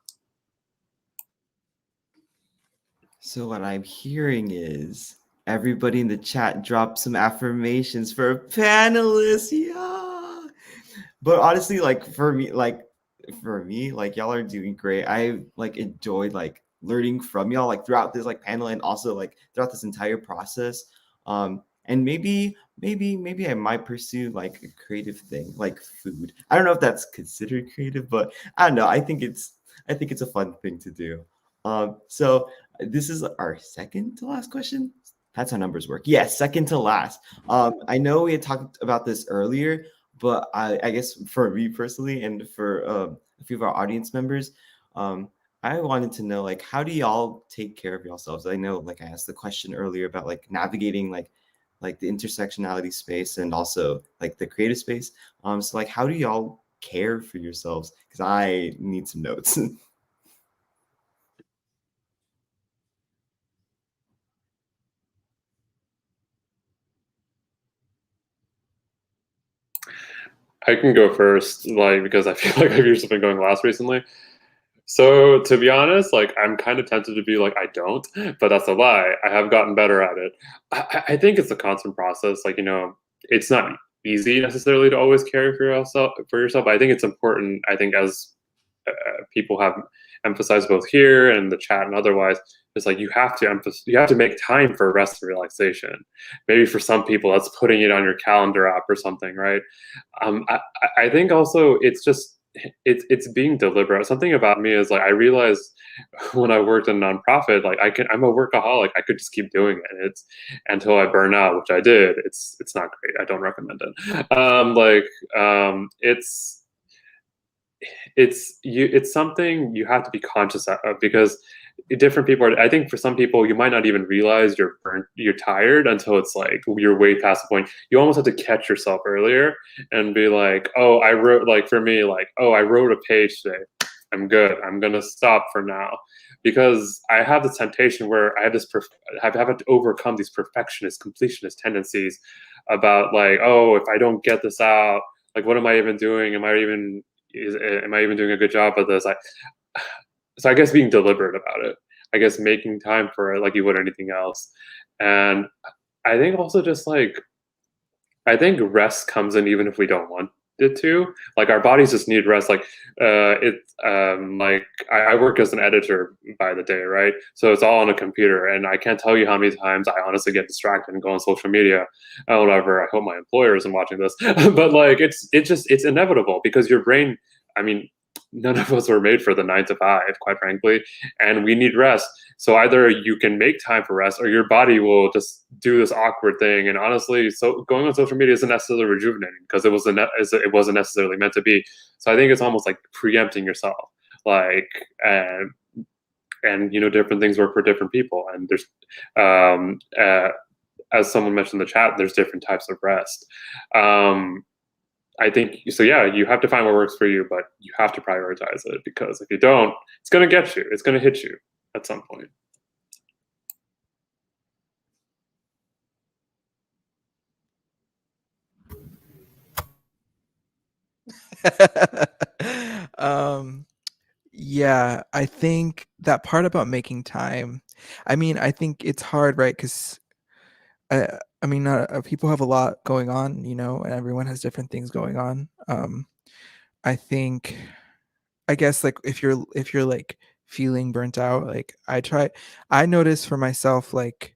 Speaker 2: So what I'm hearing is everybody in the chat drop some affirmations for panelists. Yeah. But honestly, like for me, like y'all are doing great. I like enjoyed like learning from y'all like throughout this like panel and also like throughout this entire process. And maybe I might pursue like a creative thing like food. I don't know if that's considered creative, but I don't know. I think it's a fun thing to do. So this is our second to last question. That's how numbers work. Yes, second to last. I know we had talked about this earlier, but I guess for me personally and for a few of our audience members, I wanted to know like, how do y'all take care of yourselves? I know like I asked the question earlier about like navigating like the intersectionality space and also like the creative space. So like, how do y'all care for yourselves? Because I need some notes.
Speaker 7: I can go first, like, because I feel like I've usually been going last recently. So to be honest, like I'm kind of tempted to be like, I don't, but that's a lie. I have gotten better at it. I think it's a constant process. Like, you know, it's not easy necessarily to always care for yourself. But I think it's important. I think as people have emphasized both here and the chat and otherwise, it's like you have to make time for rest and relaxation. Maybe for some people, that's putting it on your calendar app or something, right? I think also it's being deliberate. Something about me is like I realized when I worked in nonprofit, like I'm a workaholic. I could just keep doing it. It's until I burn out, which I did. It's not great. I don't recommend it. It's something you have to be conscious of because different people are, I think for some people you might not even realize you're tired until it's like you're way past the point. You almost have to catch yourself earlier and be like, oh, I wrote, like for me, like, oh, I wrote a page today, I'm good, I'm gonna stop for now. Because I have this temptation where I have to overcome these perfectionist, completionist tendencies about like, oh, if I don't get this out, like what am I even doing? Am I even doing a good job of this? So I guess being deliberate about it. I guess making time for it like you would anything else. And I think also just like, I think rest comes in even if we don't want it to. Like our bodies just need rest. Like like I work as an editor by the day, right? So it's all on a computer, and I can't tell you how many times I honestly get distracted and go on social media, whatever. I hope my employer isn't watching this, but like it's inevitable because your brain. I mean, none of us were made for the 9 to 5, quite frankly, and we need rest. So either you can make time for rest, or your body will just do this awkward thing. And honestly, so going on social media isn't necessarily rejuvenating because it wasn't necessarily meant to be. So I think it's almost like preempting yourself, like and different things work for different people. And there's as someone mentioned in the chat, there's different types of rest. I think so. Yeah, you have to find what works for you, but you have to prioritize it, because if you don't, it's going to get you. It's going to hit you at some point.
Speaker 6: Yeah, I think that part about making time, I mean, I think it's hard, right? Because I mean, people have a lot going on, and everyone has different things going on. I think, I guess, like if you're like feeling burnt out, like I notice for myself, like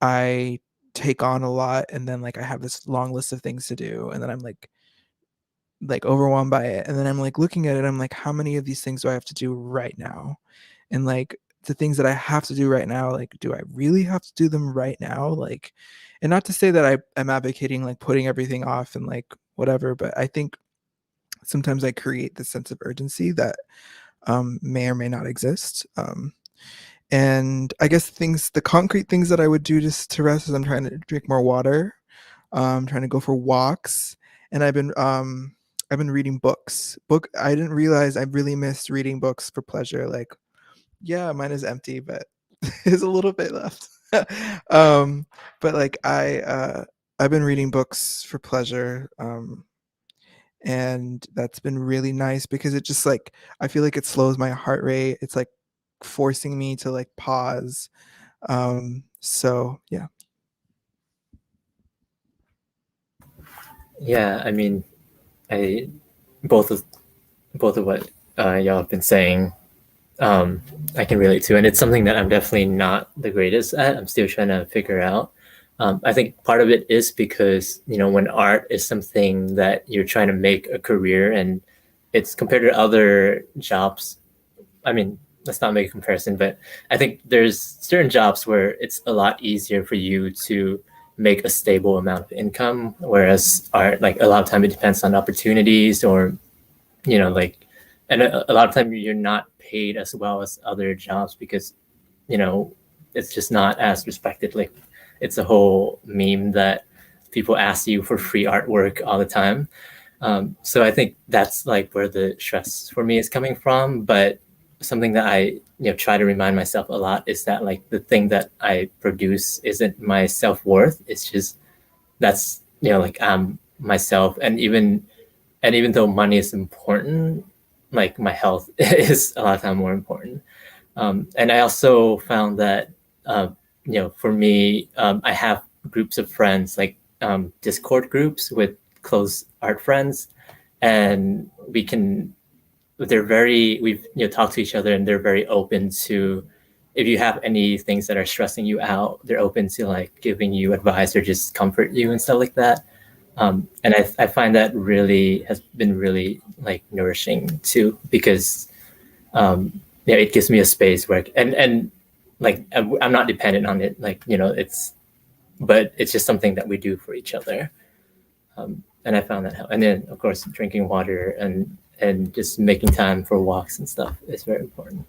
Speaker 6: I take on a lot, and then like I have this long list of things to do, and then I'm like overwhelmed by it, and then I'm like looking at it, I'm like, how many of these things do I have to do right now? And like the things that I have to do right now, like, do I really have to do them right now? Like, and not to say that I'm advocating like putting everything off and like whatever, but I think sometimes I create this sense of urgency that may or may not exist. And I guess the concrete things that I would do just to rest is I'm trying to drink more water, trying to go for walks, and I've been reading books. I didn't realize I really missed reading books for pleasure. Like, yeah, mine is empty, but there's a little bit left. But like I've been reading books for pleasure, and that's been really nice because it just like I feel like it slows my heart rate. It's like forcing me to like pause. So yeah.
Speaker 17: Yeah, I mean, I both of what y'all have been saying, I can relate to, and it's something that I'm definitely not the greatest at. I'm still trying to figure out. I think part of it is because when art is something that you're trying to make a career, and it's compared to other jobs. I mean, let's not make a comparison, but I think there's certain jobs where it's a lot easier for you to make a stable amount of income, whereas art, like a lot of time it depends on opportunities, or like, and a lot of time you're not paid as well as other jobs because it's just not as respected. Like, it's a whole meme that people ask you for free artwork all the time. So I think that's like where the stress for me is coming from. But something that I try to remind myself a lot is that like the thing that I produce isn't my self-worth. It's just that's like I'm myself, and even though money is important, like my health is a lot of time more important. And I also found that for me, I have groups of friends, like Discord groups with close art friends, and we've talked to each other, and they're very open to, if you have any things that are stressing you out, they're open to like giving you advice or just comfort you and stuff like that. And I find that really has been really like nourishing too, because it gives me a space where and like I'm not dependent on it, like but it's just something that we do for each other. And I found that help. And then of course drinking water and just making time for walks and stuff is very important.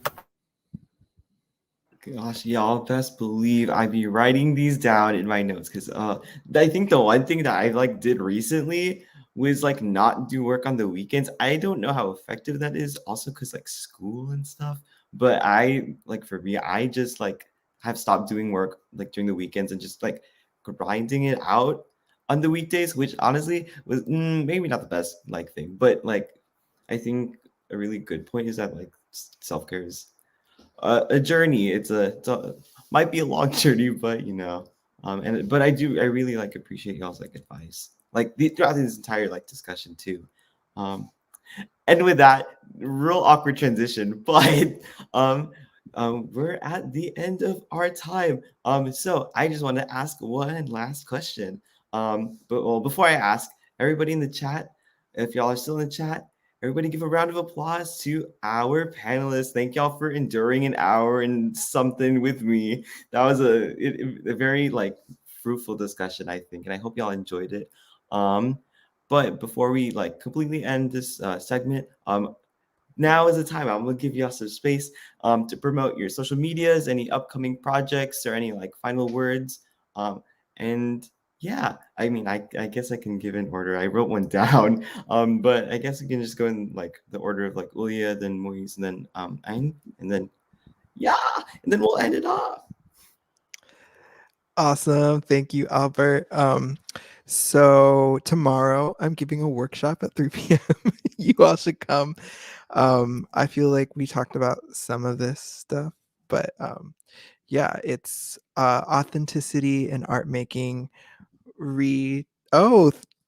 Speaker 2: Gosh, y'all best believe I'd be writing these down in my notes, because I think the one thing that I like did recently was like not do work on the weekends. I don't know how effective that is, also because like school and stuff. But I like, for me, I just like have stopped doing work like during the weekends and just like grinding it out on the weekdays, which honestly was maybe not the best like thing. But like I think a really good point is that like self-care is a journey. It's a might be a long journey, but but I really like appreciate y'all's like advice, like throughout this entire like discussion too. And with that, real awkward transition, but we're at the end of our time. So I just want to ask one last question. But before I ask, everybody in the chat, if y'all are still in the chat, Everybody give a round of applause to our panelists. Thank y'all for enduring an hour and something with me. That was a very like fruitful discussion, I think, and I hope y'all enjoyed it. But before we like completely end this segment, now is the time. I'm gonna give y'all some space to promote your social medias, any upcoming projects, or any like final words. And yeah, I mean, I guess I can give an order. I wrote one down, but I guess we can just go in like the order of like ULIYA, then MUIZZ, and then Ayn, and then yeah, and then we'll end it off.
Speaker 6: Awesome. Thank you, Albert. So tomorrow I'm giving a workshop at 3 p.m. You all should come. I feel like we talked about some of this stuff, but yeah, it's authenticity and art making.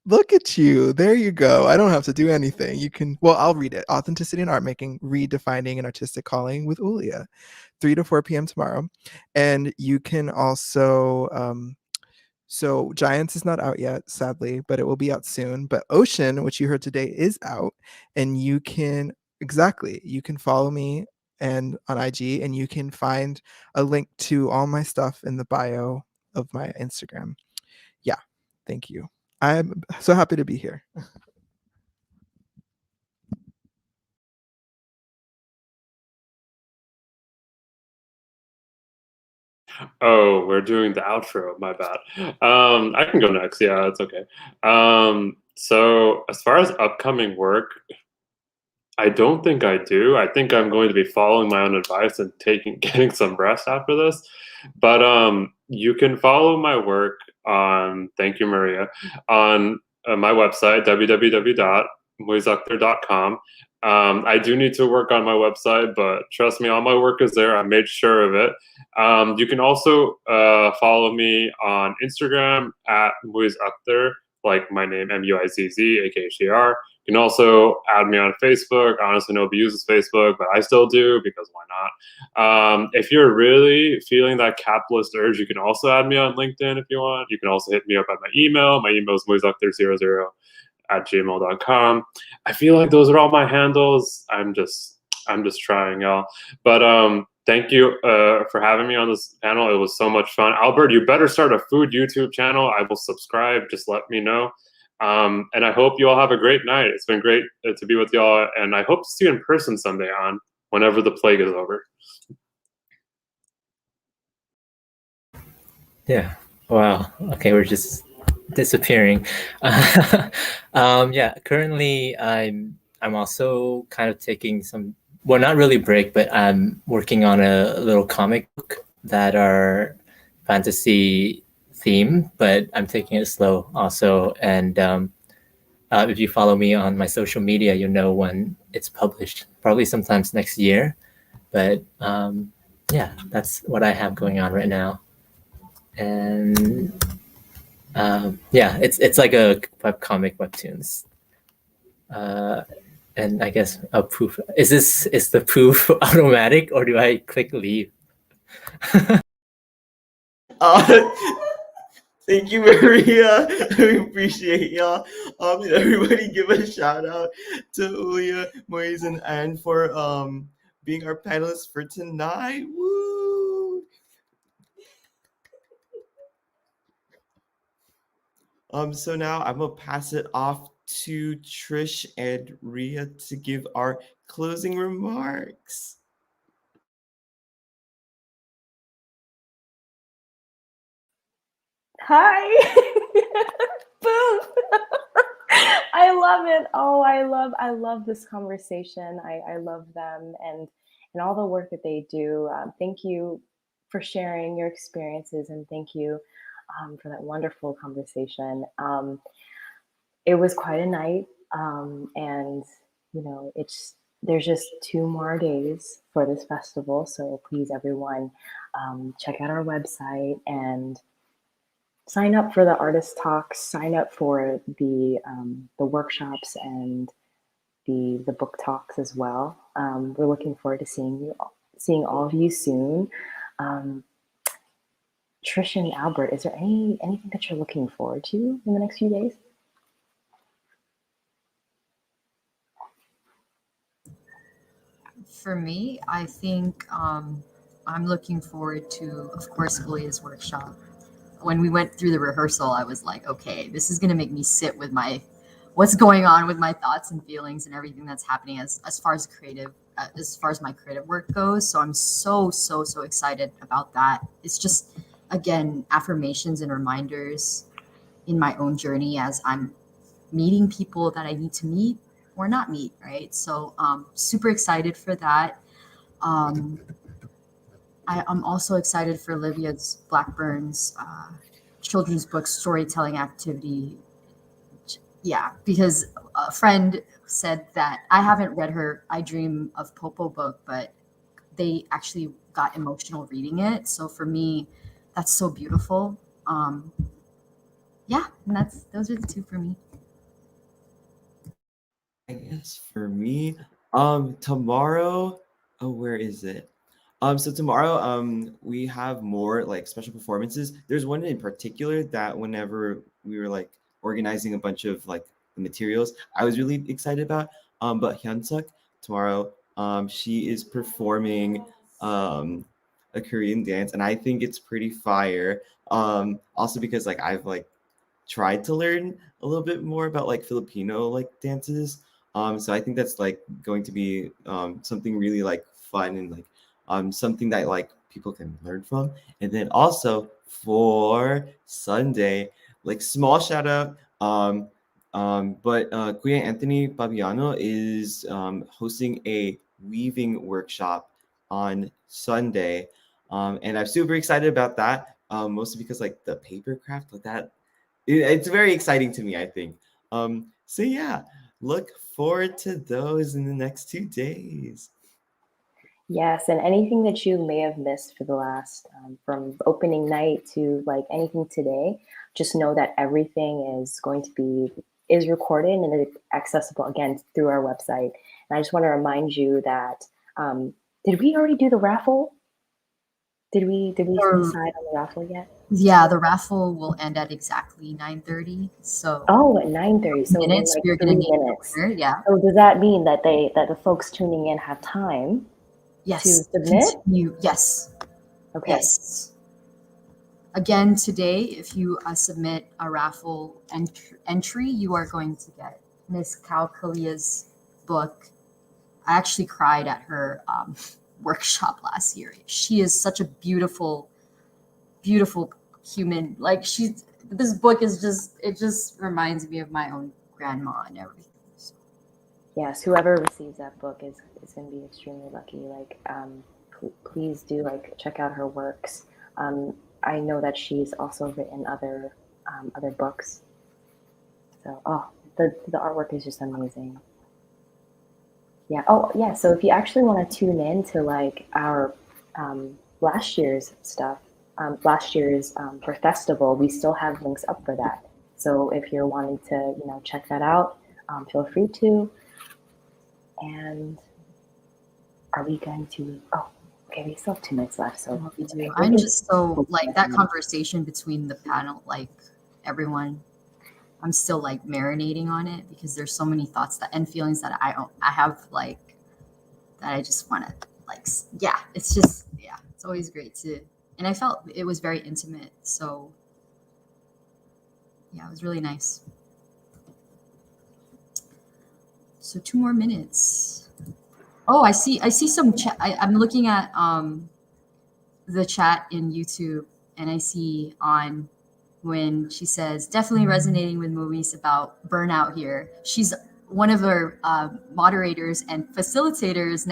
Speaker 6: Look at you. There you go. I don't have to do anything. You can, well, I'll read it. Authenticity and art making, redefining an artistic calling with ULIYA, 3 to 4 p.m. tomorrow. And you can also, so Giants is not out yet, sadly, but it will be out soon. But Ocean, which you heard today, is out. And you can, you can follow me and on IG, and you can find a link to all my stuff in the bio of my Instagram. Yeah, thank you. I'm so happy to be here.
Speaker 7: Oh, we're doing the outro. My bad. I can go next. Yeah, it's okay. So as far as upcoming work, I don't think I do. I think I'm going to be following my own advice and getting some rest after this. But you can follow my work on, thank you, Maria, on my website, www.muizzakhdar.com. I do need to work on my website, but trust me, all my work is there. I made sure of it. You can also follow me on Instagram at MUIZZ, like my name, MUIZZ, AKHTAR. You can also add me on Facebook. Honestly, nobody uses Facebook, but I still do because why not? If you're really feeling that capitalist urge, you can also add me on LinkedIn if you want. You can also hit me up at my email. My email is muizzakhdar00@gmail.com. I feel like those are all my handles. I'm just trying, y'all. But thank you for having me on this panel. It was so much fun. Albert, you better start a food YouTube channel. I will subscribe. Just let me know. And I hope you all have a great night. It's been great to be with y'all, and I hope to see you in person someday on whenever the plague is over.
Speaker 17: Yeah. Wow. Okay, we're just disappearing. Yeah. Currently, I'm also kind of taking some, well, not really break, but I'm working on a little comic book that are fantasy theme, but I'm taking it slow also. And if you follow me on my social media, you'll know when it's published, probably sometimes next year. But yeah, that's what I have going on right now. And yeah, it's like a webcomic webtoons. And I guess a proof, is the proof automatic, or do I click leave?
Speaker 2: Thank you, Maria. We appreciate y'all. Everybody give a shout out to ULIYA, MUIZZ, and Anne for being our panelists for tonight. Woo! So now I'm gonna pass it off to Trish and Ria to give our closing remarks.
Speaker 3: Hi. Boom. I love it. Oh, I love this conversation. I love them and all the work that they do. Thank you for sharing your experiences, and thank you for that wonderful conversation. It was quite a night, and there's just 2 more days for this festival. So please, everyone, check out our website and sign up for the artist talks, sign up for the workshops and the book talks as well. We're looking forward to seeing all of you soon. Trish and Albert, is there anything that you're looking forward to in the next few days?
Speaker 1: For me, I think I'm looking forward to, of course, ULIYA's workshop. When we went through the rehearsal, I was like, okay, this is gonna make me sit with what's going on with my thoughts and feelings and everything that's happening as far as as far as my creative work goes. So I'm so excited about that. It's just, again, affirmations and reminders in my own journey as I'm meeting people that I need to meet or not meet, right? So super excited for that. Um, I'm also excited for Livia's Blackburn's children's book storytelling activity. Yeah, because a friend said that I haven't read her I Dream of Popo book, but they actually got emotional reading it. So for me, that's so beautiful. Yeah, and those are the two for me.
Speaker 2: I guess for me, tomorrow, oh, where is it? So tomorrow, we have more like special performances. There's one in particular that whenever we were like organizing a bunch of like the materials, I was really excited about. But Hyunsuk tomorrow, she is performing a Korean dance, and I think it's pretty fire. Also because like I've like tried to learn a little bit more about like Filipino like dances. So I think that's like going to be something really like fun and like something that like people can learn from. And then also for Sunday, like small shout out. But Kuya Anthony Fabiano is hosting a weaving workshop on Sunday. And I'm super excited about that. Mostly because like the paper craft like that it's very exciting to me, I think. So yeah, look forward to those in the next 2 days.
Speaker 18: Yes, and anything that you may have missed for the last, from opening night to like anything today, just know that everything is recorded and it's accessible again through our website. And I just want to remind you that, did we already do the raffle? Did we decide on the raffle yet?
Speaker 1: Yeah, the raffle will end at exactly 9:30. So
Speaker 18: at 9:30. So
Speaker 1: minutes,
Speaker 18: like
Speaker 1: we're gonna
Speaker 18: 3
Speaker 1: name
Speaker 18: minutes.
Speaker 1: the winner. Yeah.
Speaker 18: So does that mean that the folks tuning in have time
Speaker 1: Yes.
Speaker 18: to submit?
Speaker 1: Yes.
Speaker 18: Okay.
Speaker 1: Yes. Again, today, if you submit a raffle entry, you are going to get Miss Kaukalia's book. I actually cried at her workshop last year. She is such a beautiful human. Like this book is it just reminds me of my own grandma and everything. So.
Speaker 18: Yes, whoever receives that book is going to be extremely lucky. Like, please do like check out her works. I know that she's also written other books. So, the artwork is just amazing. Yeah. Oh, yeah. So if you actually want to tune in to like our last year's stuff, for festival, we still have links up for that. So if you're wanting to, check that out, feel free to. And are we going to? Oh, okay. We still have 2 minutes left. So
Speaker 1: we do. I'm just so like that conversation between the panel, like everyone. I'm still like marinating on it because there's so many thoughts and feelings that I have like that I just want to like it's just it's always great to, and I felt it was very intimate, so yeah, it was really nice. So 2 more minutes. Oh, I see some chat. I'm looking at the chat in YouTube, and I see on when she says, definitely resonating with movies about burnout here. She's one of our moderators and facilitators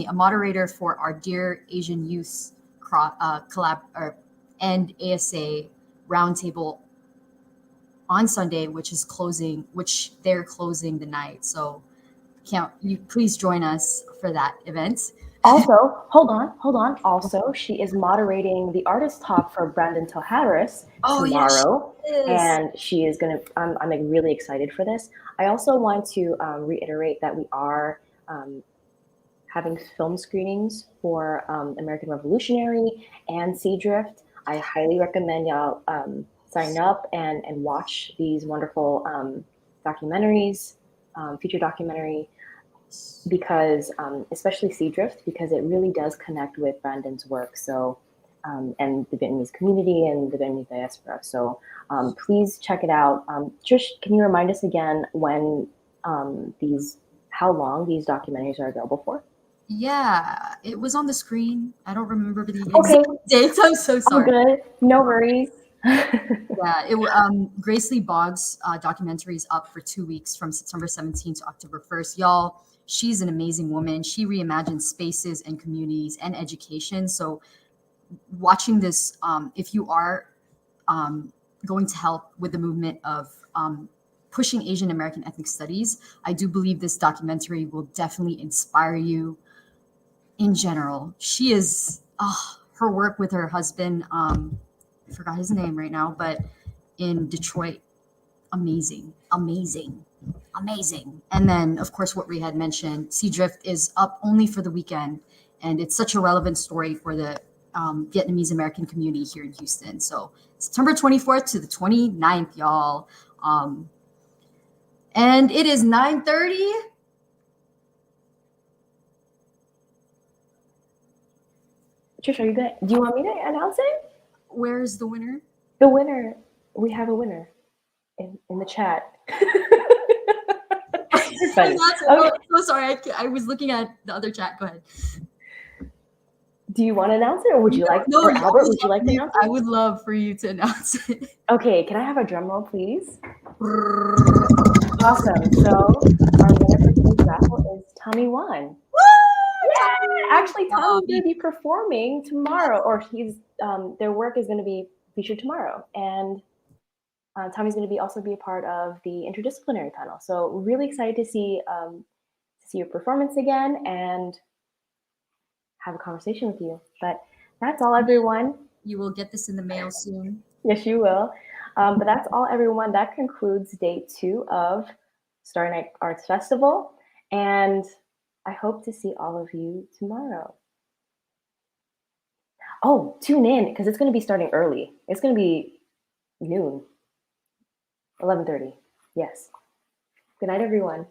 Speaker 1: a moderator for our Dear Asian Youth collab and ASA roundtable on Sunday, which they're closing the night. So can't you please join us for that event?
Speaker 18: Also, hold on. Also, she is moderating the artist talk for Brandon Toharis tomorrow, and she is gonna. I'm like really excited for this. I also want to reiterate that we are having film screenings for American Revolutionary and Seadrift. I highly recommend y'all sign up and watch these wonderful documentaries, feature documentary. because especially Sea Drift, because it really does connect with Brandon's work. So and the Vietnamese community and the Vietnamese diaspora. So please check it out. Trish, can you remind us again when how long these documentaries are available for?
Speaker 1: Yeah, it was on the screen. I don't remember the
Speaker 18: Okay.
Speaker 1: exact dates. I'm so sorry.
Speaker 18: Oh, good. No worries.
Speaker 1: Yeah, Grace Lee Boggs' documentary is up for 2 weeks from September 17th to October 1st. Y'all, she's an amazing woman. She reimagines spaces and communities and education. So watching this, if you are going to help with the movement of pushing Asian American ethnic studies, I do believe this documentary will definitely inspire you in general. She is, her work with her husband, I forgot his name right now, but in Detroit, amazing. And then, of course, what we had mentioned, Sea Drift is up only for the weekend, and it's such a relevant story for the Vietnamese American community here in Houston. So September 24th to the 29th, y'all. And it is 9:30.
Speaker 18: Trish, are you good? Do you want me to announce it?
Speaker 1: Where's the winner?
Speaker 18: The winner. We have a winner in the chat. You're funny.
Speaker 1: Oh, so sorry. I was looking at the other chat. Go ahead.
Speaker 18: Do you want to announce it, or would you like?
Speaker 1: No,
Speaker 18: or Albert, would you like to announce it?
Speaker 1: I would love for you to announce it.
Speaker 18: Okay, can I have a drum roll, please? Awesome. So our winner for today's raffle is Tommy Wan. Yeah! Actually, Tommy's going to be performing tomorrow, or their work is going to be featured tomorrow, and Tommy's going to also be a part of the interdisciplinary panel. So really excited to see your performance again and have a conversation with you. But that's all, everyone.
Speaker 1: You will get this in the mail soon.
Speaker 18: Yes, you will. But that's all, everyone. That concludes day 2 of Starry Nite Arts Festival. And I hope to see all of you tomorrow. Oh, tune in, because it's going to be starting early. It's going to be noon, 11:30. Yes. Good night, everyone.